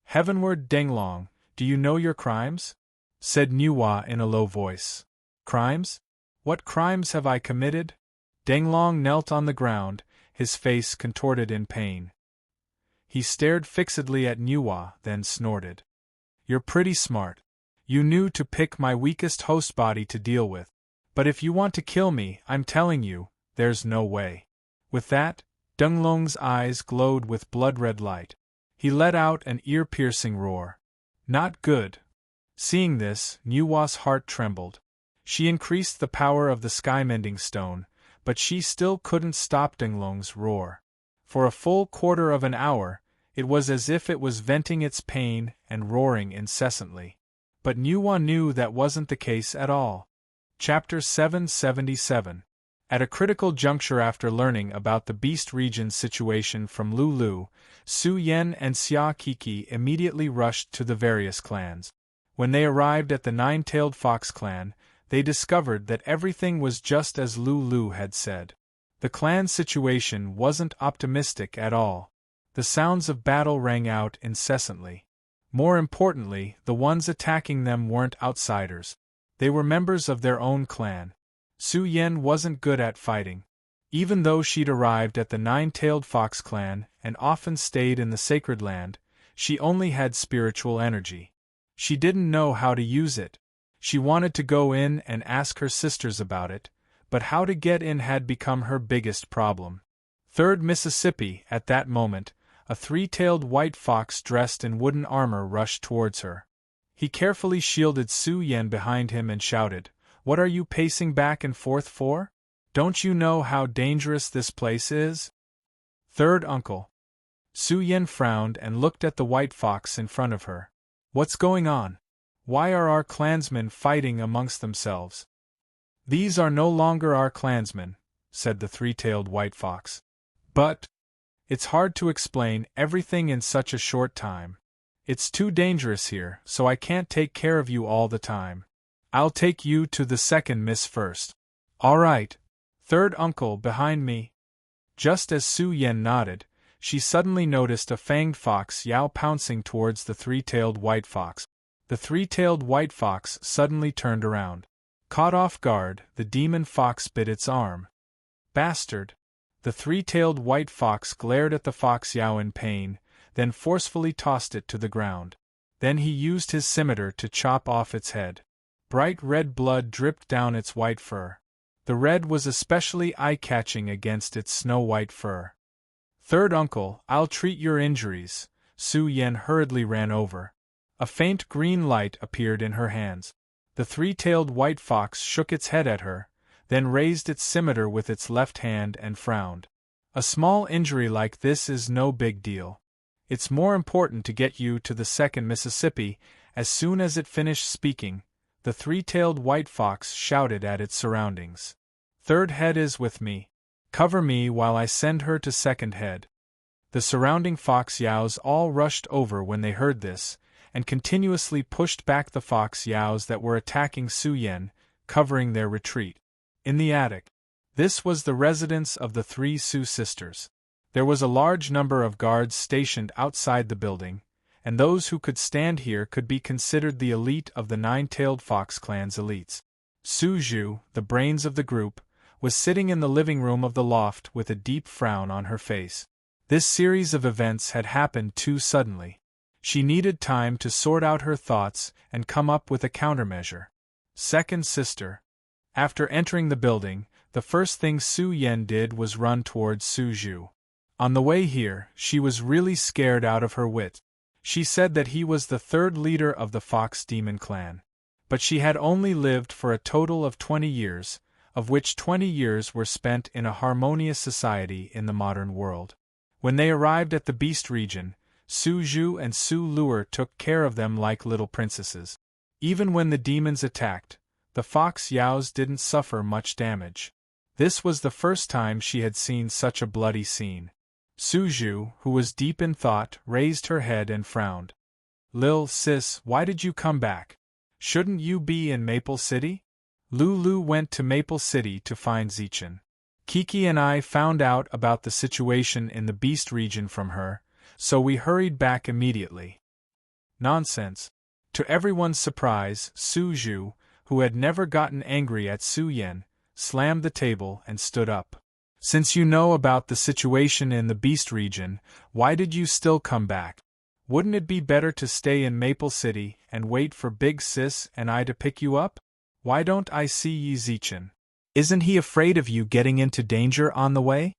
Heavenward, Denglong, do you know your crimes? Said Nuwa in a low voice. Crimes? What crimes have I committed? Denglong knelt on the ground, his face contorted in pain. He stared fixedly at Nuwa, then snorted. You're pretty smart. You knew to pick my weakest host body to deal with. But if you want to kill me, I'm telling you, there's no way. With that, Denglong's eyes glowed with blood-red light. He let out an ear-piercing roar. Not good. Seeing this, Nuwa's heart trembled. She increased the power of the sky-mending stone, but she still couldn't stop Denglong's roar. For a full quarter of an hour, it was as if it was venting its pain and roaring incessantly. But Nuwa knew that wasn't the case at all. Chapter 777. At a critical juncture after learning about the Beast Region's situation from Lulu, Su Yen and Xia Kiki immediately rushed to the various clans. When they arrived at the Nine-Tailed Fox clan, they discovered that everything was just as Lulu had said. The clan's situation wasn't optimistic at all. The sounds of battle rang out incessantly. More importantly, the ones attacking them weren't outsiders. They were members of their own clan. Su Yen wasn't good at fighting. Even though she'd arrived at the Nine-Tailed Fox clan and often stayed in the Sacred Land, she only had spiritual energy. She didn't know how to use it. She wanted to go in and ask her sisters about it, but how to get in had become her biggest problem. 3rd Mississippi, at that moment, a three-tailed white fox dressed in wooden armor rushed towards her. He carefully shielded Su Yen behind him and shouted, "What are you pacing back and forth for? Don't you know how dangerous this place is?" Third uncle. Su Yen frowned and looked at the white fox in front of her. "What's going on? Why are our clansmen fighting amongst themselves?" "These are no longer our clansmen," said the three-tailed white fox. "But it's hard to explain everything in such a short time. It's too dangerous here, so I can't take care of you all the time. I'll take you to the second miss first." "All right. Third uncle behind me." Just as Su Yen nodded, she suddenly noticed a fanged fox Yao pouncing towards the three-tailed white fox. The three-tailed white fox suddenly turned around. Caught off guard, the demon fox bit its arm. "Bastard!" The three-tailed white fox glared at the fox Yao in pain, then forcefully tossed it to the ground. Then he used his scimitar to chop off its head. Bright red blood dripped down its white fur. The red was especially eye-catching against its snow-white fur. "Third uncle, I'll treat your injuries." Su Yen hurriedly ran over. A faint green light appeared in her hands. The three-tailed white fox shook its head at her, then raised its scimitar with its left hand and frowned. "A small injury like this is no big deal. It's more important to get you to the second Mississippi." As soon as it finished speaking, the three-tailed white fox shouted at its surroundings. "Third head is with me. Cover me while I send her to second head." The surrounding fox Yaos all rushed over when they heard this, and continuously pushed back the fox Yaos that were attacking Su Yen, covering their retreat. In the attic. This was the residence of the three Su sisters. There was a large number of guards stationed outside the building, and those who could stand here could be considered the elite of the Nine-Tailed Fox clan's elites. Su Zhu, the brains of the group, was sitting in the living room of the loft with a deep frown on her face. This series of events had happened too suddenly. She needed time to sort out her thoughts and come up with a countermeasure. Second sister. After entering the building, the first thing Su Yen did was run towards Su Zhu. On the way here, she was really scared out of her wit. She said that he was the third leader of the Fox Demon clan. But she had only lived for a total of 20 years, of which 20 years were spent in a harmonious society in the modern world. When they arrived at the Beast region, Su Zhu and Su Luer took care of them like little princesses. Even when the demons attacked, the Fox Yaos didn't suffer much damage. This was the first time she had seen such a bloody scene. Su Zhu, who was deep in thought, raised her head and frowned. "Lil sis, why did you come back? Shouldn't you be in Maple City?" Lulu went to Maple City to find Zichen. "Kiki and I found out about the situation in the Beast region from her, so we hurried back immediately." Nonsense. To everyone's surprise, Su Zhu, who had never gotten angry at Su Yen, slammed the table and stood up. "Since you know about the situation in the Beast region, why did you still come back? Wouldn't it be better to stay in Maple City and wait for Big Sis and I to pick you up? Why don't I see Yi Zichen? Isn't he afraid of you getting into danger on the way?"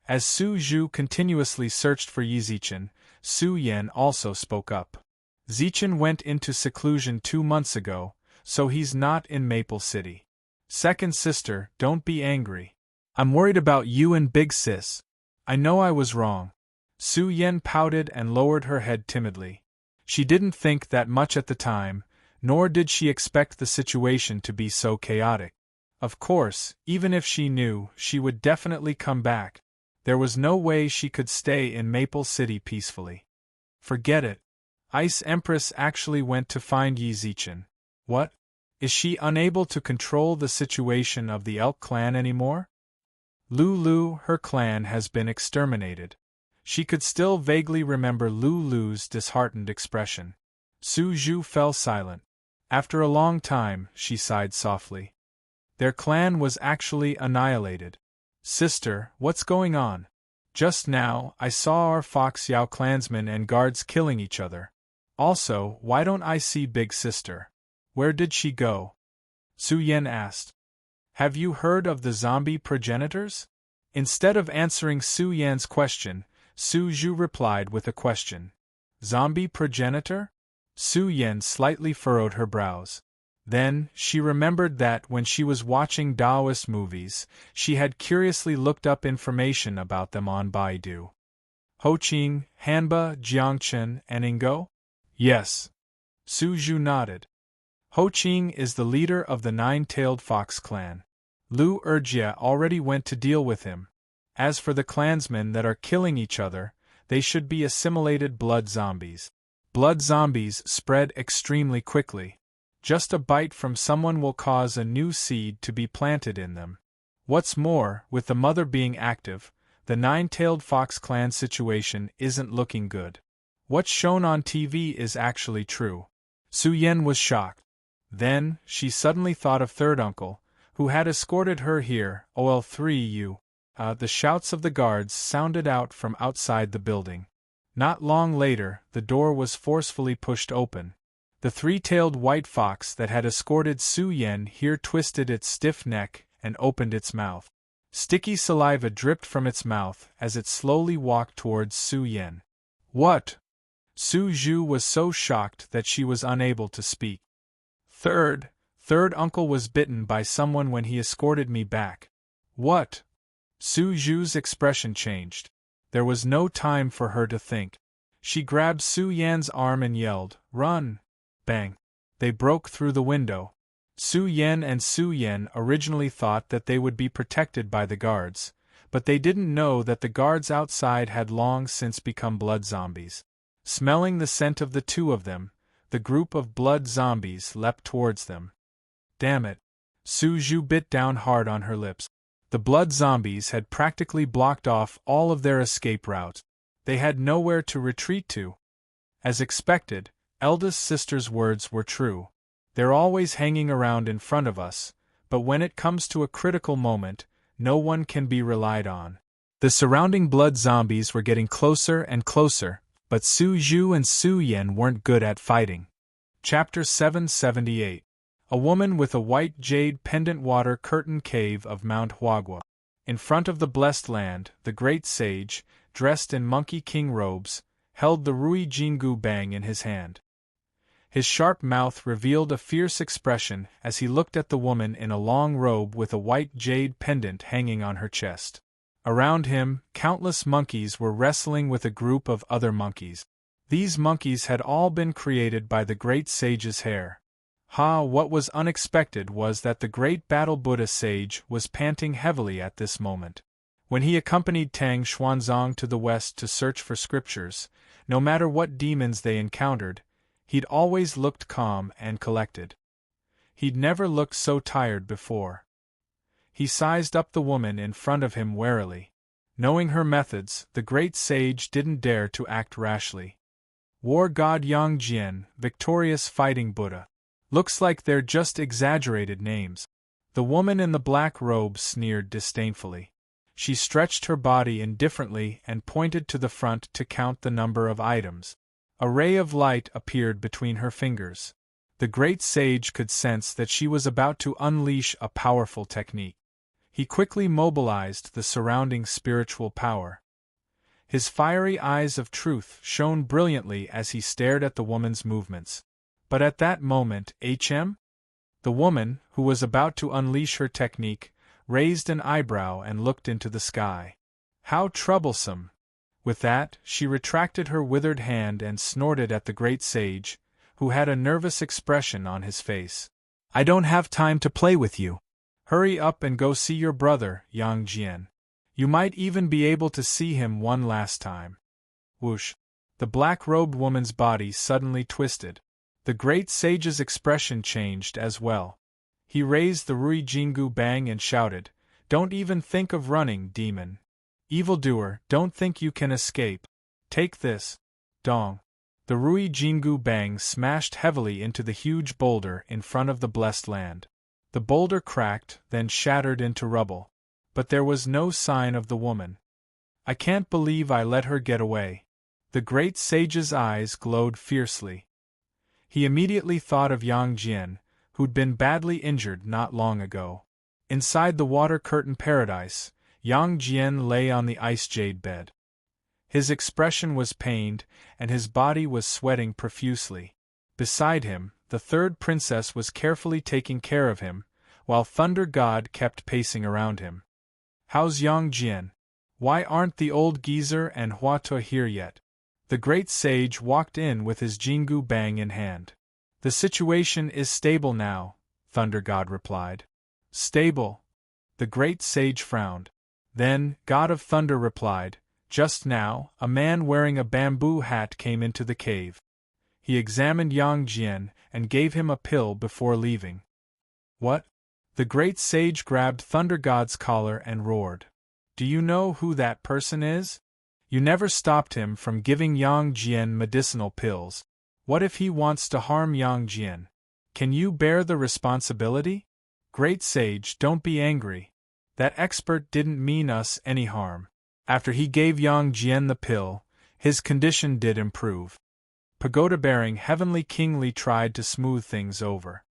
As Su Zhu continuously searched for Yi Zichen, Su Yen also spoke up. "Zichen went into seclusion 2 months ago, so he's not in Maple City. Second sister, don't be angry. I'm worried about you and Big Sis. I know I was wrong." Su Yen pouted and lowered her head timidly. She didn't think that much at the time, nor did she expect the situation to be so chaotic. Of course, even if she knew, she would definitely come back. There was no way she could stay in Maple City peacefully. Forget it. Ice Empress actually went to find Yi Zichen. What? Is she unable to control the situation of the Elk clan anymore? Lulu, her clan has been exterminated. She could still vaguely remember Lulu's disheartened expression. Su Zhu fell silent. After a long time, she sighed softly. Their clan was actually annihilated. Sister, what's going on? Just now, I saw our Fox Yao clansmen and guards killing each other. Also, why don't I see Big Sister? Where did she go? Su Yan asked. Have you heard of the zombie progenitors? Instead of answering Su Yan's question, Su Zhu replied with a question. Zombie progenitor? Su Yan slightly furrowed her brows. Then, she remembered that when she was watching Taoist movies, she had curiously looked up information about them on Baidu. Hoqing, Hanba, Jiangchen, and Ingo? Yes. Su Zhu nodded. Hoqing is the leader of the Nine-Tailed Fox clan. Lu Erjia already went to deal with him. As for the clansmen that are killing each other, they should be assimilated blood zombies. Blood zombies spread extremely quickly. Just a bite from someone will cause a new seed to be planted in them. What's more, with the mother being active, the Nine-Tailed Fox clan situation isn't looking good. What's shown on TV is actually true. Su Yan was shocked. Then, she suddenly thought of Third Uncle, who had escorted her here. OL3U. The shouts of the guards sounded out from outside the building. Not long later, the door was forcefully pushed open. The three-tailed white fox that had escorted Su Yan here twisted its stiff neck and opened its mouth. Sticky saliva dripped from its mouth as it slowly walked towards Su Yan. What? Su Zhu was so shocked that she was unable to speak. Third Uncle was bitten by someone when he escorted me back. What? Su Zhu's expression changed. There was no time for her to think. She grabbed Su Yan's arm and yelled, "Run!" Bang! They broke through the window. Su Yan and Su Yan originally thought that they would be protected by the guards, but they didn't know that the guards outside had long since become blood zombies. Smelling the scent of the two of them, the group of blood zombies leapt towards them. Damn it! Su Zhu bit down hard on her lips. The blood zombies had practically blocked off all of their escape routes. They had nowhere to retreat to. As expected, eldest sister's words were true. They're always hanging around in front of us, but when it comes to a critical moment, no one can be relied on. The surrounding blood zombies were getting closer and closer, but Su Zhu and Su Yan weren't good at fighting. Chapter 778. A woman with a white jade pendant water curtain cave of Mount Huagua. In front of the blessed land, the great sage, dressed in Monkey King robes, held the Rui Jingu Bang in his hand. His sharp mouth revealed a fierce expression as he looked at the woman in a long robe with a white jade pendant hanging on her chest. Around him, countless monkeys were wrestling with a group of other monkeys. These monkeys had all been created by the great sage's hair. What was unexpected was that the great Battle Buddha sage was panting heavily at this moment. When he accompanied Tang Xuanzong to the west to search for scriptures, no matter what demons they encountered, he'd always looked calm and collected. He'd never looked so tired before. He sized up the woman in front of him warily. Knowing her methods, the great sage didn't dare to act rashly. War God Yangjian, victorious fighting Buddha. Looks like they're just exaggerated names. The woman in the black robe sneered disdainfully. She stretched her body indifferently and pointed to the front to count the number of items. A ray of light appeared between her fingers. The great sage could sense that she was about to unleash a powerful technique. He quickly mobilized the surrounding spiritual power. His fiery eyes of truth shone brilliantly as he stared at the woman's movements. But at that moment, the woman, who was about to unleash her technique, raised an eyebrow and looked into the sky. How troublesome! With that, she retracted her withered hand and snorted at the great sage, who had a nervous expression on his face. I don't have time to play with you. Hurry up and go see your brother, Yang Jian. You might even be able to see him one last time. Whoosh! The black-robed woman's body suddenly twisted. The great sage's expression changed as well. He raised the Rui Jingu Bang and shouted, "Don't even think of running, demon. Evildoer, don't think you can escape. Take this." Dong. The Rui Jingu Bang smashed heavily into the huge boulder in front of the blessed land. The boulder cracked, then shattered into rubble. But there was no sign of the woman. "I can't believe I let her get away." The great sage's eyes glowed fiercely. He immediately thought of Yang Jian, who'd been badly injured not long ago. Inside the water-curtain paradise, Yang Jian lay on the ice jade bed. His expression was pained, and his body was sweating profusely. Beside him, the third princess was carefully taking care of him, while Thunder God kept pacing around him. "How's Yang Jian? Why aren't the old geezer and Huatua here yet?" The great sage walked in with his Jingu Bang in hand. "The situation is stable now," Thunder God replied. "Stable?" The great sage frowned. Then, God of Thunder replied, "Just now, a man wearing a bamboo hat came into the cave. He examined Yang Jian and gave him a pill before leaving." "What?" The great sage grabbed Thunder God's collar and roared. "Do you know who that person is? You never stopped him from giving Yang Jian medicinal pills. What if he wants to harm Yang Jian? Can you bear the responsibility?" "Great sage, don't be angry. That expert didn't mean us any harm. After he gave Yang Jian the pill, his condition did improve." Pagoda-bearing Heavenly King Li tried to smooth things over.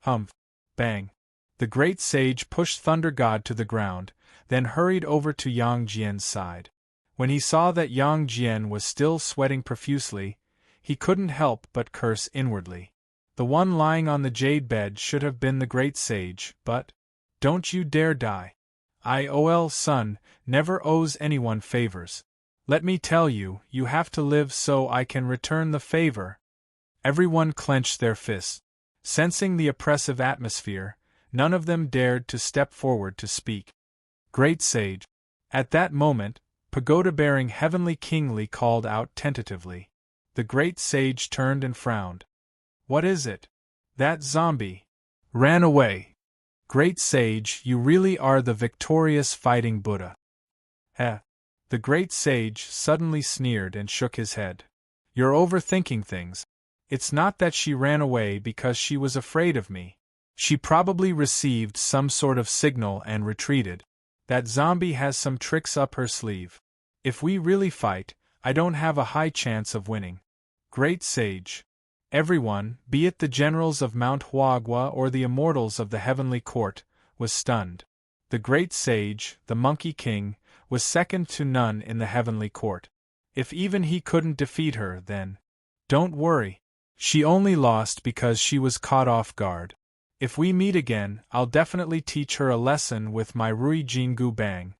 Humph! Bang! The great sage pushed Thunder God to the ground, then hurried over to Yang Jian's side. When he saw that Yang Jian was still sweating profusely, he couldn't help but curse inwardly. The one lying on the jade bed should have been the great sage, but... "Don't you dare die. IOL son never owes anyone favors. Let me tell you, you have to live so I can return the favor." Everyone clenched their fists. Sensing the oppressive atmosphere, none of them dared to step forward to speak. "Great sage." At that moment, pagoda-bearing Heavenly King Li called out tentatively. The great sage turned and frowned. "What is it?" "That zombie ran away." "Great sage, you really are the victorious fighting Buddha." "Heh." The great sage suddenly sneered and shook his head. "You're overthinking things. It's not that she ran away because she was afraid of me. She probably received some sort of signal and retreated. That zombie has some tricks up her sleeve. If we really fight, I don't have a high chance of winning." Great sage. Everyone, be it the generals of Mount Huagua or the immortals of the heavenly court, was stunned. The great sage, the Monkey King, was second to none in the heavenly court. If even he couldn't defeat her, then... Don't worry. She only lost because she was caught off guard. If we meet again, I'll definitely teach her a lesson with my Rui Jingu Bang.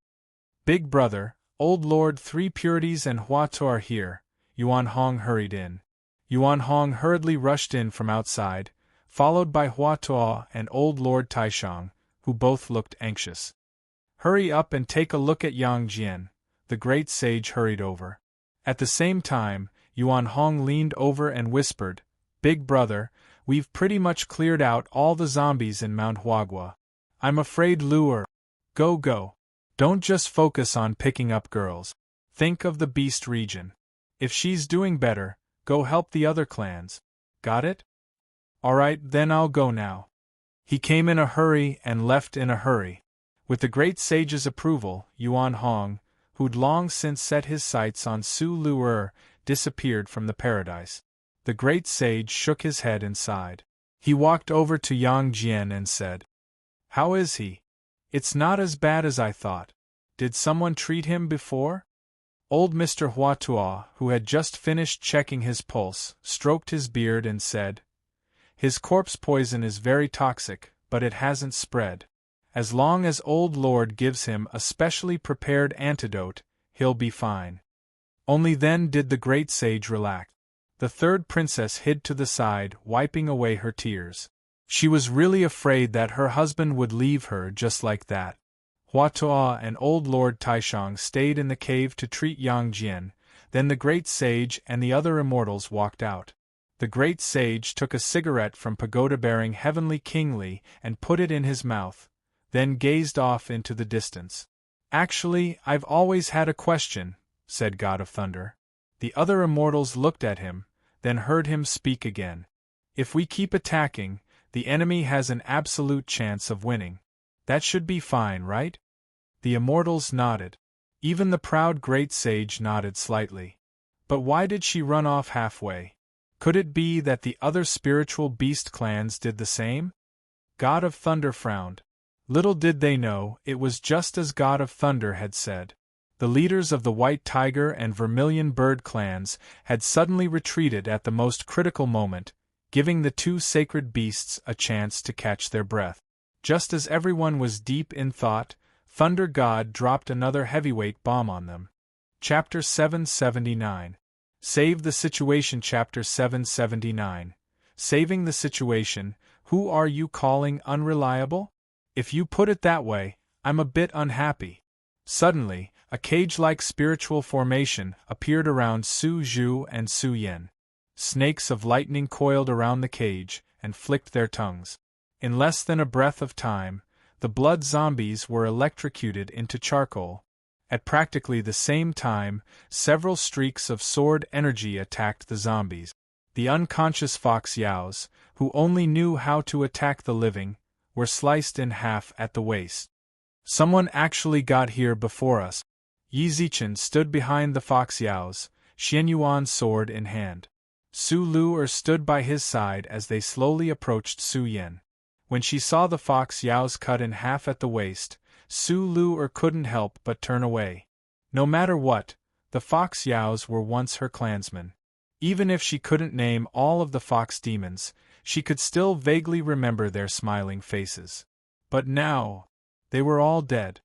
"Big brother, Old Lord Three Purities and Huatua are here," Yuan Hong hurried in. Yuan Hong hurriedly rushed in from outside, followed by Huatua and Old Lord Taishang, who both looked anxious. "Hurry up and take a look at Yang Jian," the great sage hurried over. At the same time, Yuan Hong leaned over and whispered, "Big brother, we've pretty much cleared out all the zombies in Mount Huagua. I'm afraid Luer... Go. Don't just focus on picking up girls. Think of the beast region. If she's doing better, go help the other clans. Got it?" "Alright, then I'll go now." He came in a hurry and left in a hurry. With the great sage's approval, Yuan Hong, who'd long since set his sights on Su Luer, disappeared from the paradise. The great sage shook his head and sighed. He walked over to Yang Jian and said, "How is he?" "It's not as bad as I thought. Did someone treat him before?" Old Mr. Huatua, who had just finished checking his pulse, stroked his beard and said, "His corpse poison is very toxic, but it hasn't spread. As long as Old Lord gives him a specially prepared antidote, he'll be fine." Only then did the great sage relax. The third princess hid to the side, wiping away her tears. She was really afraid that her husband would leave her just like that. Hua Tuo and old Lord Taishang stayed in the cave to treat Yang Jian, then the great sage and the other immortals walked out. The great sage took a cigarette from pagoda-bearing Heavenly King Li and put it in his mouth, then gazed off into the distance. Actually, I've always had a question, said God of Thunder. The other immortals looked at him, then heard him speak again. If we keep attacking, the enemy has an absolute chance of winning. That should be fine, right? The immortals nodded. Even the proud great sage nodded slightly. But why did she run off halfway? Could it be that the other spiritual beast clans did the same? God of Thunder frowned. Little did they know, it was just as God of Thunder had said. The leaders of the White Tiger and Vermilion Bird clans had suddenly retreated at the most critical moment, giving the two sacred beasts a chance to catch their breath. Just as everyone was deep in thought, Thunder God dropped another heavyweight bomb on them. Chapter 779. Save the Situation. Chapter 779. Saving the Situation. Who are you calling unreliable? If you put it that way, I'm a bit unhappy. Suddenly, a cage-like spiritual formation appeared around Su Zhu and Su Yan. Snakes of lightning coiled around the cage and flicked their tongues. In less than a breath of time, the blood zombies were electrocuted into charcoal. At practically the same time, several streaks of sword energy attacked the zombies. The unconscious fox yaos, who only knew how to attack the living, were sliced in half at the waist. Someone actually got here before us. Yi Zichen stood behind the fox yaos, Xian Yuan's sword in hand. Su Lu'er stood by his side as they slowly approached Su Yan. When she saw the fox yaos cut in half at the waist, Su Lu'er couldn't help but turn away. No matter what, the fox yaos were once her clansmen. Even if she couldn't name all of the fox demons, she could still vaguely remember their smiling faces. But now, they were all dead.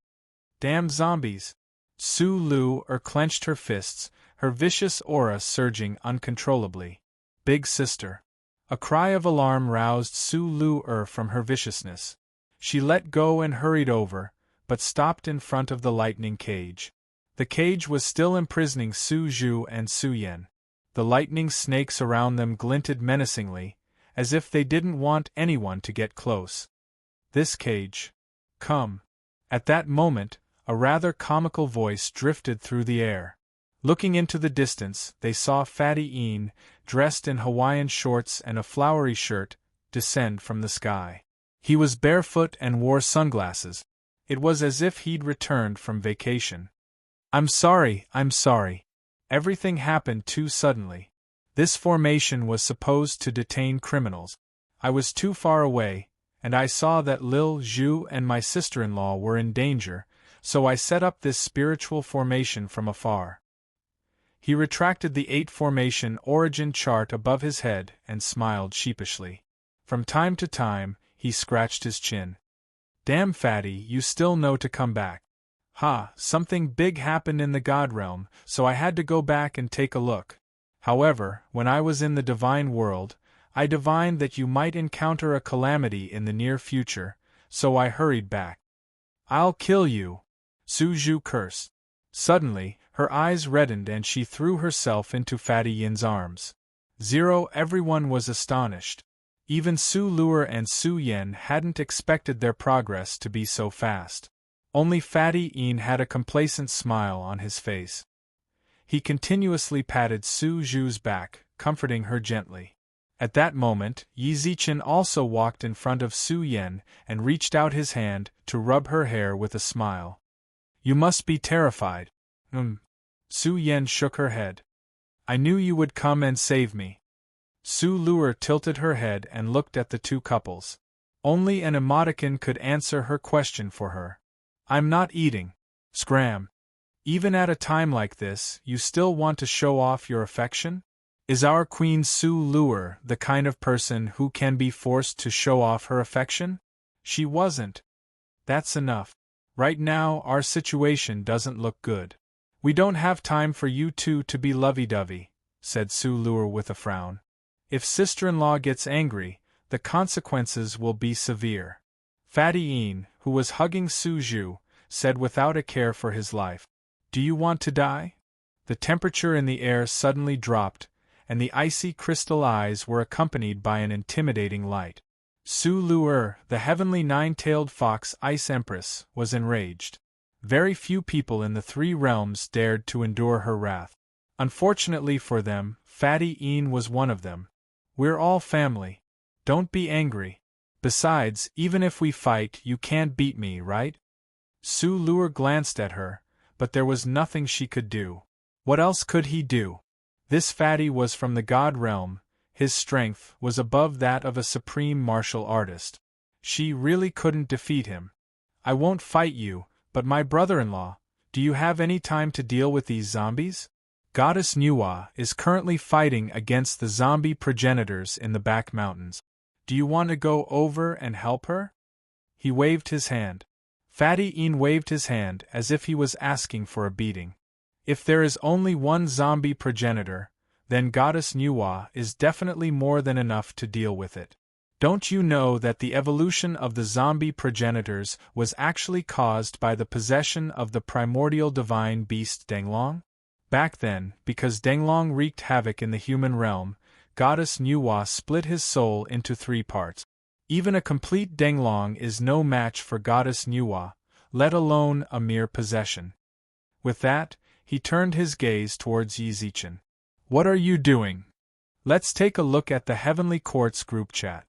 Damn zombies! Su Lu'er clenched her fists, her vicious aura surging uncontrollably. Big sister. A cry of alarm roused Su Lu'er from her viciousness. She let go and hurried over, but stopped in front of the lightning cage. The cage was still imprisoning Su Zhu and Su Yan. The lightning snakes around them glinted menacingly, as if they didn't want anyone to get close. This cage. Come. At that moment, a rather comical voice drifted through the air. Looking into the distance, they saw Fatty Een, dressed in Hawaiian shorts and a flowery shirt, descend from the sky. He was barefoot and wore sunglasses. It was as if he'd returned from vacation. I'm sorry. Everything happened too suddenly. This formation was supposed to detain criminals. I was too far away, and I saw that Lil Zhu and my sister-in-law were in danger, so I set up this spiritual formation from afar. He retracted the 8 formation origin chart above his head and smiled sheepishly. From time to time, he scratched his chin. Damn Fatty, you still know to come back. Something big happened in the God realm, so I had to go back and take a look. However, when I was in the divine world, I divined that you might encounter a calamity in the near future, so I hurried back. I'll kill you! Su Zhu cursed. Suddenly, her eyes reddened and she threw herself into Fatty Yin's arms. Everyone was astonished. Even Su Lu'er and Su Yan hadn't expected their progress to be so fast. Only Fatty Een had a complacent smile on his face. He continuously patted Su Zhu's back, comforting her gently. At that moment, Yi Zichen also walked in front of Su Yan and reached out his hand to rub her hair with a smile. You must be terrified. Su Yan shook her head. I knew you would come and save me. Su Lu'er tilted her head and looked at the two couples. Only an emoticon could answer her question for her. I'm not eating. Scram. Even at a time like this, you still want to show off your affection? Is our Queen Su Lu'er the kind of person who can be forced to show off her affection? She wasn't. That's enough. Right now, our situation doesn't look good. We don't have time for you two to be lovey-dovey, said Su Lu'er with a frown. If sister-in-law gets angry, the consequences will be severe. Fatty Een, who was hugging Su Zhu, said without a care for his life. Do you want to die? The temperature in the air suddenly dropped, and the icy crystal eyes were accompanied by an intimidating light. Su Lu'er, the heavenly nine-tailed fox Ice Empress, was enraged. Very few people in the three realms dared to endure her wrath. Unfortunately for them, Fatty Een was one of them. We're all family. Don't be angry. Besides, even if we fight, you can't beat me, right? Su Lu'er glanced at her, but there was nothing she could do. What else could he do? This Fatty was from the God realm. His strength was above that of a supreme martial artist. She really couldn't defeat him. I won't fight you, but my brother-in-law, do you have any time to deal with these zombies? Goddess Nuwa is currently fighting against the zombie progenitors in the back mountains. Do you want to go over and help her? He waved his hand. Fatty Een waved his hand as if he was asking for a beating. If there is only one zombie progenitor, then Goddess Nuwa is definitely more than enough to deal with it. Don't you know that the evolution of the zombie progenitors was actually caused by the possession of the primordial divine beast Denglong? Back then, because Denglong wreaked havoc in the human realm, Goddess Nuwa split his soul into 3 parts. Even a complete Denglong is no match for Goddess Nuwa, let alone a mere possession. With that, he turned his gaze towards Yi Zichen. What are you doing? Let's take a look at the Heavenly Court's group chat.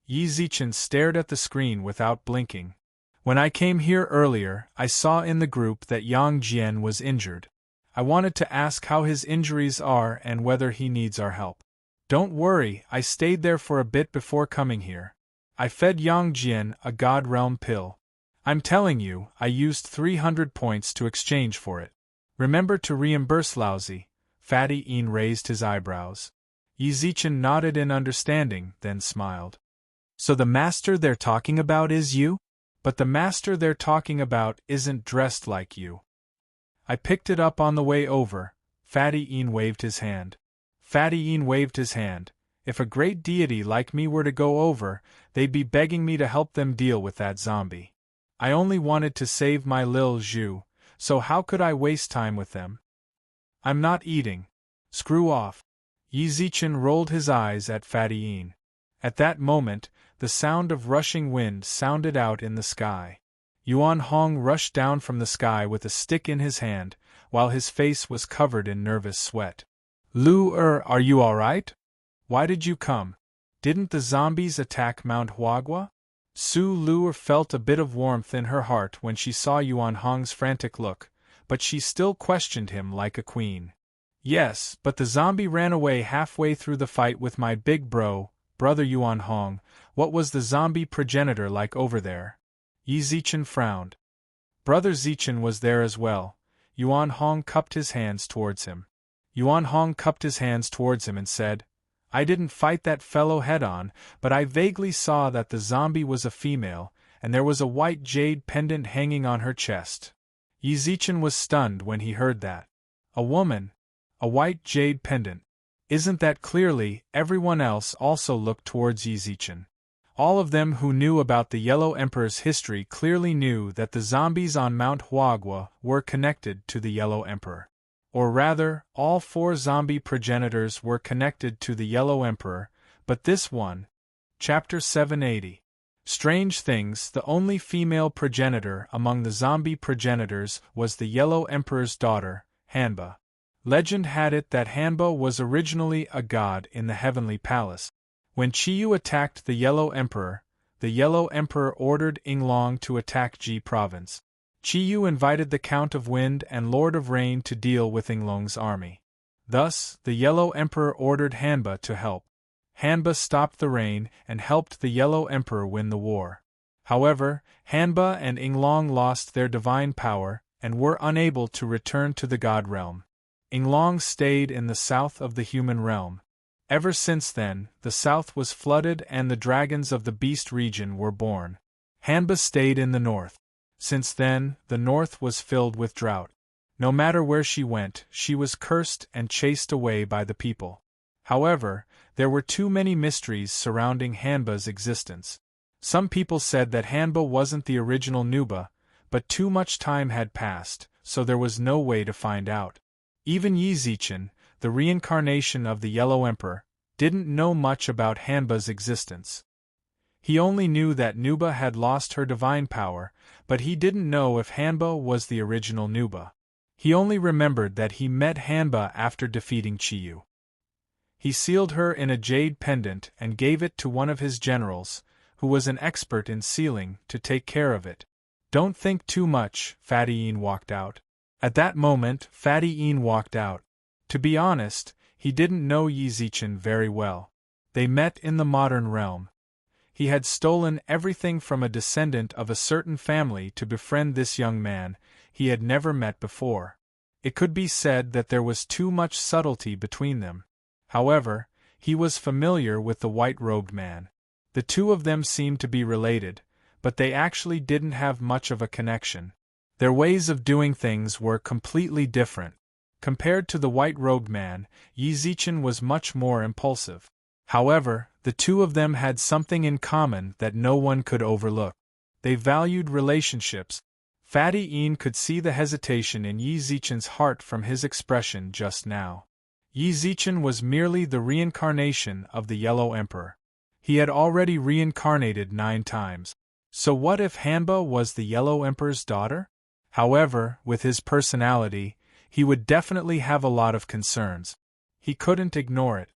Yi Zichen stared at the screen without blinking. When I came here earlier, I saw in the group that Yang Jian was injured. I wanted to ask how his injuries are and whether he needs our help. Don't worry, I stayed there for a bit before coming here. I fed Yang Jian a God Realm pill. I'm telling you, I used 300 points to exchange for it. Remember to reimburse Lousy. Fatty Een raised his eyebrows. Yi Zichen nodded in understanding, then smiled. So the master they're talking about is you? But the master they're talking about isn't dressed like you. I picked it up on the way over. Fatty Een waved his hand. Fatty Een waved his hand. If a great deity like me were to go over, they'd be begging me to help them deal with that zombie. I only wanted to save my Lil Zhu, so how could I waste time with them? I'm not eating. Screw off. Yi Zichen rolled his eyes at Fatty Een. At that moment, the sound of rushing wind sounded out in the sky. Yuan Hong rushed down from the sky with a stick in his hand, while his face was covered in nervous sweat. Lu'er, are you all right? Why did you come? Didn't the zombies attack Mount Huagua? Su Lu'er felt a bit of warmth in her heart when she saw Yuan Hong's frantic look, but she still questioned him like a queen. Yes, but the zombie ran away halfway through the fight with my big brother Yuan Hong. What was the zombie progenitor like over there? Yi Zichen frowned. Brother Zichen was there as well. Yuan Hong cupped his hands towards him. Yuan Hong cupped his hands towards him and said, I didn't fight that fellow head-on, but I vaguely saw that the zombie was a female, and there was a white jade pendant hanging on her chest. Yi Zichen was stunned when he heard that. A woman. A white jade pendant. Isn't that clearly? Everyone else also looked towards Yi Zichen. All of them who knew about the Yellow Emperor's history clearly knew that the zombies on Mount Huagua were connected to the Yellow Emperor. Or rather, all 4 zombie progenitors were connected to the Yellow Emperor, but this one. Chapter 780. Strange things, the only female progenitor among the zombie progenitors was the Yellow Emperor's daughter, Hanba. Legend had it that Hanba was originally a god in the Heavenly Palace. When Qiyu attacked the Yellow Emperor ordered Yinglong to attack Ji Province. Qiyu invited the Count of Wind and Lord of Rain to deal with Yinglong's army. Thus, the Yellow Emperor ordered Hanba to help. Hanba stopped the rain and helped the Yellow Emperor win the war. However, Hanba and Yinglong lost their divine power and were unable to return to the God realm. Yinglong stayed in the south of the human realm. Ever since then, the south was flooded and the dragons of the beast region were born. Hanba stayed in the north. Since then, the north was filled with drought. No matter where she went, she was cursed and chased away by the people. However, There were too many mysteries surrounding Hanba's existence. Some people said that Hanba wasn't the original Nuba, but too much time had passed, so there was no way to find out. Even Yi Zichen, the reincarnation of the Yellow Emperor, didn't know much about Hanba's existence. He only knew that Nuba had lost her divine power, but he didn't know if Hanba was the original Nuba. He only remembered that he met Hanba after defeating Chiyu. He sealed her in a jade pendant and gave it to one of his generals, who was an expert in sealing, to take care of it. Don't think too much, Fatty Yin walked out. At that moment, Fatty Yin walked out. To be honest, he didn't know Yi Zichen very well. They met in the modern realm. He had stolen everything from a descendant of a certain family to befriend this young man he had never met before. It could be said that there was too much subtlety between them. However, he was familiar with the white-robed man. The two of them seemed to be related, but they actually didn't have much of a connection. Their ways of doing things were completely different. Compared to the white-robed man, Yi Zichen was much more impulsive. However, the two of them had something in common that no one could overlook. They valued relationships. Fatty Yin could see the hesitation in Yi Zichen's heart from his expression just now. Yi Zichen was merely the reincarnation of the Yellow Emperor. He had already reincarnated 9 times. So what if Hanba was the Yellow Emperor's daughter? However, with his personality, he would definitely have a lot of concerns. He couldn't ignore it.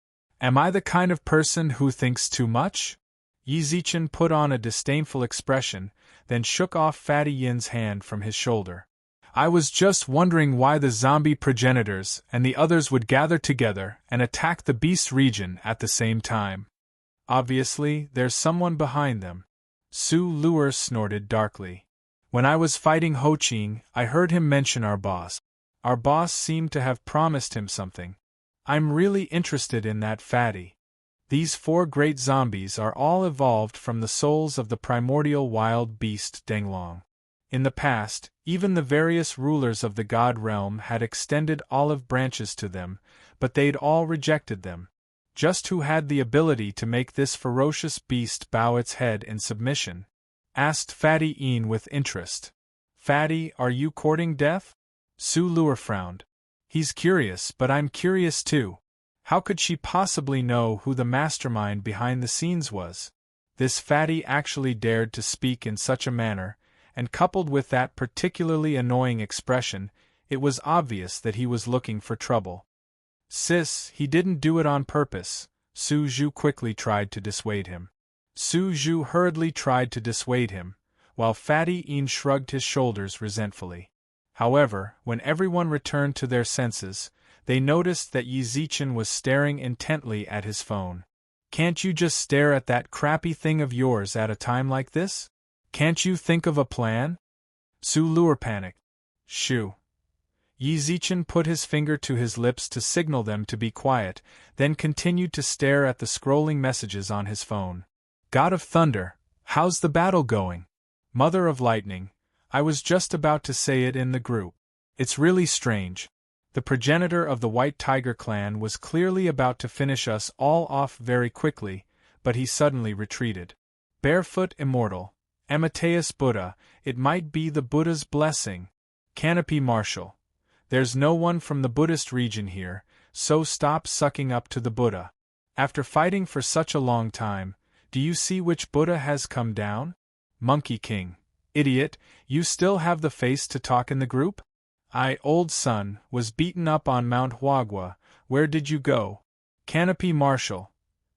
Am I the kind of person who thinks too much? Yi Zichen put on a disdainful expression, then shook off Fatty Yin's hand from his shoulder. I was just wondering why the zombie progenitors and the others would gather together and attack the Beast region at the same time. Obviously, there's someone behind them. Su Luer snorted darkly. When I was fighting Ho Qing, I heard him mention our boss. Our boss seemed to have promised him something. I'm really interested in that, Fatty. These 4 great zombies are all evolved from the souls of the primordial wild beast Denglong. In the past, even the various rulers of the god realm had extended olive branches to them, but they'd all rejected them. Just who had the ability to make this ferocious beast bow its head in submission? Asked Fatty Yin with interest. Fatty, are you courting death? Su Luer frowned. He's curious, but I'm curious too. How could she possibly know who the mastermind behind the scenes was? This Fatty actually dared to speak in such a manner, and coupled with that particularly annoying expression, it was obvious that he was looking for trouble. Sis, he didn't do it on purpose, Su Zhu quickly tried to dissuade him. Su Zhu hurriedly tried to dissuade him, while Fatty Yin shrugged his shoulders resentfully. However, when everyone returned to their senses, they noticed that Yi Zichen was staring intently at his phone. Can't you just stare at that crappy thing of yours at a time like this? Can't you think of a plan? Su Luer panicked. Shoo. Yi Zichen put his finger to his lips to signal them to be quiet, then continued to stare at the scrolling messages on his phone. God of Thunder, how's the battle going? Mother of Lightning, I was just about to say it in the group. It's really strange. The progenitor of the White Tiger clan was clearly about to finish us all off very quickly, but he suddenly retreated. Barefoot Immortal, Amateus Buddha, it might be the Buddha's blessing. Canopy Marshal. There's no one from the Buddhist region here, so stop sucking up to the Buddha. After fighting for such a long time, do you see which Buddha has come down? Monkey King. Idiot, you still have the face to talk in the group? I, old son, was beaten up on Mount Huagua. Where did you go? Canopy Marshal.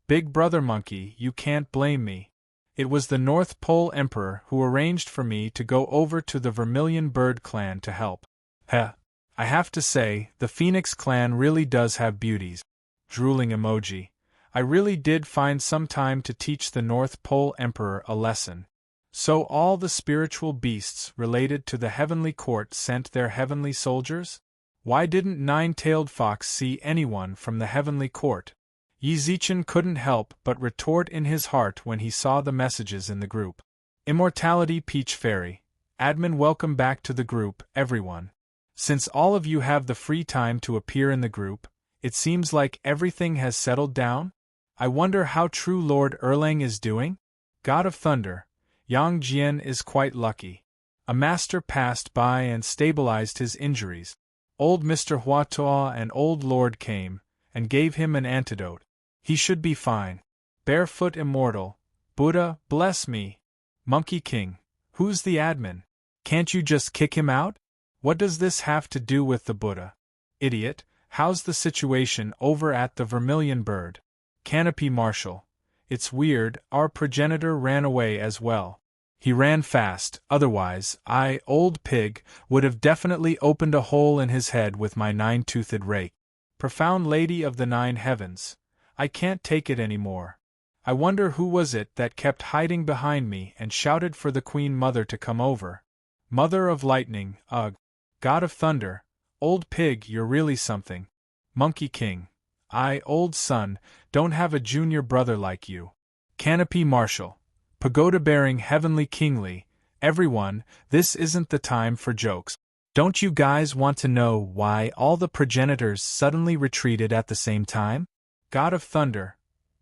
Big brother monkey, you can't blame me. It was the North Pole Emperor who arranged for me to go over to the Vermilion Bird clan to help. Heh. I have to say, the Phoenix clan really does have beauties. Drooling emoji. I really did find some time to teach the North Pole Emperor a lesson. So all the spiritual beasts related to the heavenly court sent their heavenly soldiers? Why didn't Nine-Tailed Fox see anyone from the heavenly court? Yi Zichen couldn't help but retort in his heart when he saw the messages in the group. Immortality Peach Fairy. Admin, welcome back to the group, everyone. Since all of you have the free time to appear in the group, it seems like everything has settled down? I wonder how true Lord Erlang is doing? God of Thunder, Yang Jian is quite lucky. A master passed by and stabilized his injuries. Old Mr. Huatoa and Old Lord came, and gave him an antidote. He should be fine. Barefoot Immortal, Buddha, bless me. Monkey King, who's the admin? Can't you just kick him out? What does this have to do with the Buddha? Idiot, how's the situation over at the Vermilion Bird? Canopy Marshal, it's weird, our progenitor ran away as well. He ran fast, otherwise, I, old pig, would have definitely opened a hole in his head with my 9-toothed rake. Profound Lady of the 9 Heavens, I can't take it any more. I wonder who was it that kept hiding behind me and shouted for the Queen Mother to come over. Mother of Lightning, ugh. God of Thunder, old pig, you're really something. Monkey King, I, old son, don't have a junior brother like you. Canopy Marshal, pagoda-bearing heavenly kingly, everyone, this isn't the time for jokes. Don't you guys want to know why all the progenitors suddenly retreated at the same time? God of Thunder,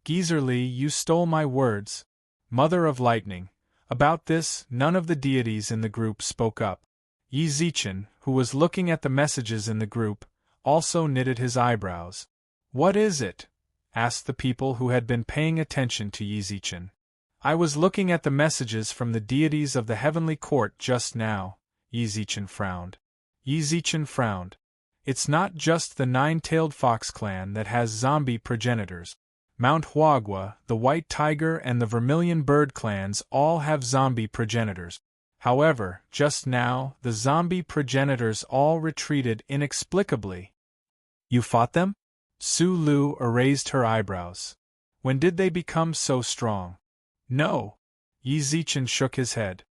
Geezerly, you stole my words. Mother of Lightning, about this, none of the deities in the group spoke up. Yi Zichen, who was looking at the messages in the group, also knitted his eyebrows. What is it? Asked the people who had been paying attention to Yi Zichen. I was looking at the messages from the deities of the heavenly court just now, Yi Zichen frowned. Yi Zichen frowned. It's not just the 9-tailed fox clan that has zombie progenitors. Mount Huagua, the White Tiger and the Vermilion Bird clans all have zombie progenitors. However, just now, the zombie progenitors all retreated inexplicably. You fought them? Su Lu raised her eyebrows. When did they become so strong? No. Yi Zichen shook his head.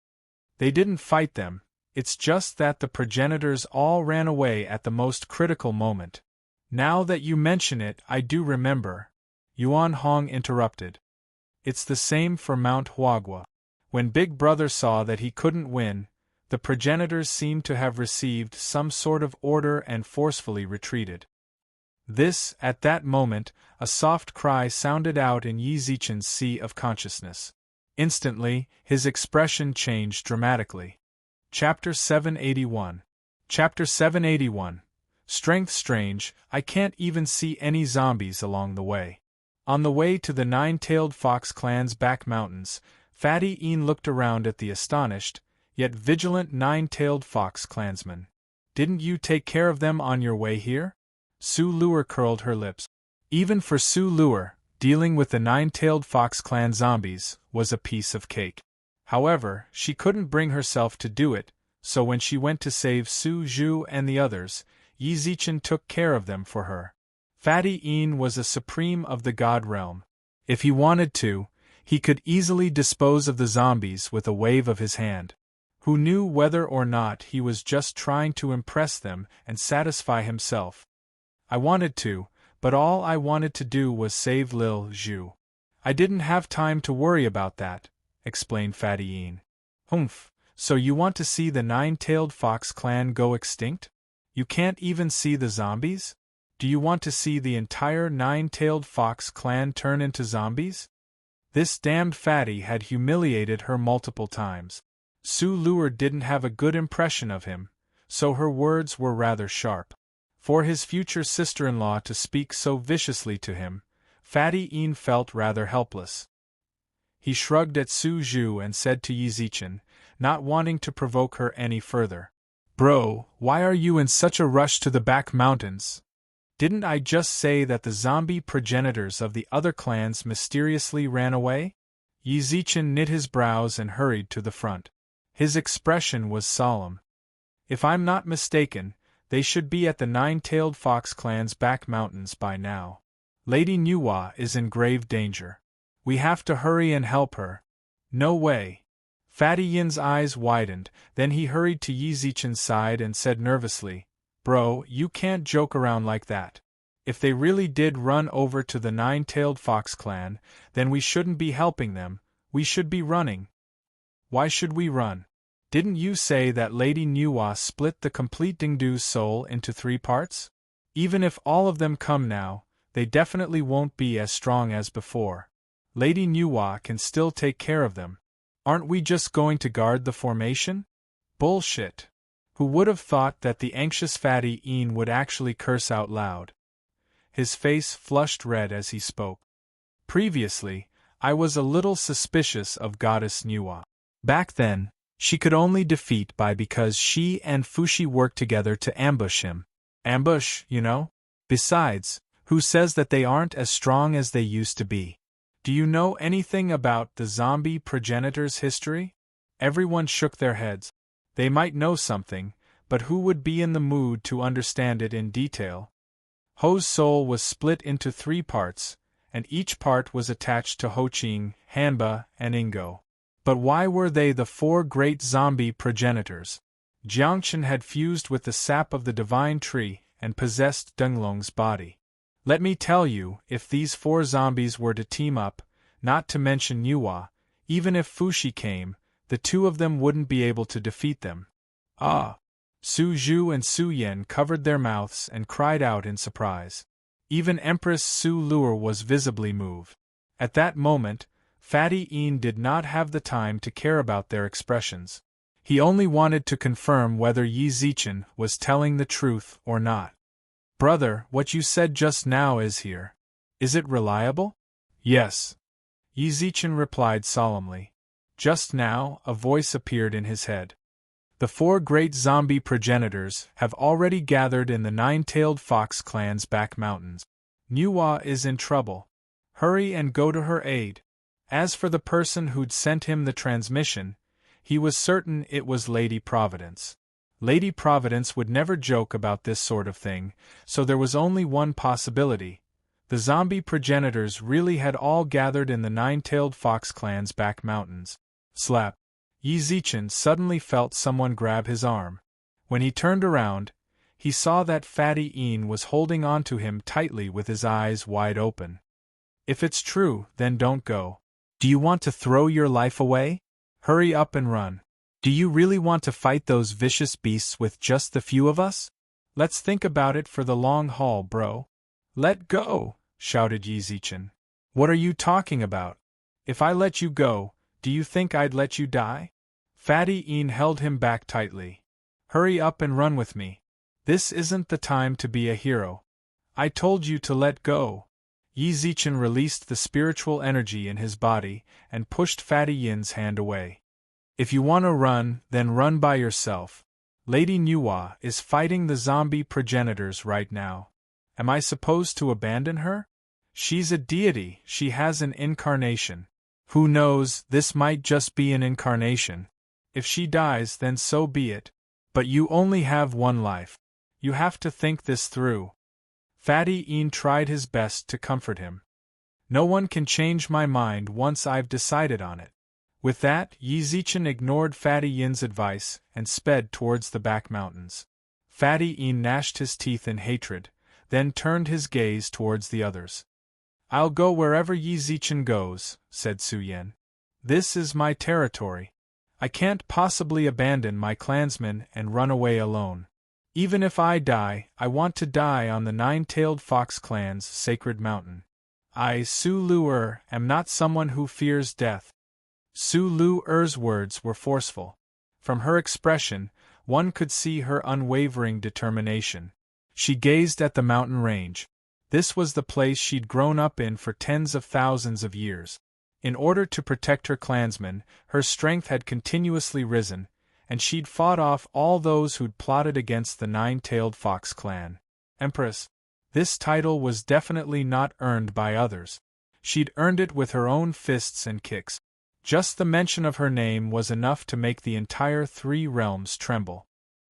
They didn't fight them, it's just that the progenitors all ran away at the most critical moment. Now that you mention it, I do remember. Yuan Hong interrupted. It's the same for Mount Huagua. When Big Brother saw that he couldn't win, the progenitors seemed to have received some sort of order and forcefully retreated. At that moment, a soft cry sounded out in Yi Zichen's sea of consciousness. Instantly, his expression changed dramatically. Chapter 781. Chapter 781. Strength strange, I can't even see any zombies along the way. On the way to the 9-tailed fox clan's back mountains, Fatty Een looked around at the astonished, yet vigilant 9-tailed fox clansmen. Didn't you take care of them on your way here? Su Luer curled her lips. Even for Su Luer, dealing with the 9-tailed fox clan zombies was a piece of cake. However, she couldn't bring herself to do it, so when she went to save Su Zhu and the others, Yi Zichen took care of them for her. Fatty Een was a supreme of the god realm. If he wanted to, he could easily dispose of the zombies with a wave of his hand. Who knew whether or not he was just trying to impress them and satisfy himself? I wanted to, but all I wanted to do was save Lil Zhu. I didn't have time to worry about that, explained Fatty Een. Humph, so you want to see the 9-tailed fox clan go extinct? You can't even see the zombies? Do you want to see the entire 9-tailed fox clan turn into zombies? This damned Fatty had humiliated her multiple times. Su Luer didn't have a good impression of him, so her words were rather sharp. For his future sister-in-law to speak so viciously to him, Fatty Een felt rather helpless. He shrugged at Su Zhu and said to Yi Zichen, not wanting to provoke her any further. Bro, why are you in such a rush to the back mountains? Didn't I just say that the zombie progenitors of the other clans mysteriously ran away? Yi Zichen knit his brows and hurried to the front. His expression was solemn. If I'm not mistaken, they should be at the 9-tailed fox clan's back mountains by now. Lady Nuwa is in grave danger. We have to hurry and help her. No way. Fatty Yin's eyes widened, then he hurried to Yi Zichen's side and said nervously, Bro, you can't joke around like that. If they really did run over to the 9-tailed fox clan, then we shouldn't be helping them, we should be running. Why should we run? Didn't you say that Lady Nuwa split the complete Dingdu's soul into 3 parts? Even if all of them come now, they definitely won't be as strong as before. Lady Nuwa can still take care of them. Aren't we just going to guard the formation? Bullshit. Who would have thought that the anxious Fatty Een would actually curse out loud? His face flushed red as he spoke. Previously, I was a little suspicious of Goddess Nuwa. Back then, she could only defeat by because she and Fushi worked together to ambush him. Ambush, you know? Besides, who says that they aren't as strong as they used to be? Do you know anything about the zombie progenitor's history? Everyone shook their heads. They might know something, but who would be in the mood to understand it in detail? Ho's soul was split into 3 parts, and each part was attached to Ho-Ching, Hanba, and Ingo. But why were they the 4 great zombie progenitors? Jiangchen had fused with the sap of the divine tree and possessed Denglong's body. Let me tell you, if these 4 zombies were to team up, not to mention Nuwa, even if Fushi came, the 2 of them wouldn't be able to defeat them. Ah! Su Zhu and Su Yen covered their mouths and cried out in surprise. Even Empress Su Luer was visibly moved. At that moment, Fatty Een did not have the time to care about their expressions. He only wanted to confirm whether Yi Zichen was telling the truth or not. Brother, what you said just now is here. Is it reliable? Yes. Yi Zichen replied solemnly. Just now, a voice appeared in his head. The 4 great zombie progenitors have already gathered in the 9-tailed fox clan's back mountains. Nuwa is in trouble. Hurry and go to her aid. As for the person who'd sent him the transmission, he was certain it was Lady Providence. Lady Providence would never joke about this sort of thing, so there was only one possibility. The zombie progenitors really had all gathered in the 9-tailed fox clan's back mountains. Slap. Yi Zichen suddenly felt someone grab his arm. When he turned around, he saw that Fatty Een was holding onto him tightly with his eyes wide open. If it's true, then don't go. Do you want to throw your life away? Hurry up and run. Do you really want to fight those vicious beasts with just the few of us? Let's think about it for the long haul, bro. Let go, shouted Yi Zichen. What are you talking about? If I let you go, do you think I'd let you die? Fatty Een held him back tightly. Hurry up and run with me. This isn't the time to be a hero. I told you to let go. Yi Zichen released the spiritual energy in his body and pushed Fatty Yin's hand away. If you want to run, then run by yourself. Lady Nuwa is fighting the zombie progenitors right now. Am I supposed to abandon her? She's a deity, she has an incarnation. Who knows, this might just be an incarnation. If she dies, then so be it. But you only have one life. You have to think this through. Fatty Een tried his best to comfort him. No one can change my mind once I've decided on it. With that, Yi Zichen ignored Fatty Yin's advice and sped towards the back mountains. Fatty Een gnashed his teeth in hatred, then turned his gaze towards the others. I'll go wherever Yi Zichen goes, said Su Yen. This is my territory. I can't possibly abandon my clansmen and run away alone. Even if I die, I want to die on the 9-tailed fox clan's sacred mountain. I, Su Luer, am not someone who fears death. Su Luer's words were forceful. From her expression, one could see her unwavering determination. She gazed at the mountain range. This was the place she'd grown up in for tens of thousands of years. In order to protect her clansmen, her strength had continuously risen, and she'd fought off all those who'd plotted against the 9-tailed fox clan. Empress. This title was definitely not earned by others. She'd earned it with her own fists and kicks. Just the mention of her name was enough to make the entire 3 realms tremble.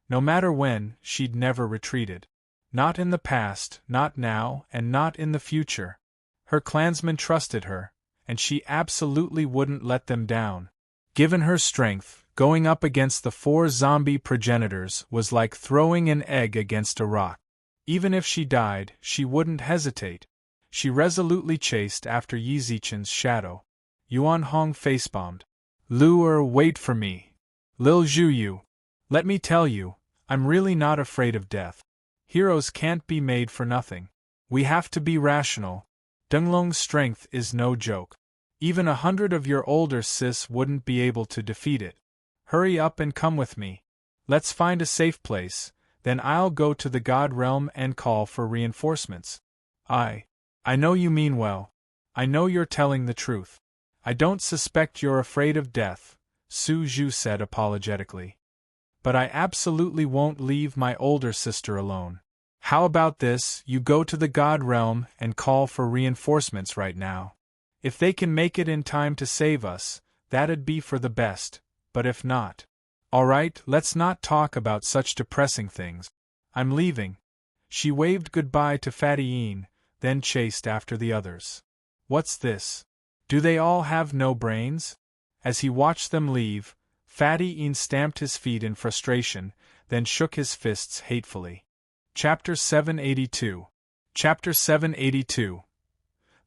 No matter when, she'd never retreated. Not in the past, not now, and not in the future. Her clansmen trusted her, and she absolutely wouldn't let them down. Given her strength, going up against the 4 zombie progenitors was like throwing an egg against a rock. Even if she died, she wouldn't hesitate. She resolutely chased after Yi Zichen's shadow. Yuan Hong facebombed. Luer, wait for me. Lil Zhuyu. Let me tell you, I'm really not afraid of death. Heroes can't be made for nothing. We have to be rational. Dunglong's strength is no joke. Even 100 of your older sis wouldn't be able to defeat it. Hurry up and come with me. Let's find a safe place, then I'll go to the God realm and call for reinforcements. I know you mean well. I know you're telling the truth. I don't suspect you're afraid of death, Su Zhu said apologetically. But I absolutely won't leave my older sister alone. How about this, you go to the God realm and call for reinforcements right now. If they can make it in time to save us, that'd be for the best, but if not... Alright, let's not talk about such depressing things. I'm leaving. She waved goodbye to Fatty Een, then chased after the others. What's this? Do they all have no brains? As he watched them leave, Fatty Een stamped his feet in frustration, then shook his fists hatefully. Chapter 782. Chapter 782.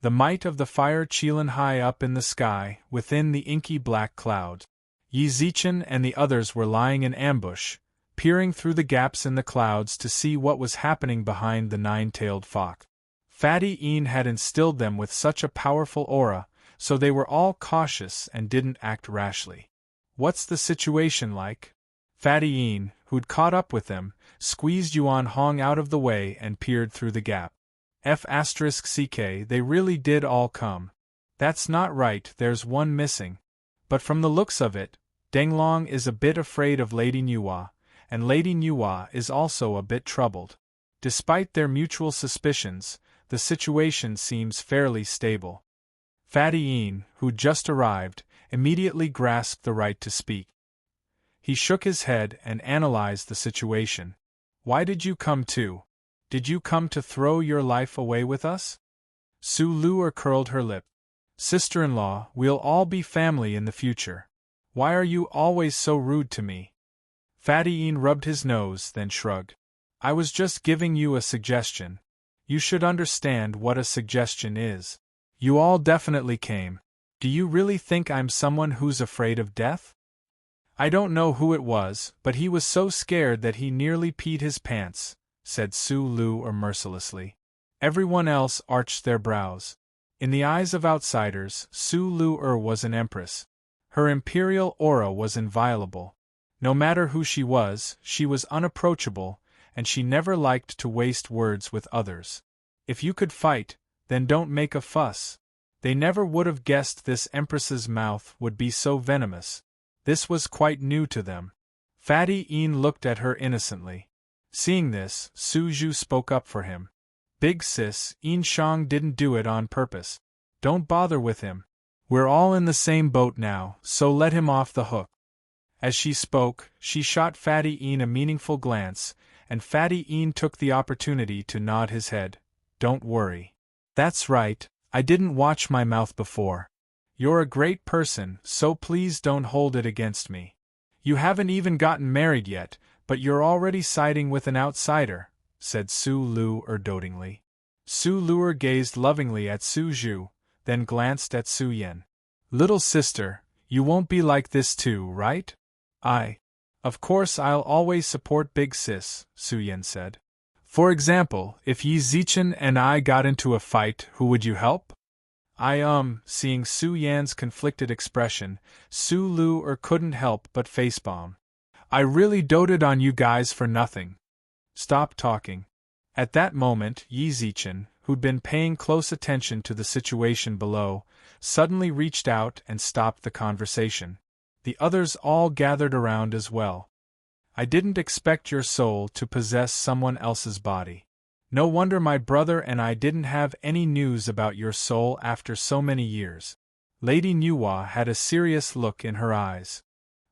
The might of the fire Qilin high up in the sky, within the inky black clouds. Yi Zichen and the others were lying in ambush, peering through the gaps in the clouds to see what was happening behind the nine-tailed fox. Fatty Een had instilled them with such a powerful aura, so they were all cautious and didn't act rashly. What's the situation like? Fatty Een, who'd caught up with them, squeezed Yuan Hong out of the way and peered through the gap. F***ck, they really did all come. That's not right, there's one missing. But from the looks of it, Denglong is a bit afraid of Lady Nuwa, and Lady Nuwa is also a bit troubled. Despite their mutual suspicions, the situation seems fairly stable. Fatty Een, who'd just arrived, immediately grasped the right to speak. He shook his head and analyzed the situation. Why did you come too? Did you come to throw your life away with us? Su Luer curled her lip. Sister-in-law, we'll all be family in the future. Why are you always so rude to me? Fatty Een rubbed his nose, then shrugged. I was just giving you a suggestion. You should understand what a suggestion is. You all definitely came. Do you really think I'm someone who's afraid of death? I don't know who it was, but he was so scared that he nearly peed his pants, said Su Luer mercilessly. Everyone else arched their brows. In the eyes of outsiders, Su Luer was an empress. Her imperial aura was inviolable. No matter who she was unapproachable, and she never liked to waste words with others. If you could fight, then don't make a fuss. They never would have guessed this empress's mouth would be so venomous. This was quite new to them. Fatty Een looked at her innocently. Seeing this, Su Zhu spoke up for him. Big sis, Een Shang didn't do it on purpose. Don't bother with him. We're all in the same boat now, so let him off the hook. As she spoke, she shot Fatty Een a meaningful glance, and Fatty Een took the opportunity to nod his head. Don't worry. That's right, I didn't watch my mouth before. You're a great person, so please don't hold it against me. You haven't even gotten married yet, but you're already siding with an outsider, said Su Luer dotingly. Su Luer gazed lovingly at Su Zhu, then glanced at Su Yen. Little sister, you won't be like this too, right? Of course I'll always support Big Sis, Su Yen said. For example, if Yi Zichen and I got into a fight, who would you help? Seeing Su Yan's conflicted expression, Su Luer couldn't help but facepalm. I really doted on you guys for nothing. Stop talking. At that moment, Yi Zichen, who'd been paying close attention to the situation below, suddenly reached out and stopped the conversation. The others all gathered around as well. I didn't expect your soul to possess someone else's body. No wonder my brother and I didn't have any news about your soul after so many years. Lady Nuwa had a serious look in her eyes.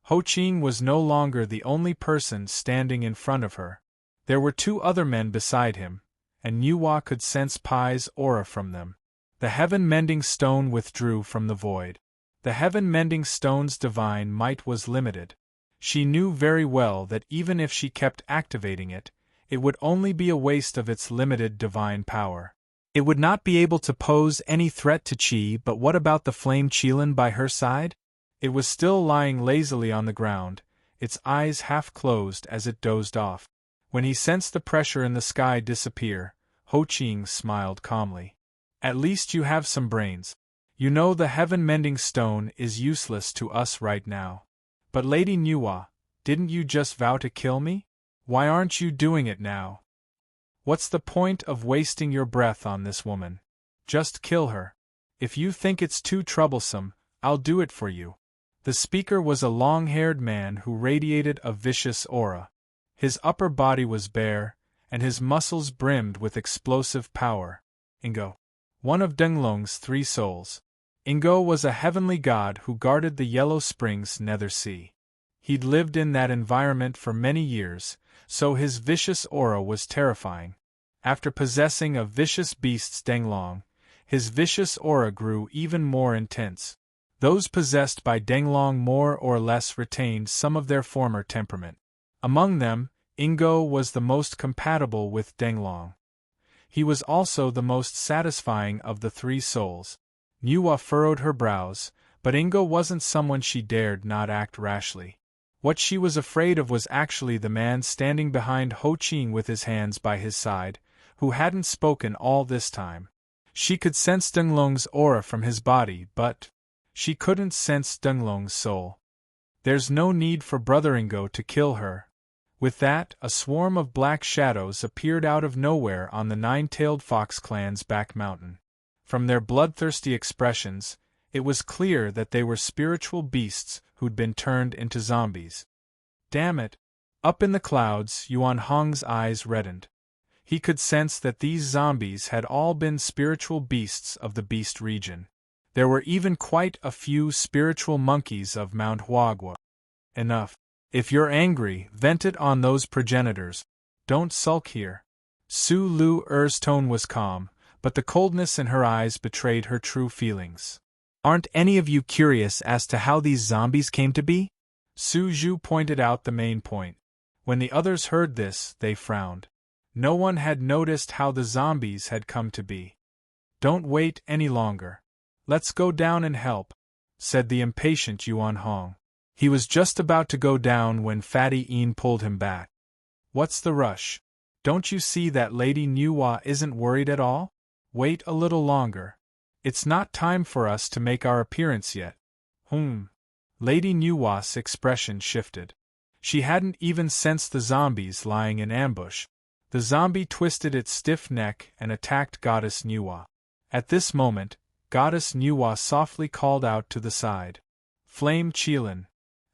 Ho Qing was no longer the only person standing in front of her. There were two other men beside him, and Nuwa could sense Pai's aura from them. The heaven-mending stone withdrew from the void. The heaven-mending stone's divine might was limited. She knew very well that even if she kept activating it, it would only be a waste of its limited divine power. It would not be able to pose any threat to Qi, but what about the flame Qilin by her side? It was still lying lazily on the ground, its eyes half closed as it dozed off. When he sensed the pressure in the sky disappear, Ho Ching smiled calmly. At least you have some brains. You know the heaven-mending stone is useless to us right now. But Lady Nuwa, didn't you just vow to kill me? Why aren't you doing it now? What's the point of wasting your breath on this woman? Just kill her. If you think it's too troublesome, I'll do it for you. The speaker was a long-haired man who radiated a vicious aura. His upper body was bare, and his muscles brimmed with explosive power. Ingo, one of Denglong's 3 souls. Ingo was a heavenly god who guarded the Yellow Springs Nether Sea. He'd lived in that environment for many years, so his vicious aura was terrifying. After possessing a vicious beast's Denglong, his vicious aura grew even more intense. Those possessed by Denglong more or less retained some of their former temperament. Among them, Ingo was the most compatible with Denglong. He was also the most satisfying of the 3 souls. Nuwa furrowed her brows, but Ingo wasn't someone she dared not act rashly. What she was afraid of was actually the man standing behind Ho Ching with his hands by his side, who hadn't spoken all this time. She could sense Denglong's aura from his body, but she couldn't sense Denglong's soul. There's no need for Brother Ingo to kill her. With that, a swarm of black shadows appeared out of nowhere on the 9-tailed fox clan's back mountain. From their bloodthirsty expressions, it was clear that they were spiritual beasts who'd been turned into zombies. Damn it! Up in the clouds, Yuan Hong's eyes reddened. He could sense that these zombies had all been spiritual beasts of the beast region. There were even quite a few spiritual monkeys of Mount Huagua. Enough. If you're angry, vent it on those progenitors. Don't sulk here. Su Lu Er's tone was calm, but the coldness in her eyes betrayed her true feelings. Aren't any of you curious as to how these zombies came to be? Su Zhu pointed out the main point. When the others heard this, they frowned. No one had noticed how the zombies had come to be. Don't wait any longer. Let's go down and help, said the impatient Yuan Hong. He was just about to go down when Fatty Een pulled him back. What's the rush? Don't you see that Lady Nuwa isn't worried at all? Wait a little longer. It's not time for us to make our appearance yet. Lady Nuwa's expression shifted. She hadn't even sensed the zombies lying in ambush. The zombie twisted its stiff neck and attacked Goddess Nuwa. At this moment, Goddess Nuwa softly called out to the side. Flame Qilin.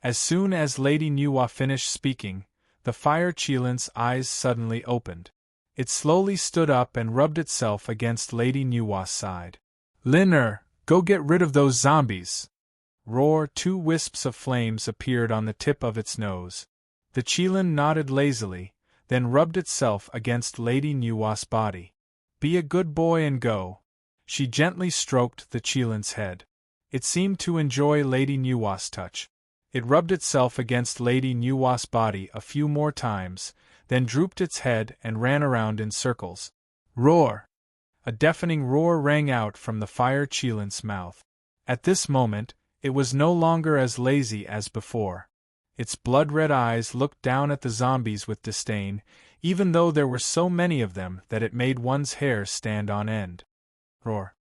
As soon as Lady Nuwa finished speaking, the fire Qilin's eyes suddenly opened. It slowly stood up and rubbed itself against Lady Nuwa's side. Lin go get rid of those zombies! Roar! 2 wisps of flames appeared on the tip of its nose. The Qilin nodded lazily, then rubbed itself against Lady Nuwa's body. Be a good boy and go. She gently stroked the Qilin's head. It seemed to enjoy Lady Nuwa's touch. It rubbed itself against Lady Nuwa's body a few more times, then drooped its head and ran around in circles. Roar! A deafening roar rang out from the fire Qilin's mouth. At this moment, it was no longer as lazy as before. Its blood-red eyes looked down at the zombies with disdain, even though there were so many of them that it made one's hair stand on end. Roar!